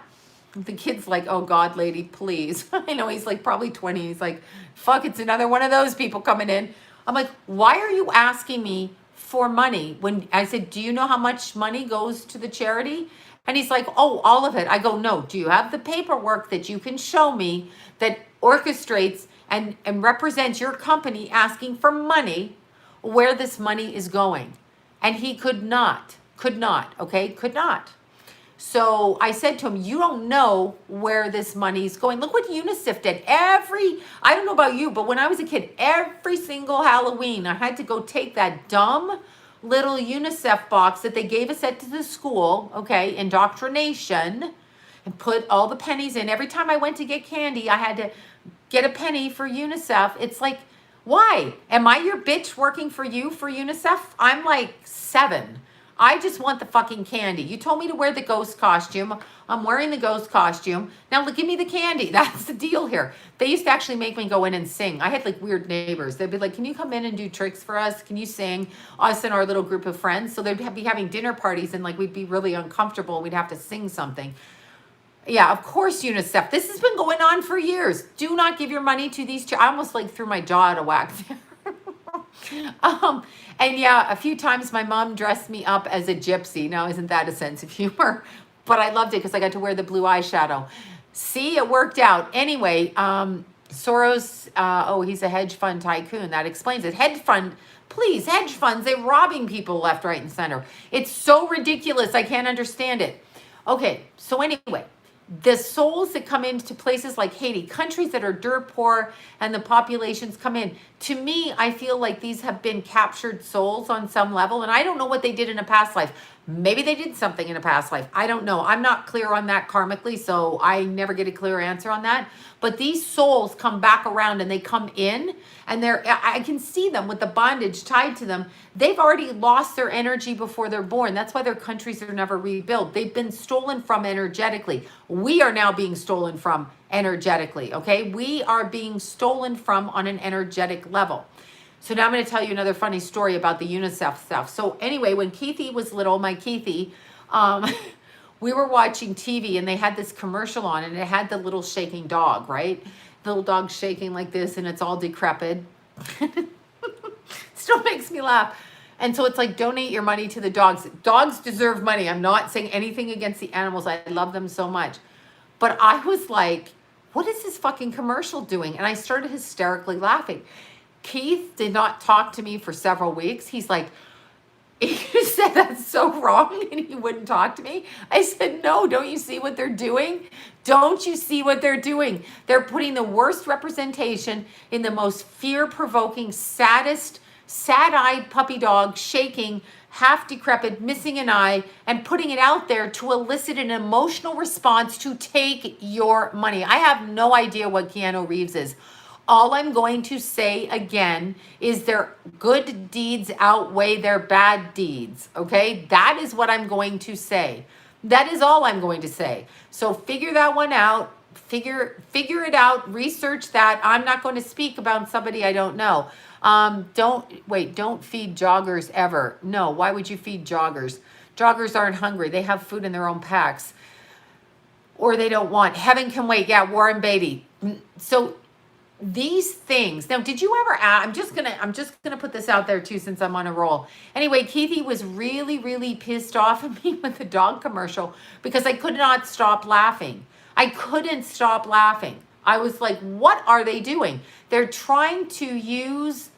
The kid's like, oh God, lady, please. I know he's like probably 20. He's like, fuck, it's another one of those people coming in. I'm like, why are you asking me for money? When I said, do you know how much money goes to the charity? And he's like, oh, all of it. I go, no, do you have the paperwork that you can show me that orchestrates and represents your company asking for money, where this money is going? And he could not, okay, could not. So I said to him, you don't know where this money's going. Look what UNICEF did. I don't know about you, but when I was a kid, every single Halloween, I had to go take that dumb little UNICEF box that they gave us at the school, okay, indoctrination, and put all the pennies in. Every time I went to get candy, I had to get a penny for UNICEF. It's like, why? Am I your bitch working for you for UNICEF? I'm like 7. I just want the fucking candy. You told me to wear the ghost costume. I'm wearing the ghost costume. Now give me the candy. That's the deal here. They used to actually make me go in and sing. I had like weird neighbors. They'd be like, can you come in and do tricks for us? Can you sing? Us and our little group of friends. So they'd be having dinner parties, and like we'd be really uncomfortable. We'd have to sing something. Yeah, of course, UNICEF. This has been going on for years. Do not give your money to these. I almost like threw my jaw out of whack there. And yeah, a few times my mom dressed me up as a gypsy. Now, isn't that a sense of humor? But I loved it because I got to wear the blue eyeshadow. See, it worked out. Anyway, Soros, he's a hedge fund tycoon. That explains it. Hedge funds, they're robbing people left, right, and center. It's so ridiculous. I can't understand it. Okay, so anyway, the souls that come into places like Haiti, countries that are dirt poor and the populations come in, to me, I feel like these have been captured souls on some level. And I don't know what they did in a past life. Maybe they did something in a past life. I don't know. I'm not clear on that karmically, so I never get a clear answer on that. But these souls come back around and they come in, and I can see them with the bondage tied to them. They've already lost their energy before they're born. That's why their countries are never rebuilt. They've been stolen from energetically. We are now being stolen from energetically, okay? We are being stolen from on an energetic level. So now I'm going to tell you another funny story about the UNICEF stuff. So anyway, when Keithy was little, my Keithy, we were watching TV, and they had this commercial on, and it had the little shaking dog, right? The little dog shaking like this, and it's all decrepit. Still makes me laugh. And so it's like, donate your money to the dogs. Dogs deserve money. I'm not saying anything against the animals. I love them so much. But I was like, what is this fucking commercial doing? And I started hysterically laughing. Keith did not talk to me for several weeks. He's like, you said that's so wrong, and he wouldn't talk to me. I said, no, don't you see what they're doing? Don't you see what they're doing? They're putting the worst representation in the most fear-provoking, saddest, sad-eyed puppy dog, shaking, half decrepit, missing an eye, and putting it out there to elicit an emotional response to take your money. I have no idea what Keanu Reeves is. All I'm going to say again is their good deeds outweigh their bad deeds, okay? That is what I'm going to say. That is all I'm going to say. So figure that one out. Figure it out. Research that. I'm not going to speak about somebody I don't know. Don't feed joggers ever. No, why would you feed joggers? Joggers aren't hungry. They have food in their own packs. Or they don't want. Heaven can wait. Yeah, Warren Beatty. So these things. Now, did you ever I'm just gonna put this out there too, since I'm on a roll. Anyway, Keithy was really, really pissed off at me with the dog commercial because I could not stop laughing. I couldn't stop laughing. I was like, what are they doing? They're trying to use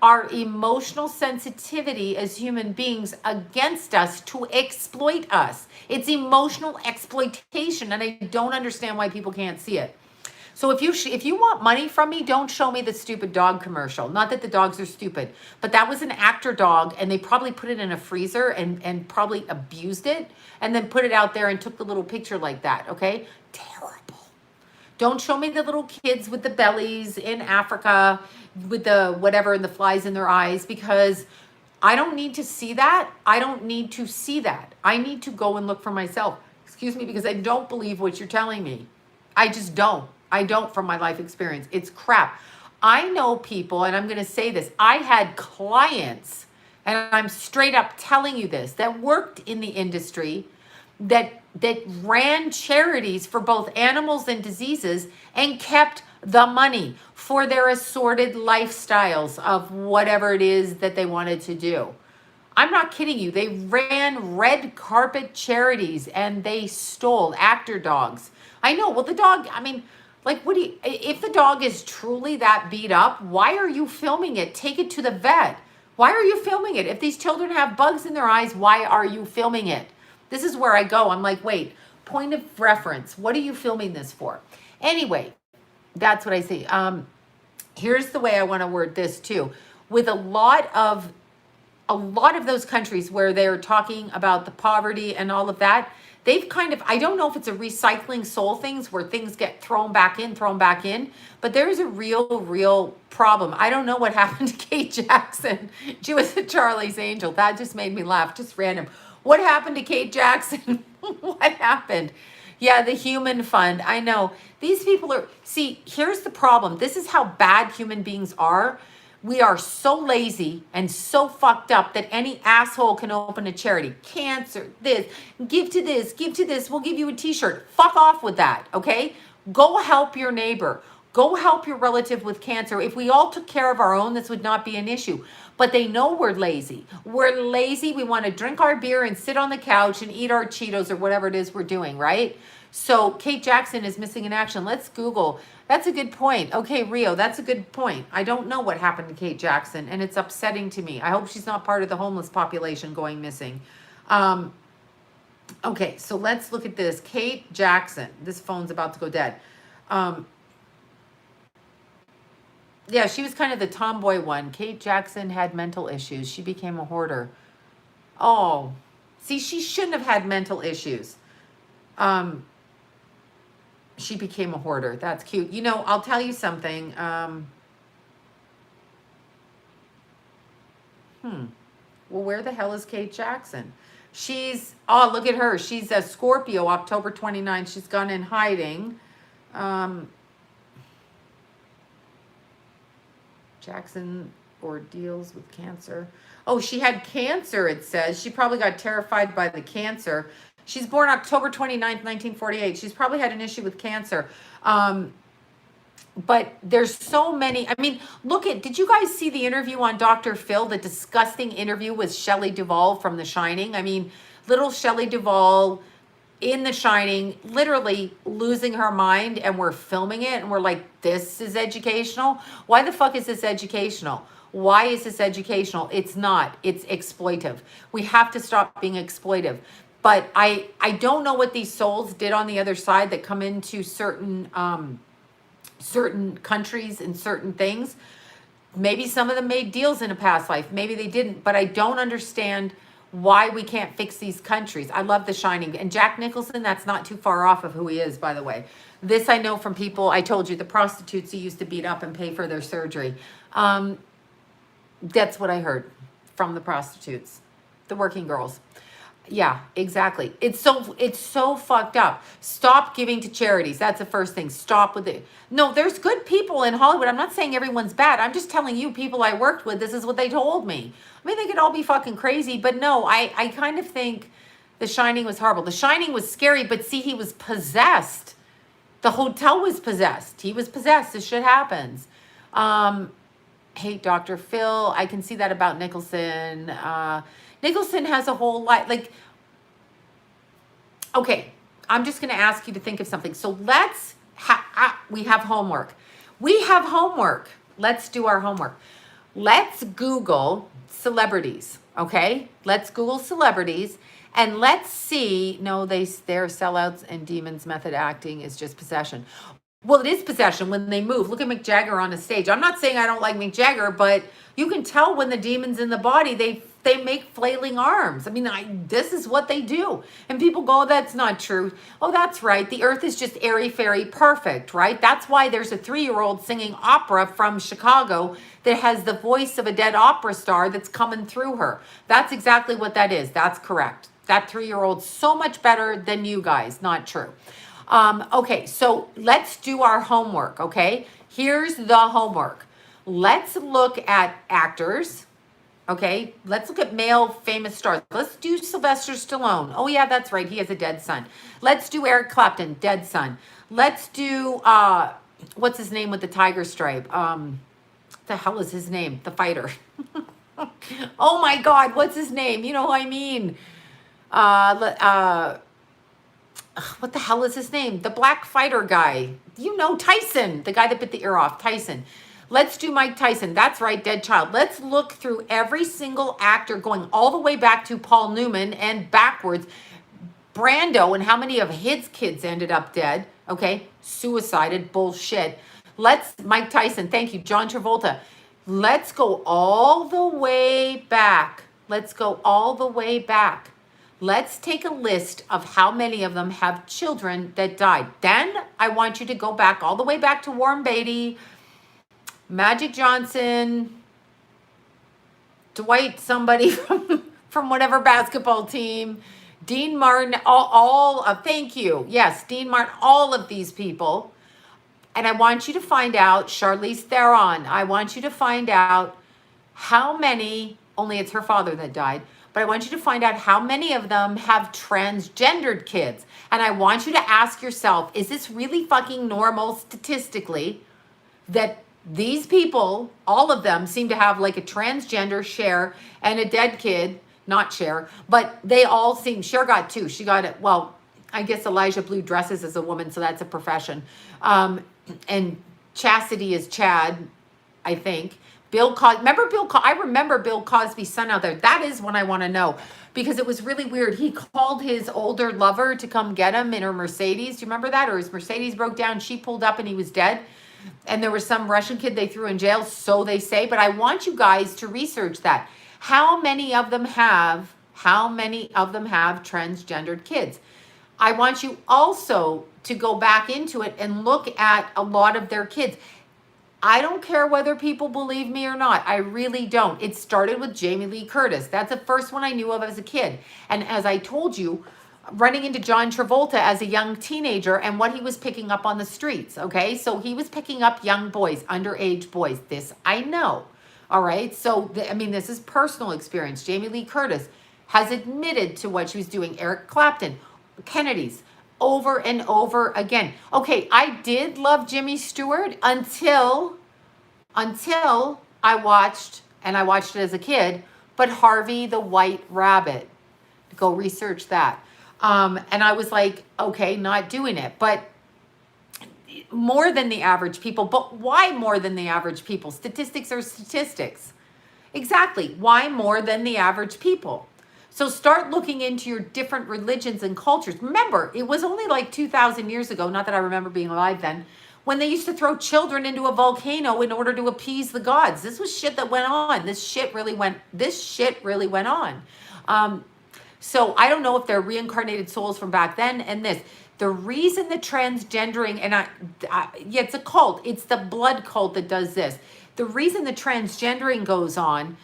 our emotional sensitivity as human beings against us to exploit us. It's emotional exploitation, and I don't understand why people can't see it. So if you want money from me, don't show me the stupid dog commercial. Not that the dogs are stupid, but that was an actor dog, and they probably put it in a freezer and probably abused it and then put it out there and took the little picture like that, okay? Terrible. Don't show me the little kids with the bellies in Africa with the whatever and the flies in their eyes, because I don't need to see that. I don't need to see that. I need to go and look for myself. Excuse me, because I don't believe what you're telling me. I just don't. I don't, from my life experience. It's crap. I know people, and I'm going to say this. I had clients, and I'm straight up telling you this, that worked in the industry, that ran charities for both animals and diseases and kept the money for their assorted lifestyles of whatever it is that they wanted to do. I'm not kidding you. They ran red carpet charities and they stole actor dogs. I know. Well, the dog, I mean, like, if the dog is truly that beat up, why are you filming it? Take it to the vet. Why are you filming it? If these children have bugs in their eyes, why are you filming it? This is where I go. I'm like, wait, point of reference. What are you filming this for? Anyway, that's what I see. Here's the way I want to word this too. With a lot of those countries where they're talking about the poverty and all of that, they've kind of, I don't know if it's a recycling soul things where things get thrown back in, but there's a real problem. I don't know what happened to Kate Jackson. She was a Charlie's Angel. That just made me laugh, just random. What happened to Kate Jackson? What happened? Yeah, the human fund. I know. These people are, see, here's the problem. This is how bad human beings are. We are so lazy and so fucked up that any asshole can open a charity. Cancer, this, give to this, we'll give you a t-shirt. Fuck off with that, okay? Go help your neighbor. Go help your relative with cancer. If we all took care of our own, this would not be an issue. But they know we're lazy. We're lazy. We want to drink our beer and sit on the couch and eat our Cheetos or whatever it is we're doing, right? So Kate Jackson is missing in action. Let's Google. That's a good point. Okay, Rio, that's a good point. I don't know what happened to Kate Jackson, and it's upsetting to me. I hope she's not part of the homeless population going missing. Okay, so let's look at this. Kate Jackson. This phone's about to go dead. Yeah, she was kind of the tomboy one. Kate Jackson had mental issues. She became a hoarder. Oh, see, she shouldn't have had mental issues. She became a hoarder. That's cute. You know, I'll tell you something. Well, where the hell is Kate Jackson? She's, oh, look at her. She's a Scorpio, October 29th. She's gone in hiding. Jackson ordeals with cancer. Oh, she had cancer, it says. She probably got terrified by the cancer. She's born October 29th, 1948. She's probably had an issue with cancer. But there's so many. I mean, look at, did you guys see the interview on Dr. Phil, the disgusting interview with Shelley Duvall from The Shining? I mean, little Shelley Duvall in The Shining, literally losing her mind, and we're filming it, and we're like, this is educational? Why the fuck is this educational? Why is this educational? It's not. It's exploitive. We have to stop being exploitive. But I don't know what these souls did on the other side that come into certain countries and certain things. Maybe some of them made deals in a past life. Maybe they didn't. But I don't understand why we can't fix these countries. I love The Shining. And Jack Nicholson, that's not too far off of who he is, by the way. This I know from people, I told you, the prostitutes he used to beat up and pay for their surgery. That's what I heard from the prostitutes, the working girls. Yeah, exactly. It's so fucked up. Stop giving to charities. That's the first thing. Stop with it. No, there's good people in Hollywood. I'm not saying everyone's bad. I'm just telling you, people I worked with, this is what they told me. I mean, they could all be fucking crazy, but no, I kind of think The Shining was horrible. The Shining was scary, but see, he was possessed. The hotel was possessed. He was possessed. This shit happens. Um, Hey, Dr. Phil, I can see that about Nicholson. Nicholson has a whole lot, like, okay, I'm just going to ask you to think of something. So we have homework. We have homework. Let's do our homework. Let's Google celebrities, okay? Let's Google celebrities and let's see. No, they're sellouts and demons. Method acting is just possession. Well, it is possession when they move. Look at Mick Jagger on the stage. I'm not saying I don't like Mick Jagger, but you can tell when the demon's in the body, they make flailing arms. I mean, this is what they do. And people go, oh, that's not true. Oh, that's right. The earth is just airy fairy perfect, right? That's why there's a 3-year-old singing opera from Chicago that has the voice of a dead opera star that's coming through her. That's exactly what that is. That's correct. That 3-year-old's so much better than you guys. Not true. Okay, so let's do our homework, okay? Here's the homework. Let's look at actors, okay? Let's look at male famous stars. Let's do Sylvester Stallone. Oh, yeah, that's right. He has a dead son. Let's do Eric Clapton, dead son. Let's do, what's his name with the tiger stripe? The hell is his name? The fighter. Oh, my God, what's his name? You know who I mean. What the hell is his name? The black fighter guy. You know, Tyson, the guy that bit the ear off, Tyson. Let's do Mike Tyson. That's right, dead child. Let's look through every single actor going all the way back to Paul Newman and backwards. Brando and how many of his kids ended up dead. Okay, suicided, bullshit. Mike Tyson, thank you. John Travolta. Let's go all the way back. Let's go all the way back. Let's take a list of how many of them have children that died. Then I want you to go back all the way back to Warren Beatty, Magic Johnson, Dwight somebody from whatever basketball team, Dean Martin, thank you. Yes, Dean Martin, all of these people. And I want you to find out, Charlize Theron, I want you to find out how many, only it's her father that died, but I want you to find out how many of them have transgendered kids. And I want you to ask yourself, is this really fucking normal statistically that these people, all of them seem to have like a transgender Cher and a dead kid, not Cher, but they all seem, Cher got 2. She got it. Well, I guess Elijah Blue dresses as a woman, so that's a profession. And Chastity is Chad, I think. I remember Bill Cosby's son out there. That is what I want to know because it was really weird. He called his older lover to come get him in her Mercedes. Do you remember that? Or his Mercedes broke down. She pulled up and he was dead. And there was some Russian kid they threw in jail, so they say. But I want you guys to research that. How many of them have transgendered kids? I want you also to go back into it and look at a lot of their kids. I don't care whether people believe me or not. I really don't. It started with Jamie Lee Curtis. That's the first one I knew of as a kid. And as I told you, running into John Travolta as a young teenager and what he was picking up on the streets, okay? So he was picking up young boys, underage boys. This I know, all right? So, this is personal experience. Jamie Lee Curtis has admitted to what she was doing. Eric Clapton, Kennedy's, over and over again. Okay, I did love Jimmy Stewart until I watched it as a kid, but Harvey the White Rabbit. Go research that. And I was like, okay, not doing it. But more than the average people. But why more than the average people? Statistics are statistics. Exactly. Why more than the average people? So start looking into your different religions and cultures. Remember, it was only like 2,000 years ago, not that I remember being alive then, when they used to throw children into a volcano in order to appease the gods. This was shit that went on. This shit really went on. So I don't know if they're reincarnated souls from back then and this. The reason the transgendering, yeah, it's a cult. It's the blood cult that does this. The reason the transgendering goes on,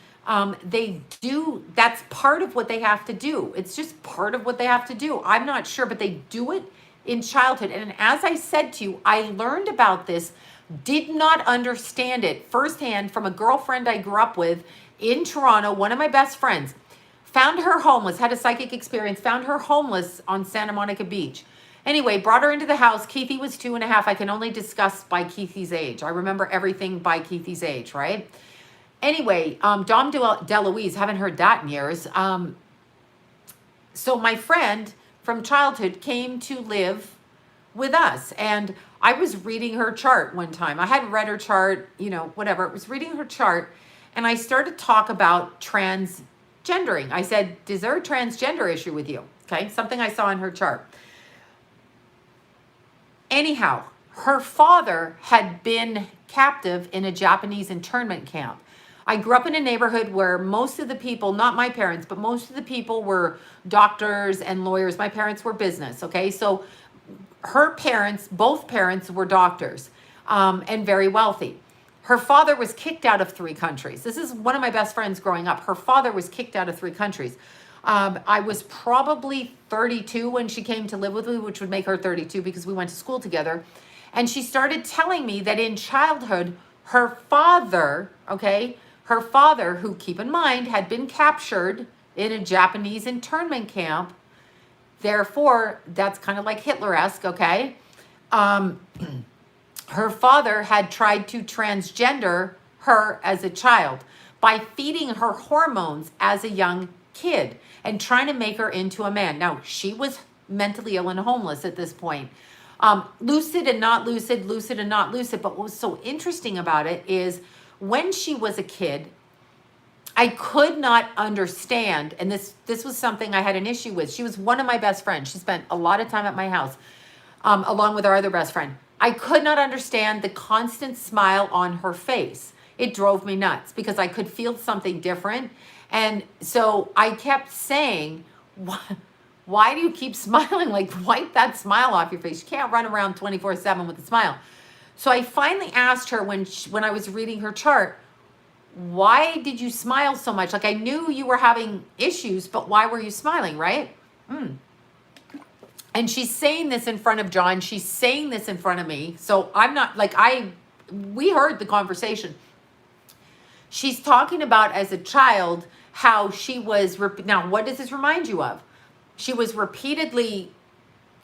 They do, that's part of what they have to do. It's just part of what they have to do. I'm not sure, but they do it in childhood. And as I said to you, I learned about this, did not understand it firsthand from a girlfriend I grew up with in Toronto, one of my best friends. Found her homeless, had a psychic experience, found her homeless on Santa Monica Beach. Anyway, brought her into the house. Keithy was 2.5. I can only discuss by Keithy's age. I remember everything by Keithy's age, right? Anyway, Dom DeLuise, haven't heard that in years. So my friend from childhood came to live with us. And I was reading her chart one time. I hadn't read her chart, you know, whatever. I was reading her chart. And I started to talk about transgendering. I said, is there a transgender issue with you? Okay, something I saw in her chart. Anyhow, her father had been captive in a Japanese internment camp. I grew up in a neighborhood where most of the people, not my parents, but most of the people were doctors and lawyers. My parents were business, okay? So her parents, both parents were doctors and very wealthy. Her father was kicked out of 3 countries. This is one of my best friends growing up. Her father was kicked out of 3 countries. I was probably 32 when she came to live with me, which would make her 32 because we went to school together. And she started telling me that in childhood, her father, okay, her father, who, keep in mind, had been captured in a Japanese internment camp. Therefore, that's kind of like Hitler-esque, okay? Her father had tried to transgender her as a child by feeding her hormones as a young kid and trying to make her into a man. Now, she was mentally ill and homeless at this point. Lucid and not lucid, lucid and not lucid. But what was so interesting about it is when she was a kid, I could not understand, and this was something I had an issue with. She was one of my best friends. She spent a lot of time at my house, along with our other best friend. I could not understand the constant smile on her face. It drove me nuts because I could feel something different. And so I kept saying, why do you keep smiling? Like, wipe that smile off your face. You can't run around 24/7 with a smile. So I finally asked her when I was reading her chart, why did you smile so much? Like, I knew you were having issues, but why were you smiling, right? And she's saying this in front of John. She's saying this in front of me. So I'm not, like, we heard the conversation. She's talking about as a child how she was, now what does this remind you of? She was repeatedly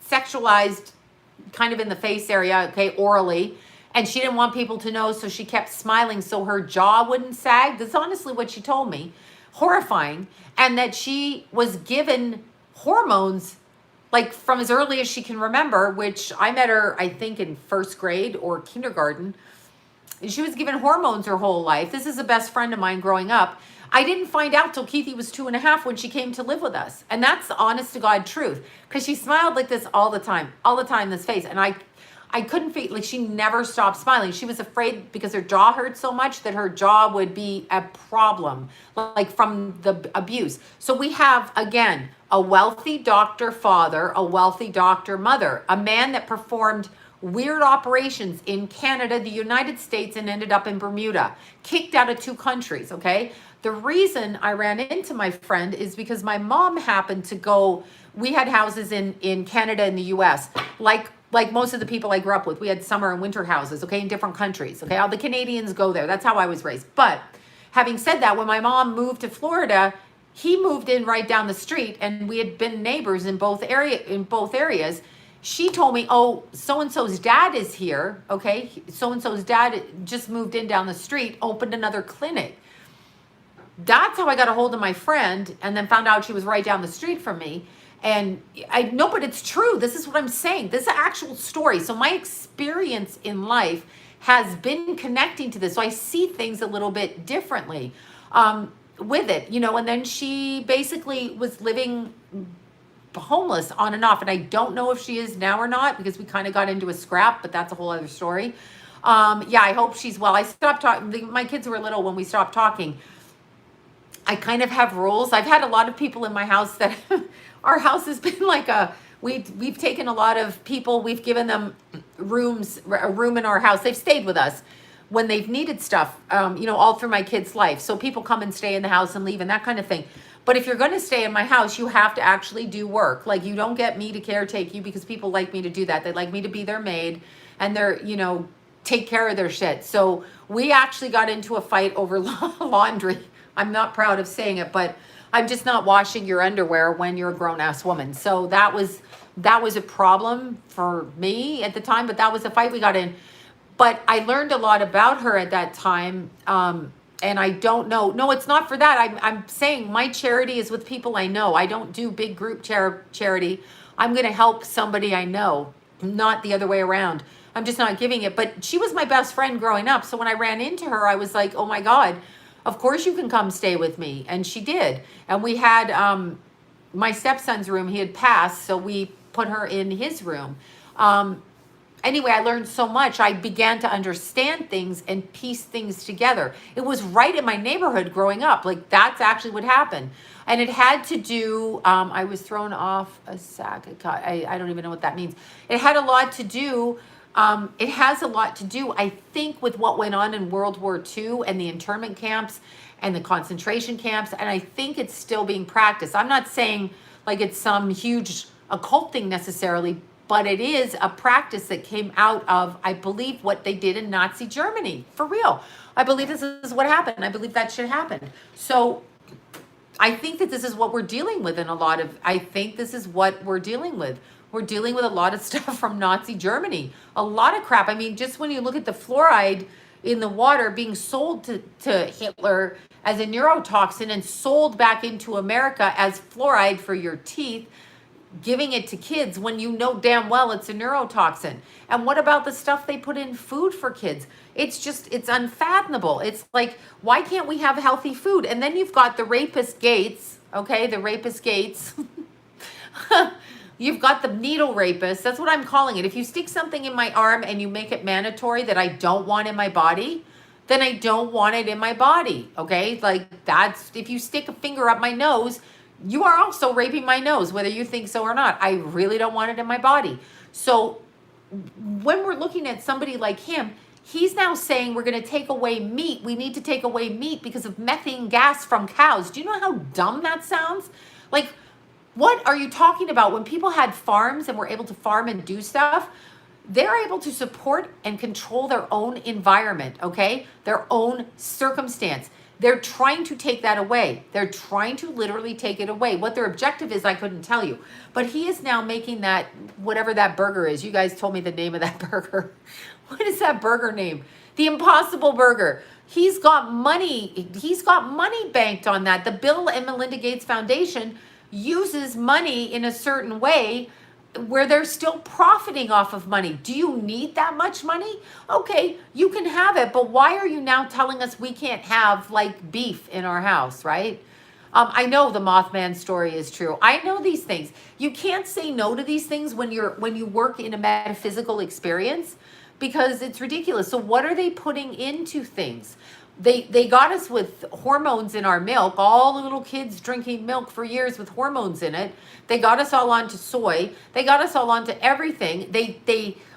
sexualized kind of in the face area, okay, orally, and she didn't want people to know, so she kept smiling so her jaw wouldn't sag. That's honestly what she told me. Horrifying. And that she was given hormones like from as early as she can remember, which I met her, I think, in 1st grade or kindergarten. She was given hormones her whole life. This is a best friend of mine growing up. I didn't find out till Keithy was 2.5 when she came to live with us. And that's the honest to God truth. Because she smiled like this all the time, this face. And I couldn't feel, like, she never stopped smiling. She was afraid because her jaw hurt so much that her jaw would be a problem, like from the abuse. So we have, again, a wealthy doctor father, a wealthy doctor mother, a man that performed weird operations in Canada, the United States, and ended up in Bermuda, kicked out of 2 countries, okay? The reason I ran into my friend is because my mom happened to go, we had houses in Canada and the US, like most of the people I grew up with. We had summer and winter houses, okay, in different countries, okay? All the Canadians go there. That's how I was raised. But having said that, when my mom moved to Florida, he moved in right down the street, and we had been neighbors in both areas. She told me, oh, so-and-so's dad is here, okay? So-and-so's dad just moved in down the street, opened another clinic. That's how I got a hold of my friend, and then found out she was right down the street from me. And I know, but it's true. This is what I'm saying. This is an actual story. So my experience in life has been connecting to this. So I see things a little bit differently with it, you know. And then she basically was living homeless on and off. And I don't know if she is now or not, because we kind of got into a scrap, but that's a whole other story. Yeah, I hope she's well. I stopped talking. My kids were little when we stopped talking. I kind of have rules. I've had a lot of people in my house that our house has been like we've taken a lot of people, we've given them a room in our house. They've stayed with us, when they've needed stuff, all through my kids' life. So people come and stay in the house and leave and that kind of thing. But if you're going to stay in my house, you have to actually do work. Like, you don't get me to caretake you because people like me to do that. They like me to be their maid and take care of their shit. So we actually got into a fight over laundry. I'm not proud of saying it, but I'm just not washing your underwear when you're a grown-ass woman. So that was a problem for me at the time, but that was a fight we got in. But I learned a lot about her at that time. And I don't know. No, it's not for that. I'm saying my charity is with people I know. I don't do big group charity. I'm going to help somebody I know, not the other way around. I'm just not giving it. But she was my best friend growing up. So when I ran into her, I was like, oh my God, of course you can come stay with me. And she did. And we had my stepson's room. He had passed, so we put her in his room. Anyway, I learned so much. I began to understand things and piece things together. It was right in my neighborhood growing up. Like, that's actually what happened. And it had to do, I was thrown off a sack. I don't even know what that means. It had a lot to do, it has a lot to do, I think, with what went on in World War II and the internment camps and the concentration camps. And I think it's still being practiced. I'm not saying like it's some huge occult thing necessarily, but it is a practice that came out of, I believe, what they did in Nazi Germany. For real. I believe this is what happened. I believe that shit happened. So I think that this is what we're dealing with I think this is what we're dealing with. We're dealing with a lot of stuff from Nazi Germany. A lot of crap. I mean, just when you look at the fluoride in the water being sold to Hitler as a neurotoxin and sold back into America as fluoride for your teeth, giving it to kids when you know damn well it's a neurotoxin. And what about the stuff they put in food for kids? It's unfathomable. It's like, why can't we have healthy food? And then you've got the rapist Gates, okay? The rapist Gates. You've got the needle rapist. That's what I'm calling it. If you stick something in my arm and you make it mandatory that I don't want in my body, then I don't want it in my body, okay? Like, that's, if you stick a finger up my nose, you are also raping my nose, whether you think so or not. I really don't want it in my body. So when we're looking at somebody like him, he's now saying we're going to take away meat. We need to take away meat because of methane gas from cows. Do you know how dumb that sounds? Like, what are you talking about? When people had farms and were able to farm and do stuff, they're able to support and control their own environment, okay? Their own circumstance. They're trying to take that away. They're trying to literally take it away. What their objective is, I couldn't tell you. But he is now making that, whatever that burger is. You guys told me the name of that burger. What is that burger name? The Impossible Burger. He's got money. He's got money banked on that. The Bill and Melinda Gates Foundation uses money in a certain way where they're still profiting off of money. Do you need that much money? Okay, you can have it, but why are you now telling us we can't have like beef in our house, right? I know the Mothman story is true. I know these things. You can't say no to these things when you work in a metaphysical experience because it's ridiculous. So what are they putting into things? They got us with hormones in our milk, all the little kids drinking milk for years with hormones in it. They got us all onto soy. They got us all onto everything.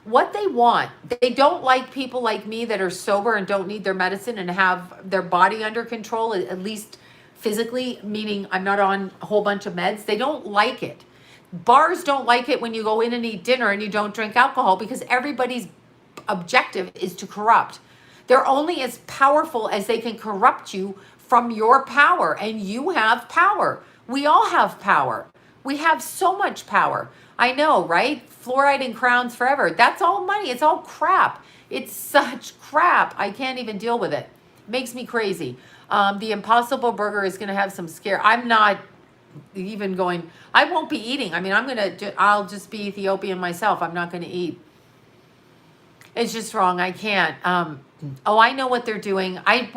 What they want, they don't like people like me that are sober and don't need their medicine and have their body under control, at least physically, meaning I'm not on a whole bunch of meds. They don't like it. Bars don't like it when you go in and eat dinner and you don't drink alcohol because everybody's objective is to corrupt. They're only as powerful as they can corrupt you from your power. And you have power. We all have power. We have so much power. I know, right? Fluoride and crowns forever. That's all money. It's all crap. It's such crap. I can't even deal with it. Makes me crazy. The Impossible Burger is going to have some scare. I'm not even going, I won't be eating. I mean, I'll just be Ethiopian myself. I'm not going to eat. It's just wrong. I can't. Oh, I know what they're doing. I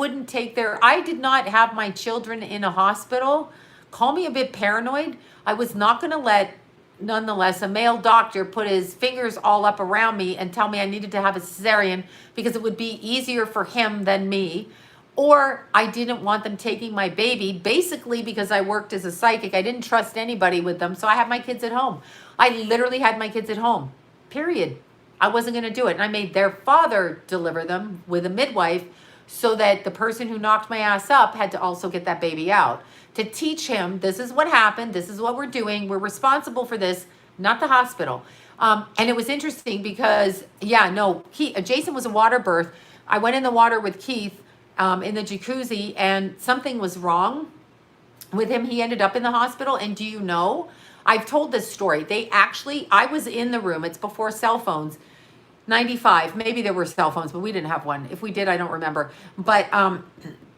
did not have my children in a hospital. Call me a bit paranoid. I was not going to let, nonetheless, a male doctor put his fingers all up around me and tell me I needed to have a cesarean because it would be easier for him than me. Or I didn't want them taking my baby, basically because I worked as a psychic. I didn't trust anybody with them, so I had my kids at home. I literally had my kids at home, period. I wasn't going to do it. And I made their father deliver them with a midwife so that the person who knocked my ass up had to also get that baby out. To teach him, this is what happened. This is what we're doing. We're responsible for this, not the hospital. And it was interesting because, Jason was a water birth. I went in the water with Keith in the jacuzzi, and something was wrong with him. He ended up in the hospital. And do you know, I've told this story. I was in the room. It's before cell phones. 95, maybe there were cell phones, but we didn't have one. If we did, I don't remember. But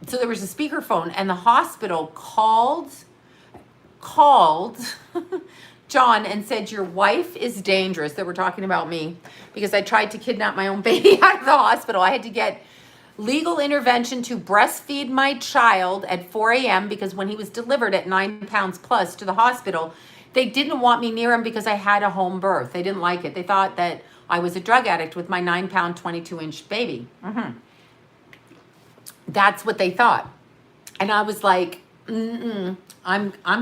so there was a speakerphone, and the hospital called John and said, your wife is dangerous. They were talking about me because I tried to kidnap my own baby out of the hospital. I had to get legal intervention to breastfeed my child at 4 a.m. because when he was delivered at 9 pounds plus to the hospital, they didn't want me near him because I had a home birth. They didn't like it. They thought that I was a drug addict with my 9-pound, 22-inch baby. That's what they thought. And I was like, I'm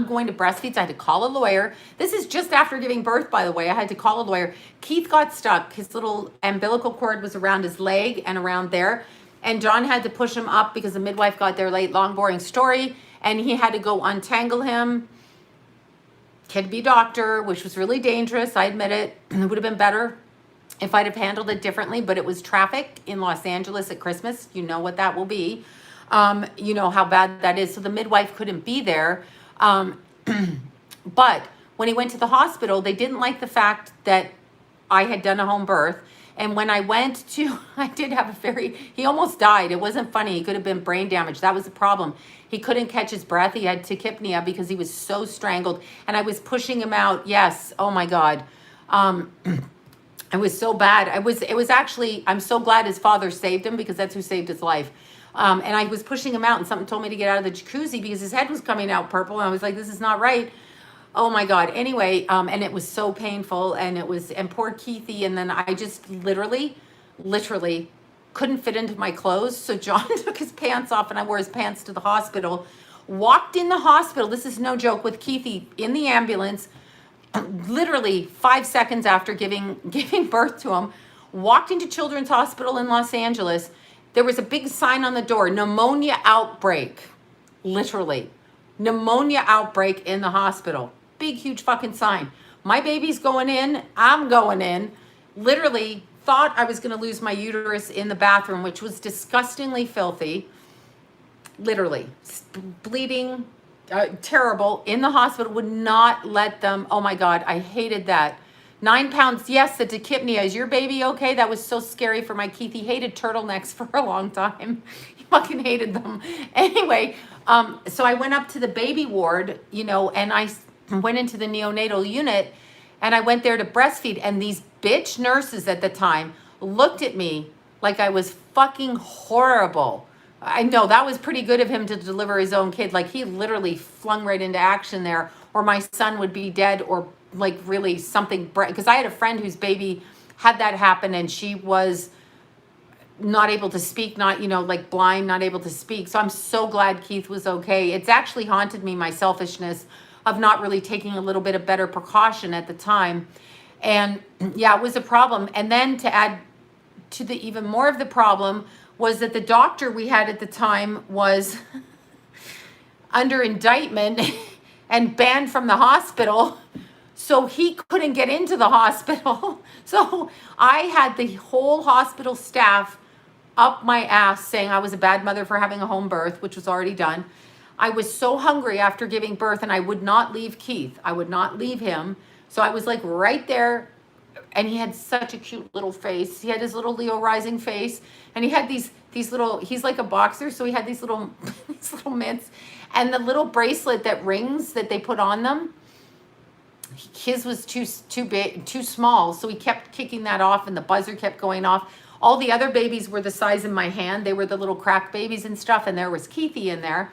going to breastfeed. So I had to call a lawyer. This is just after giving birth, by the way. I had to call a lawyer. Keith got stuck. His little umbilical cord was around his leg and around there. And John had to push him up because the midwife got there late. Long, boring story. And he had to go untangle him. Kid be doctor, which was really dangerous. I admit it. It would have been better if I'd have handled it differently, but it was traffic in Los Angeles at Christmas. You know what that will be. You know how bad that is. So the midwife couldn't be there. But when he went to the hospital, they didn't like the fact that I had done a home birth. And when I went to, I did have he almost died. It wasn't funny. He could have been brain damaged. That was the problem. He couldn't catch his breath. He had tachypnea because he was so strangled. And I was pushing him out. Yes. Oh my God. It was so bad. It was actually, I'm so glad his father saved him because that's who saved his life. And I was pushing him out and something told me to get out of the jacuzzi because his head was coming out purple. And I was like, this is not right. Oh my God. Anyway, and it was so painful and poor Keithy. And then I just literally couldn't fit into my clothes. So John took his pants off and I wore his pants to the hospital, walked in the hospital. This is no joke, with Keithy in the ambulance, literally 5 seconds after giving birth to him, walked into Children's Hospital in Los Angeles. There was a big sign on the door, pneumonia outbreak, literally. Pneumonia outbreak in the hospital. Big, huge fucking sign. My baby's going in, I'm going in. Literally thought I was gonna lose my uterus in the bathroom, which was disgustingly filthy. Literally, bleeding, terrible, in the hospital, would not let them. Oh my God, I hated that. 9 pounds, yes, the tachypnea. Is your baby okay? That was so scary for my Keith. He hated turtlenecks for a long time. He fucking hated them. Anyway, so I went up to the baby ward, and I went into the neonatal unit, and I went there to breastfeed, and these bitch nurses at the time looked at me like I was fucking horrible. I know that was pretty good of him to deliver his own kid. Like, he literally flung right into action there, or my son would be dead, or like really something, because I had a friend whose baby had that happen and she was not able to speak, not, like blind, not able to speak. So I'm so glad Keith was okay. It's actually haunted me, my selfishness of not really taking a little bit of better precaution at the time. And yeah, it was a problem. And then to add to the even more of the problem was that the doctor we had at the time was under indictment and banned from the hospital. So he couldn't get into the hospital. So I had the whole hospital staff up my ass saying I was a bad mother for having a home birth, which was already done. I was so hungry after giving birth, and I would not leave Keith. I would not leave him. So I was like right there, and he had such a cute little face. He had his little Leo rising face, and he had these little, he's like a boxer, so he had these little mitts, and the little bracelet that rings that they put on them, his was too big, too small, so he kept kicking that off, and the buzzer kept going off. All the other babies were the size of my hand. They were the little crack babies and stuff, and there was Keithy in there.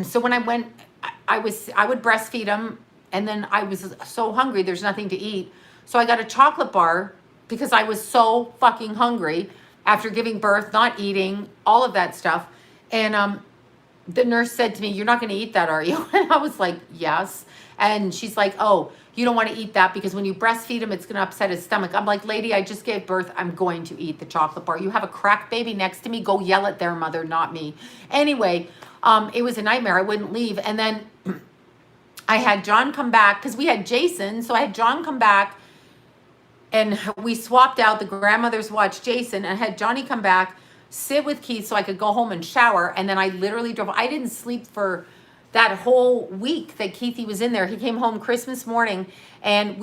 So when I went, I would breastfeed him, and then I was so hungry, there's nothing to eat. So I got a chocolate bar because I was so fucking hungry after giving birth, not eating, all of that stuff. And the nurse said to me, "You're not going to eat that, are you?" And I was like, "Yes." And she's like, oh, you don't want to eat that because when you breastfeed him, it's going to upset his stomach. I'm like, lady, I just gave birth. I'm going to eat the chocolate bar. You have a crack baby next to me. Go yell at their mother, not me. Anyway, it was a nightmare. I wouldn't leave. And then I had John come back because we had Jason. So I had John come back and we swapped out. The grandmothers watched Jason and I had Johnny come back, sit with Keith so I could go home and shower. And then I literally drove. I didn't sleep for that whole week that Keithy was in there. He came home Christmas morning and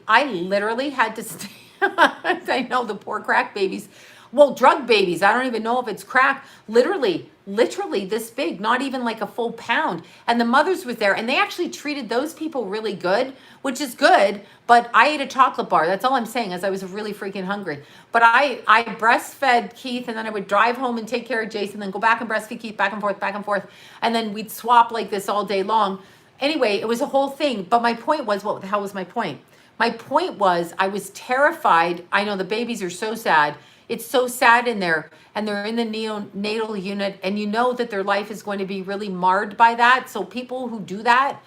I literally had to stay. I know, the poor crack babies. Well, drug babies. I don't even know if it's crack. Literally this big, not even like a full pound. And the mothers was there and they actually treated those people really good, which is good. But I ate a chocolate bar. That's all I'm saying, as I was really freaking hungry. But I breastfed Keith and then I would drive home and take care of Jason, then go back and breastfeed Keith back and forth. And then we'd swap like this all day long. Anyway, it was a whole thing. But my point was, what the hell was my point? My point was I was terrified. I know the babies are so sad. It's so sad in there and they're in the neonatal unit and you know that their life is going to be really marred by that. So people who do that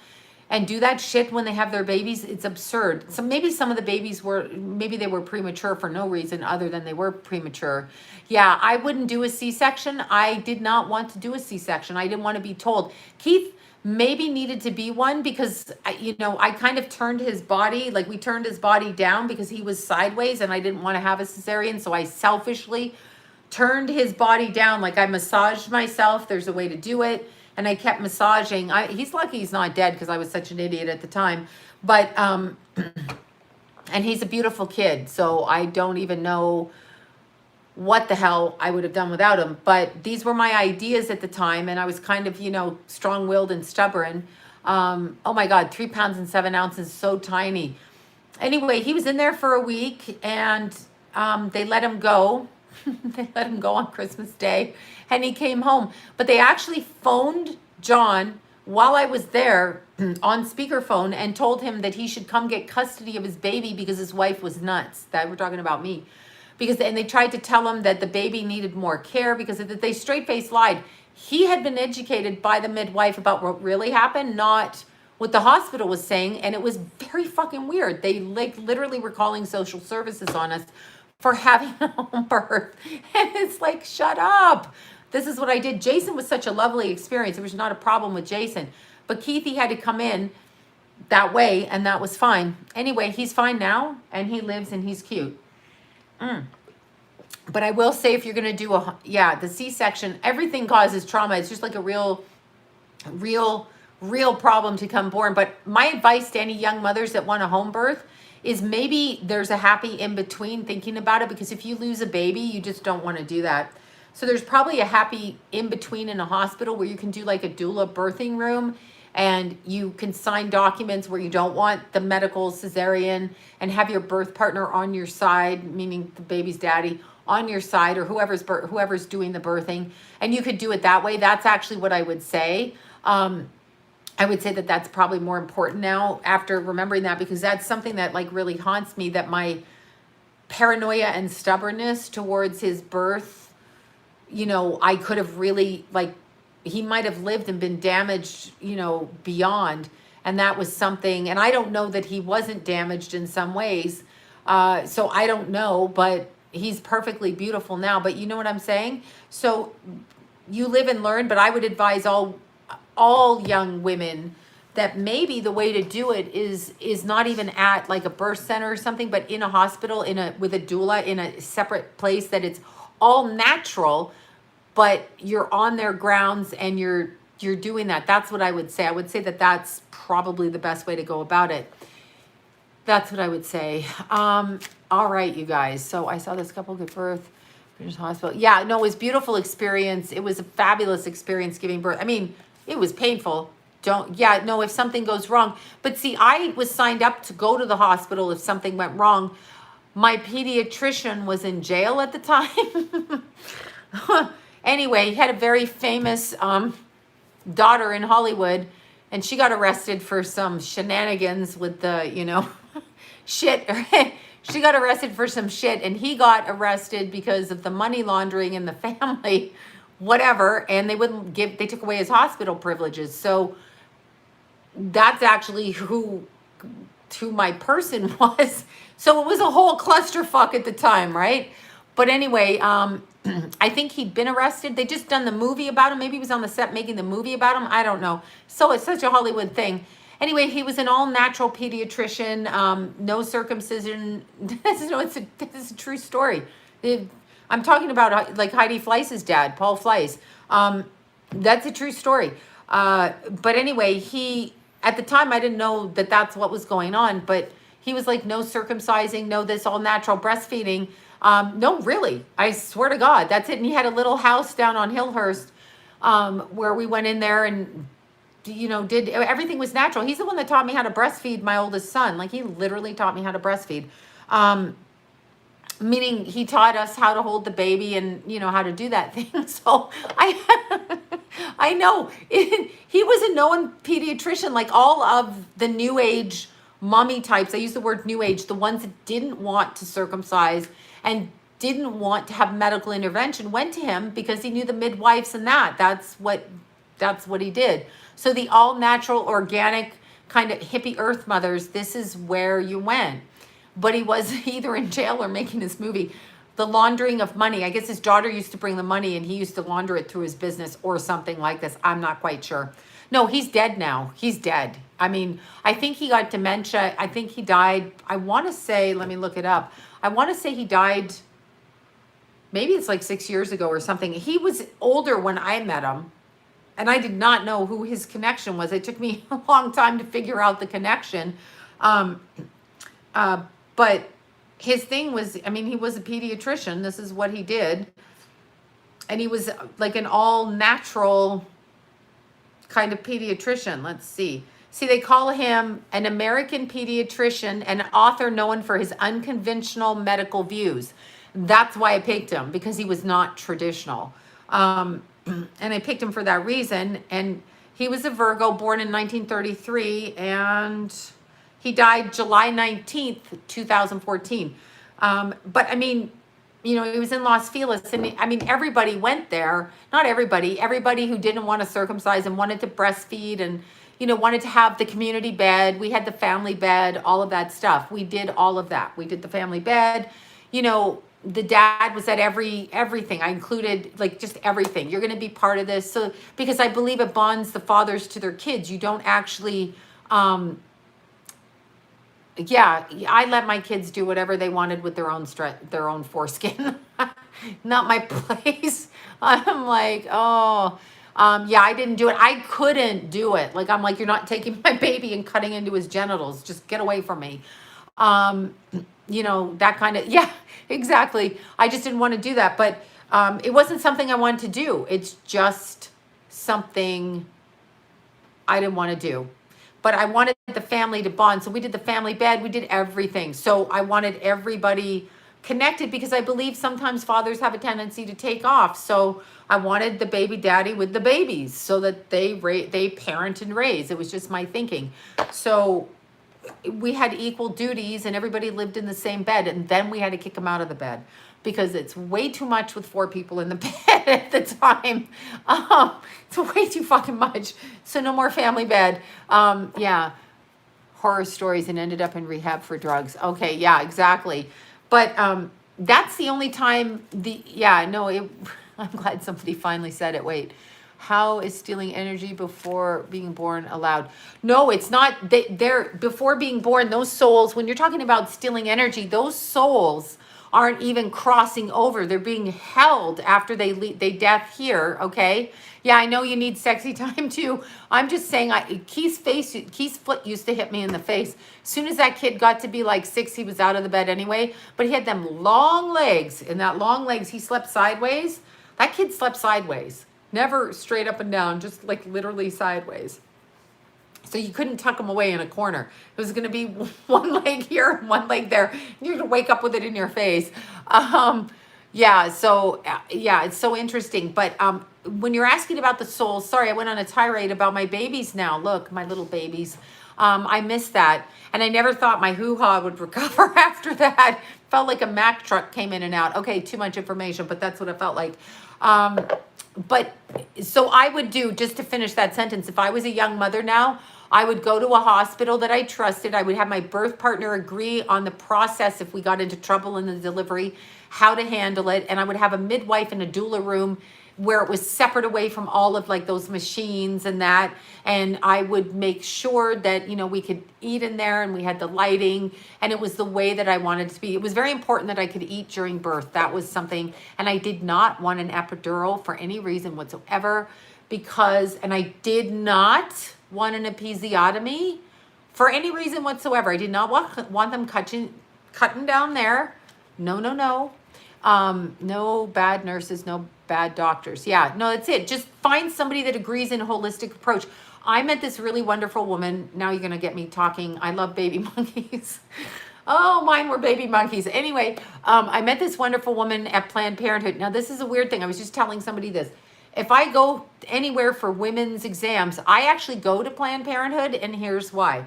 and do that shit when they have their babies, it's absurd. So maybe some of the babies maybe they were premature for no reason other than they were premature. Yeah, I wouldn't do a C-section. I did not want to do a C-section. I didn't want to be told. Keith maybe needed to be one because, I kind of turned his body, like we turned his body down because he was sideways and I didn't want to have a cesarean. So I selfishly turned his body down. Like I massaged myself. There's a way to do it. And I kept massaging. He's lucky he's not dead because I was such an idiot at the time. But, and he's a beautiful kid. So I don't even know what the hell I would have done without him. But these were my ideas at the time. And I was kind of, strong-willed and stubborn. Oh my God, 3 pounds and 7 ounces, so tiny. Anyway, he was in there for a week and they let him go. They let him go on Christmas Day and he came home. But they actually phoned John while I was there on speakerphone and told him that he should come get custody of his baby because his wife was nuts. That we're talking about me. And they tried to tell him that the baby needed more care because they straight-faced lied. He had been educated by the midwife about what really happened, not what the hospital was saying. And it was very fucking weird. They literally were calling social services on us for having a home birth. And it's like, shut up. This is what I did. Jason was such a lovely experience. There was not a problem with Jason. But Keithy had to come in that way and that was fine. Anyway, he's fine now and he lives and he's cute. But I will say if you're going to do the C-section, everything causes trauma. It's just like a real problem to come born. But my advice to any young mothers that want a home birth is maybe there's a happy in between thinking about it, because if you lose a baby, you just don't want to do that. So there's probably a happy in between in a hospital where you can do like a doula birthing room and you can sign documents where you don't want the medical cesarean and have your birth partner on your side, meaning the baby's daddy on your side or whoever's doing the birthing. And you could do it that way. That's actually what I would say. I would say that that's probably more important now after remembering that, because that's something that like really haunts me, that my paranoia and stubbornness towards his birth, I could have really he might have lived and been damaged, beyond. And that was something, and I don't know that he wasn't damaged in some ways. So I don't know, but he's perfectly beautiful now. But you know what I'm saying? So you live and learn, but I would advise all young women that maybe the way to do it is not even at like a birth center or something, but in a hospital, with a doula in a separate place, that it's all natural, but you're on their grounds and you're doing that. That's what I would say. I would say that that's probably the best way to go about it. That's what I would say. All right, you guys. So I saw this couple give birth in hospital. Yeah, no, it was a beautiful experience. It was a fabulous experience giving birth. I mean, it was painful. If something goes wrong. But see, I was signed up to go to the hospital if something went wrong. My pediatrician was in jail at the time. Anyway, he had a very famous daughter in Hollywood, and she got arrested for some shenanigans with the, shit. She got arrested for some shit, and he got arrested because of the money laundering in the family, whatever, and they took away his hospital privileges. So that's actually who my person was. So it was a whole clusterfuck at the time, right? But anyway, I think he'd been arrested. They just done the movie about him. Maybe he was on the set making the movie about him. I don't know. So it's such a Hollywood thing. Anyway, he was an all natural pediatrician, no circumcision. This is a true story. I'm talking about like Heidi Fleiss's dad, Paul Fleiss. That's a true story. But anyway, at the time, I didn't know that that's what was going on, but he was like, no circumcising, no this, all natural breastfeeding. No, really, I swear to God, that's it. And he had a little house down on Hillhurst where we went in there and, did everything was natural. He's the one that taught me how to breastfeed my oldest son. Like he literally taught me how to breastfeed. Meaning he taught us how to hold the baby and, how to do that thing. So I know he was a known pediatrician, like all of the new age mommy types. I use the word new age, the ones that didn't want to circumcise and didn't want to have medical intervention went to him because he knew the midwives and that's what he did. So the all natural, organic kind of hippie earth mothers, this is where you went. But he was either in jail or making this movie. The laundering of money. I guess his daughter used to bring the money and he used to launder it through his business or something like this. I'm not quite sure. No, he's dead now. He's dead. I mean, I think he got dementia. I think he died. I want to say, let me look it up. I want to say he died, maybe it's like 6 years ago or something. He was older when I met him. And I did not know who his connection was. It took me a long time to figure out the connection. But his thing was, he was a pediatrician. This is what he did. And he was like an all natural kind of pediatrician. Let's see. See, they call him an American pediatrician and author known for his unconventional medical views. That's why I picked him, because he was not traditional. And I picked him for that reason. And he was a Virgo, born in 1933, and he died July 19th, 2014. But he was in Los Feliz, and everybody went there. Not everybody who didn't want to circumcise and wanted to breastfeed and, wanted to have the community bed. We had the family bed, all of that stuff. We did all of that. We did the family bed, the dad was at everything. I included like just everything. You're going to be part of this. So, because I believe it bonds the fathers to their kids. You don't actually, I let my kids do whatever they wanted with their own foreskin. Not my place. I'm like, I didn't do it. I couldn't do it. Like, I'm like, you're not taking my baby and cutting into his genitals. Just get away from me. That kind of, exactly. I just didn't want to do that. But it wasn't something I wanted to do. It's just something I didn't want to do. But I wanted the family to bond. So we did the family bed. We did everything. So I wanted everybody connected because I believe sometimes fathers have a tendency to take off. So I wanted the baby daddy with the babies so that they parent and raise. It was just my thinking. So we had equal duties and everybody lived in the same bed. And then we had to kick them out of the bed because it's way too much with 4 people in the bed at the time. It's way too fucking much. So no more family bed. Horror stories and ended up in rehab for drugs. Okay, yeah, exactly. But that's the only time I'm glad somebody finally said it. Wait, how is stealing energy before being born allowed? No, it's not. They're before being born, those souls, when you're talking about stealing energy, those souls aren't even crossing over. They're being held after they death here, okay? Yeah, I know you need sexy time too. I'm just saying, Keith's foot used to hit me in the face. As soon as that kid got to be like 6, he was out of the bed anyway. But he had them long legs, and that long legs, he slept sideways. That kid slept sideways. Never straight up and down, just like literally sideways. So you couldn't tuck him away in a corner. It was going to be one leg here and one leg there. You're going to wake up with it in your face. It's so interesting. But when you're asking about the soul, sorry, I went on a tirade about my babies now. Look, my little babies. I missed that. And I never thought my hoo-ha would recover after that. Felt like a Mack truck came in and out. Okay, too much information, but that's what it felt like. But so I would do, just to finish that sentence, if I was a young mother now, I would go to a hospital that I trusted. I would have my birth partner agree on the process if we got into trouble in the delivery, how to handle it. And I would have a midwife in a doula room where it was separate away from all of like those machines and that. And I would make sure that, you know, we could eat in there and we had the lighting and it was the way that I wanted it to be. It was very important that I could eat during birth. That was something. And I did not want an epidural for any reason whatsoever because, and I did not want an episiotomy for any reason whatsoever. I did not want them cutting down there. No, no, no. No bad nurses, no bad doctors. Yeah, no, that's it. Just find somebody that agrees in a holistic approach. I met this really wonderful woman. Now you're going to get me talking. I love baby monkeys. Oh, mine were baby monkeys. Anyway, I met this wonderful woman at Planned Parenthood. Now, this is a weird thing. I was just telling somebody this. If I go anywhere for women's exams, I actually go to Planned Parenthood, and here's why.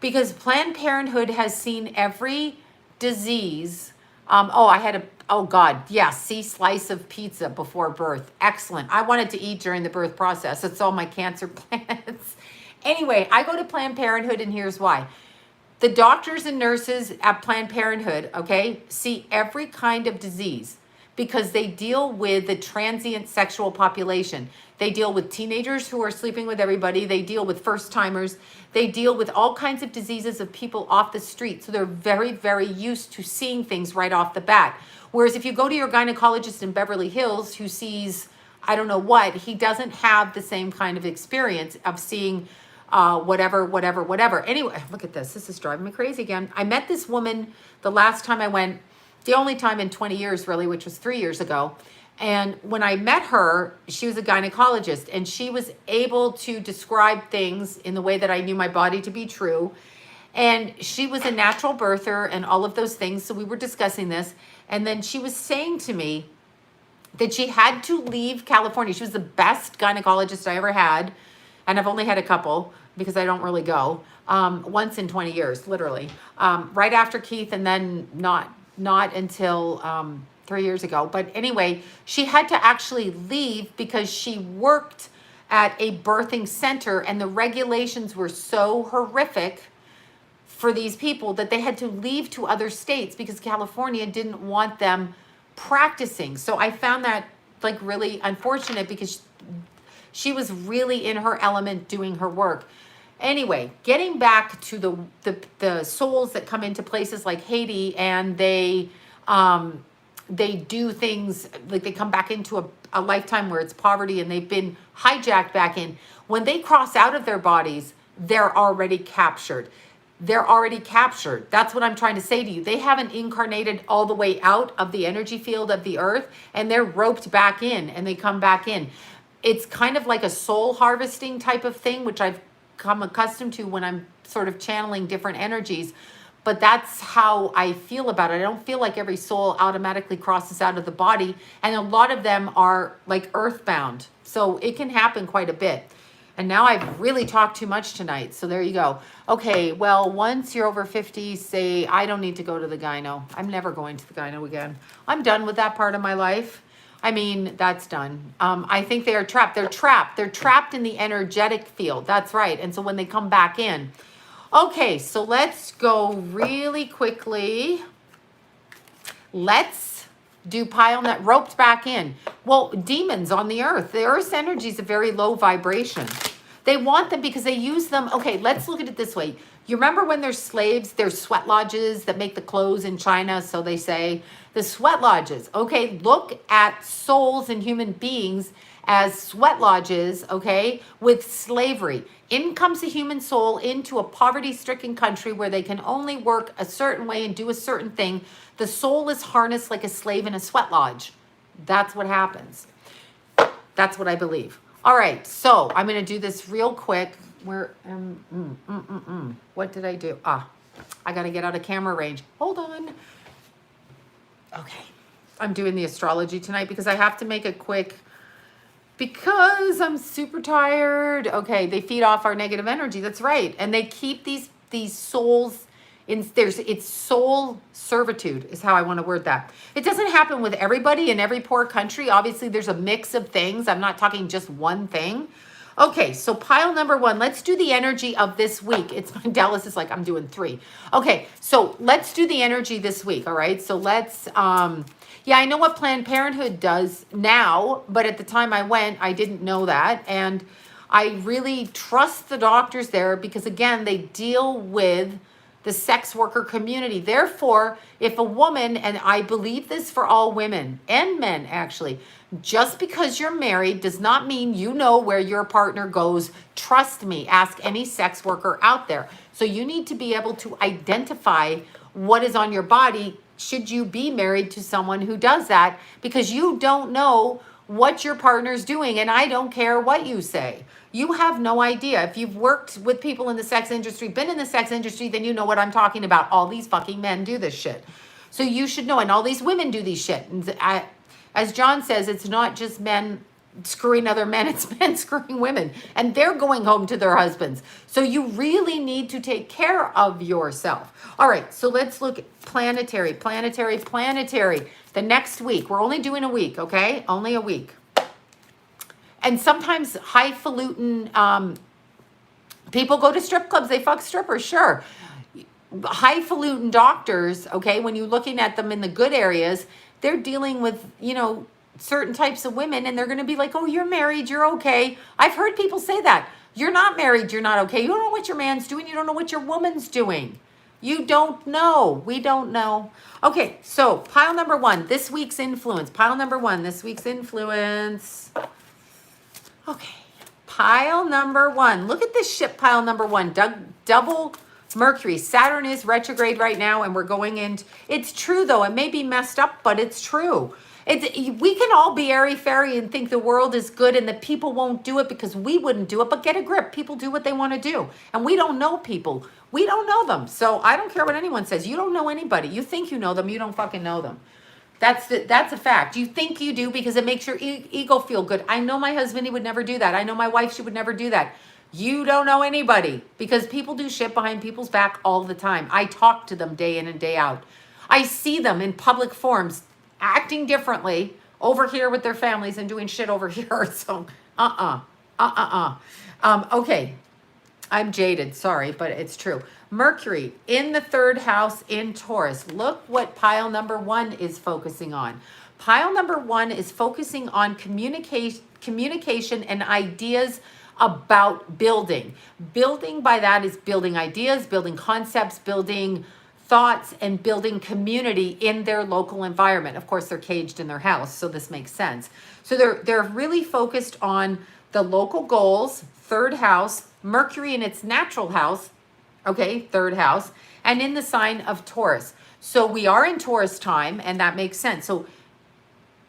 Because Planned Parenthood has seen every disease. See, slice of pizza before birth. Excellent. I wanted to eat during the birth process. It's all my cancer plans. Anyway, I go to Planned Parenthood, and here's why. The doctors and nurses at Planned Parenthood, okay, see every kind of disease because they deal with the transient sexual population. They deal with teenagers who are sleeping with everybody. They deal with first timers. They deal with all kinds of diseases of people off the street. So they're very, very used to seeing things right off the bat. Whereas if you go to your gynecologist in Beverly Hills who sees, I don't know what, he doesn't have the same kind of experience of seeing whatever. Anyway, look at this. This is driving me crazy again. I met this woman the last time I went, the only time in 20 years really, which was 3 years ago. And when I met her, she was a gynecologist and she was able to describe things in the way that I knew my body to be true. And she was a natural birther and all of those things. So we were discussing this. And then she was saying to me that she had to leave California. She was the best gynecologist I ever had. And I've only had a couple because I don't really go. Once in 20 years, literally. Right after Keith and then not until 3 years ago. But anyway, she had to actually leave because she worked at a birthing center and the regulations were so horrific for these people that they had to leave to other states because California didn't want them practicing. So I found that like really unfortunate because she was really in her element doing her work. Anyway, getting back to the souls that come into places like Haiti and they do things like they come back into a lifetime where it's poverty and they've been hijacked back in. When they cross out of their bodies, they're already captured. They're already captured. That's what I'm trying to say to you. They haven't incarnated all the way out of the energy field of the earth and they're roped back in and they come back in. It's kind of like a soul harvesting type of thing, which I've come accustomed to when I'm sort of channeling different energies. But that's how I feel about it. I don't feel like every soul automatically crosses out of the body. And a lot of them are like earthbound. So it can happen quite a bit. And now I've really talked too much tonight. So there you go. Okay, well, once you're over 50, say, I don't need to go to the gyno. I'm never going to the gyno again. I'm done with that part of my life. I mean, that's done. I think they are trapped. They're trapped. They're trapped in the energetic field. That's right. And so when they come back in. Okay, so let's go really quickly. Let's do pile net roped back in. Well, demons on the earth. The earth's energy is a very low vibration. They want them because they use them. Okay, let's look at it this way. You remember when there's slaves, there's sweat lodges that make the clothes in China, so they say. The sweat lodges, okay, look at souls and human beings as sweat lodges, okay, with slavery. In comes a human soul into a poverty-stricken country where they can only work a certain way and do a certain thing. The soul is harnessed like a slave in a sweat lodge. That's what happens. That's what I believe. All right, so I'm going to do this real quick. What did I do? I got to get out of camera range. Hold on. Okay, I'm doing the astrology tonight because I have to make it quick because I'm super tired. Okay, they feed off our negative energy. That's right. And they keep these souls in it's soul servitude is how I want to word that. It doesn't happen with everybody in every poor country. Obviously, there's a mix of things. I'm not talking just one thing. Okay, so pile number one, let's do the energy of this week. It's Dallas is like, I'm doing three. Okay, so let's do the energy this week, all right? So let's, yeah, I know what Planned Parenthood does now, but at the time I went, I didn't know that. And I really trust the doctors there because, again, they deal with the sex worker community. Therefore, if a woman, and I believe this for all women and men actually, just because you're married does not mean you know where your partner goes. Trust me, ask any sex worker out there. So you need to be able to identify what is on your body should you be married to someone who does that, because you don't know what your partner's doing, and I don't care what you say. You have no idea. If you've worked with people in the sex industry, been in the sex industry, then you know what I'm talking about. All these fucking men do this shit. So you should know, and all these women do these shit. And as John says, it's not just men screwing other men, it's men screwing women. And they're going home to their husbands. So you really need to take care of yourself. All right, so let's look at planetary. The next week, we're only doing a week, okay? Only a week. And sometimes highfalutin people go to strip clubs, they fuck strippers, sure. Highfalutin doctors, okay, when you're looking at them in the good areas, they're dealing with, certain types of women, and they're going to be like, oh, you're married, you're okay. I've heard people say that. You're not married, you're not okay. You don't know what your man's doing. You don't know what your woman's doing. You don't know. We don't know. Okay, so pile number one, this week's influence. Pile number one, this week's influence. Okay, pile number one. Look at this ship, pile number one. Double Mercury. Saturn is retrograde right now, and we're going into, it's true though. It may be messed up, but it's true. We can all be airy-fairy and think the world is good and that people won't do it because we wouldn't do it, but get a grip. People do what they want to do. And we don't know people. We don't know them. So I don't care what anyone says. You don't know anybody. You think you know them. You don't fucking know them. That's a fact. You think you do because it makes your ego feel good. I know my husband, he would never do that. I know my wife, she would never do that. You don't know anybody because people do shit behind people's back all the time. I talk to them day in and day out. I see them in public forums acting differently over here with their families and doing shit over here. So, okay. I'm jaded, sorry, but it's true. Mercury in the third house in Taurus. Look what pile number one is focusing on. Pile number one is focusing on communication and ideas about building. Building by that is building ideas, building concepts, building thoughts, and building community in their local environment. Of course, they're caged in their house, so this makes sense. So they're really focused on the local goals, third house, Mercury in its natural house, okay, third house, and in the sign of Taurus. So we are in Taurus time, and that makes sense. So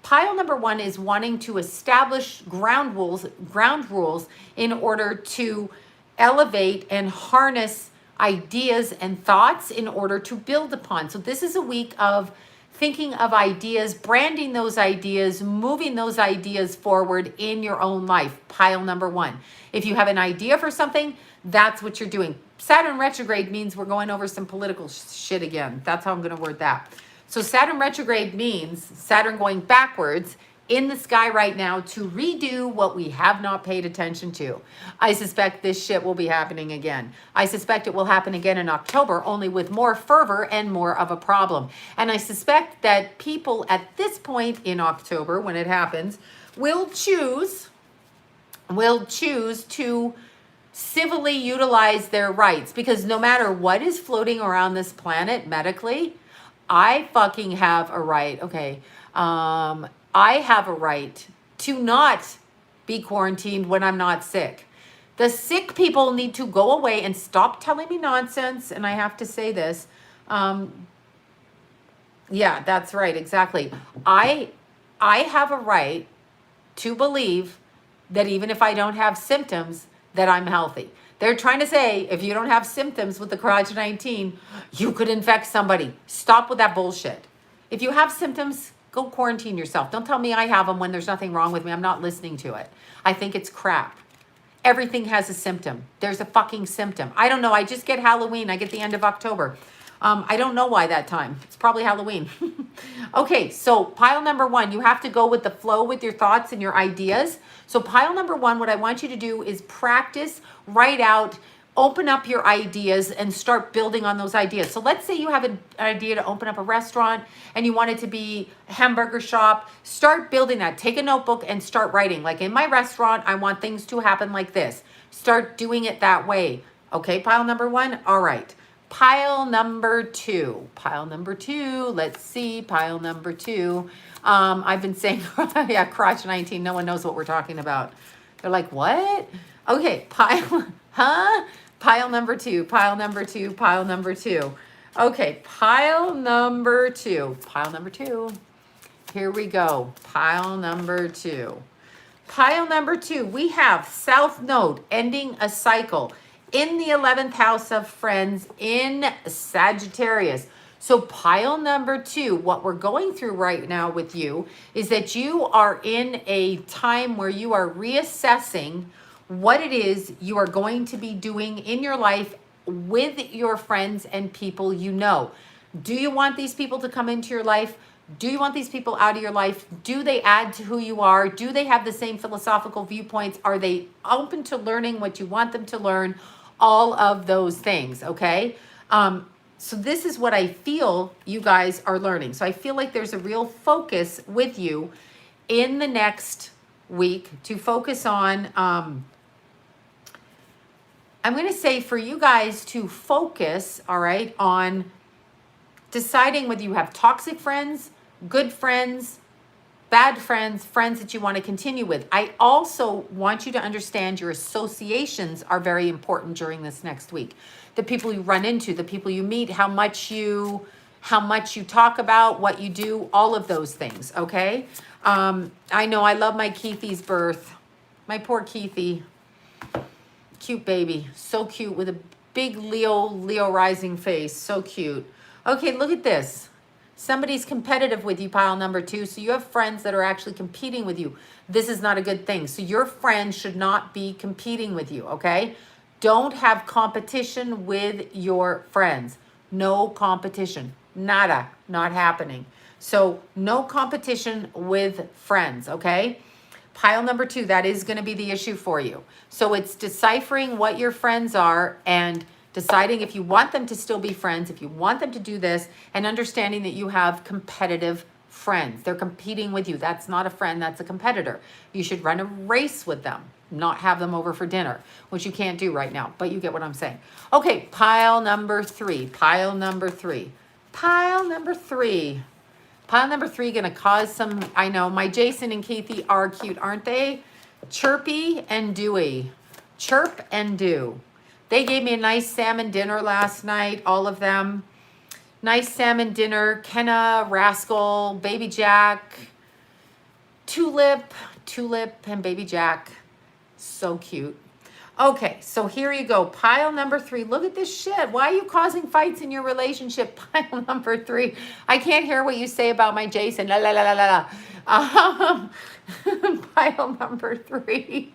pile number one is wanting to establish ground rules in order to elevate and harness ideas and thoughts in order to build upon. So this is a week of thinking of ideas, branding those ideas, moving those ideas forward in your own life. Pile number one. If you have an idea for something, that's what you're doing. Saturn retrograde means we're going over some political shit again. That's how I'm going to word that. So Saturn retrograde means Saturn going backwards in the sky right now to redo what we have not paid attention to. I suspect this shit will be happening again. I suspect it will happen again in October, only with more fervor and more of a problem. And I suspect that people at this point in October, when it happens, will choose to civilly utilize their rights, because no matter what is floating around this planet medically, I fucking have a right. Okay. I have a right to not be quarantined when I'm not sick. The sick people need to go away and stop telling me nonsense. And I have to say this. Yeah, that's right. Exactly. I have a right to believe that even if I don't have symptoms, that I'm healthy. They're trying to say if you don't have symptoms with the COVID-19, you could infect somebody. Stop with that bullshit. If you have symptoms, go quarantine yourself. Don't tell me I have them when there's nothing wrong with me. I'm not listening to it. I think it's crap. Everything has a symptom. There's a fucking symptom. I don't know. I just get Halloween. I get the end of October. I don't know why that time. It's probably Halloween. Okay, so pile number one, you have to go with the flow with your thoughts and your ideas. So pile number one, what I want you to do is practice, write out, open up your ideas and start building on those ideas. So let's say you have an idea to open up a restaurant and you want it to be a hamburger shop. Start building that. Take a notebook and start writing. Like in my restaurant, I want things to happen like this. Start doing it that way. Okay, pile number one. All right. Pile number two. Pile number two. Let's see. Pile number two. I've been saying, yeah, crotch 19. No one knows what we're talking about. They're like, what? Okay, pile, huh? Pile number two. Pile number two. Pile number two. Okay, pile number two. Pile number two. Here we go. Pile number two. Pile number two. We have South Node ending a cycle in the 11th house of friends in Sagittarius. So pile number two, what we're going through right now with you is that you are in a time where you are reassessing what it is you are going to be doing in your life with your friends and people you know. Do you want these people to come into your life? Do you want these people out of your life? Do they add to who you are? Do they have the same philosophical viewpoints? Are they open to learning what you want them to learn? All of those things, okay? So this is what I feel you guys are learning. So I feel like there's a real focus with you in the next week to focus on, I'm going to say for you guys to focus, all right, on deciding whether you have toxic friends, good friends, bad friends, friends that you want to continue with. I also want you to understand your associations are very important during this next week. The people you run into, the people you meet, how much you talk about, what you do, all of those things, okay? I know I love my Keithy's birth. My poor Keithy. Cute baby. So cute with a big Leo rising face. So cute. Okay, look at this. Somebody's competitive with you, pile number two. So you have friends that are actually competing with you. This is not a good thing. So your friends should not be competing with you, okay? Don't have competition with your friends. No competition. Nada. Not happening. So no competition with friends, okay? Pile number two, that is going to be the issue for you. So it's deciphering what your friends are and deciding if you want them to still be friends, if you want them to do this, and understanding that you have competitive friends. They're competing with you. That's not a friend, that's a competitor. You should run a race with them, not have them over for dinner, which you can't do right now, but you get what I'm saying. Okay, pile number three, pile number three, pile number three. Pile number three gonna cause some, I know, my Jason and Keithy are cute, aren't they? Chirpy and dewy. Chirp and dew. They gave me a nice salmon dinner last night, all of them. Nice salmon dinner. Kenna, Rascal, Baby Jack, Tulip, and Baby Jack. So cute. Okay, so here you go. Pile number three. Look at this shit. Why are you causing fights in your relationship? Pile number three. I can't hear what you say about my Jason. La la la la la la. Pile number three.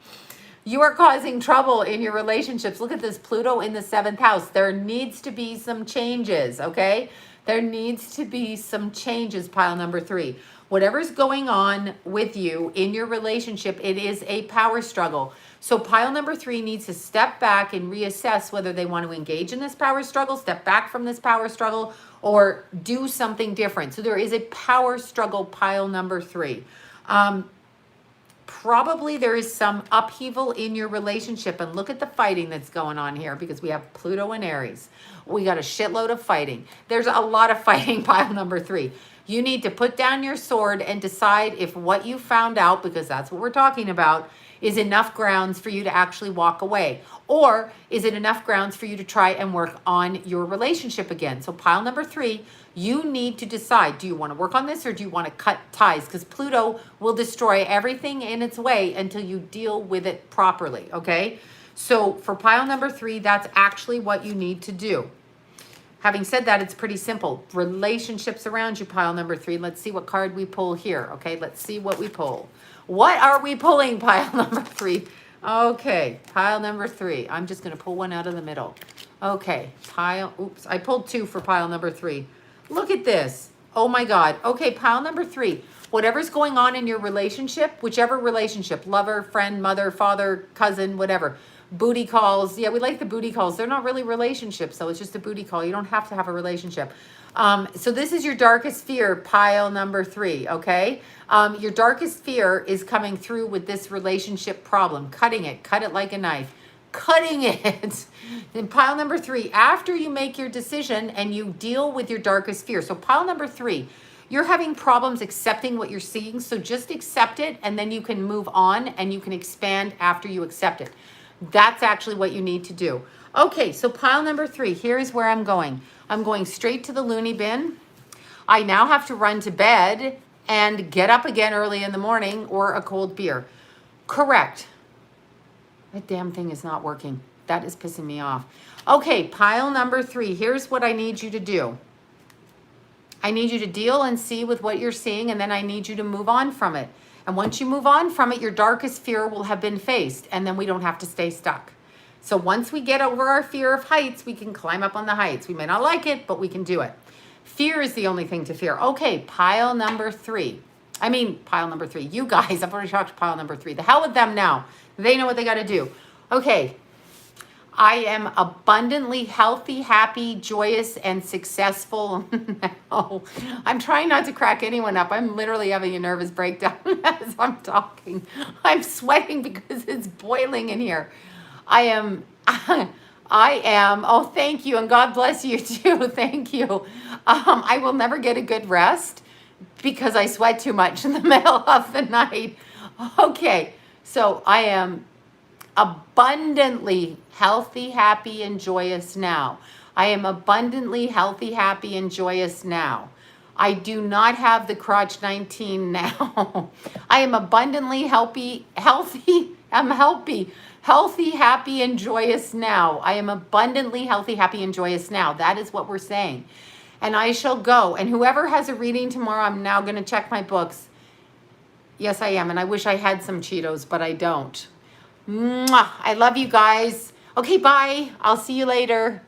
You are causing trouble in your relationships. Look at this, Pluto in the 7th house. There needs to be some changes, okay? There needs to be some changes, pile number three. Whatever's going on with you in your relationship, it is a power struggle. So pile number three needs to step back and reassess whether they want to engage in this power struggle, step back from this power struggle, or do something different. So there is a power struggle, pile number three. Probably there is some upheaval in your relationship, and look at the fighting that's going on here because we have Pluto and Aries. We got a shitload of fighting. There's a lot of fighting, pile number three. You need to put down your sword and decide if what you found out, because that's what we're talking about, is enough grounds for you to actually walk away. Or is it enough grounds for you to try and work on your relationship again? So pile number three, you need to decide, do you want to work on this or do you want to cut ties? Because Pluto will destroy everything in its way until you deal with it properly, okay? So for pile number three, that's actually what you need to do. Having said that, it's pretty simple. Relationships around you, pile number three. Let's see what card we pull here, okay? Let's see what we pull. What are we pulling, pile number three? Okay, pile number three. I'm just going to pull one out of the middle. Okay, pile, oops, I pulled 2 for pile number 3. Look at this. Oh my God. Okay, pile number 3. Whatever's going on in your relationship, whichever relationship, lover, friend, mother, father, cousin, whatever. Booty calls. Yeah, we like the booty calls. They're not really relationships, so it's just a booty call. You don't have to have a relationship. So this is your darkest fear, pile number 3, okay? Your darkest fear is coming through with this relationship problem. Cutting it. Cut it like a knife. Cutting it. Then pile number 3, after you make your decision and you deal with your darkest fear. So pile number 3, you're having problems accepting what you're seeing. So just accept it and then you can move on and you can expand after you accept it. That's actually what you need to do. Okay, so pile number 3, here's where I'm going. I'm going straight to the loony bin. I now have to run to bed and get up again early in the morning or a cold beer. Correct. That damn thing is not working. That is pissing me off. Okay, pile number 3. Here's what I need you to do. I need you to deal and see with what you're seeing, and then I need you to move on from it. And once you move on from it, your darkest fear will have been faced, and then we don't have to stay stuck. So once we get over our fear of heights, we can climb up on the heights. We may not like it, but we can do it. Fear is the only thing to fear. Okay, pile number 3. I mean, pile number 3. You guys, I've already talked to pile number 3. The hell with them now. They know what they got to do. Okay. I am abundantly healthy, happy, joyous, and successful now. I'm trying not to crack anyone up. I'm literally having a nervous breakdown as I'm talking. I'm sweating because it's boiling in here. I am, oh, thank you. And God bless you too. Thank you. I will never get a good rest because I sweat too much in the middle of the night. Okay. So I am abundantly healthy, happy, and joyous now. I am abundantly healthy, happy, and joyous now. I do not have the crotch 19 now. I am abundantly healthy, happy, and joyous now. I am abundantly healthy, happy, and joyous now. That is what we're saying. And I shall go. And whoever has a reading tomorrow, I'm now going to check my books. Yes, I am. And I wish I had some Cheetos, but I don't. Mwah. I love you guys. Okay, bye. I'll see you later.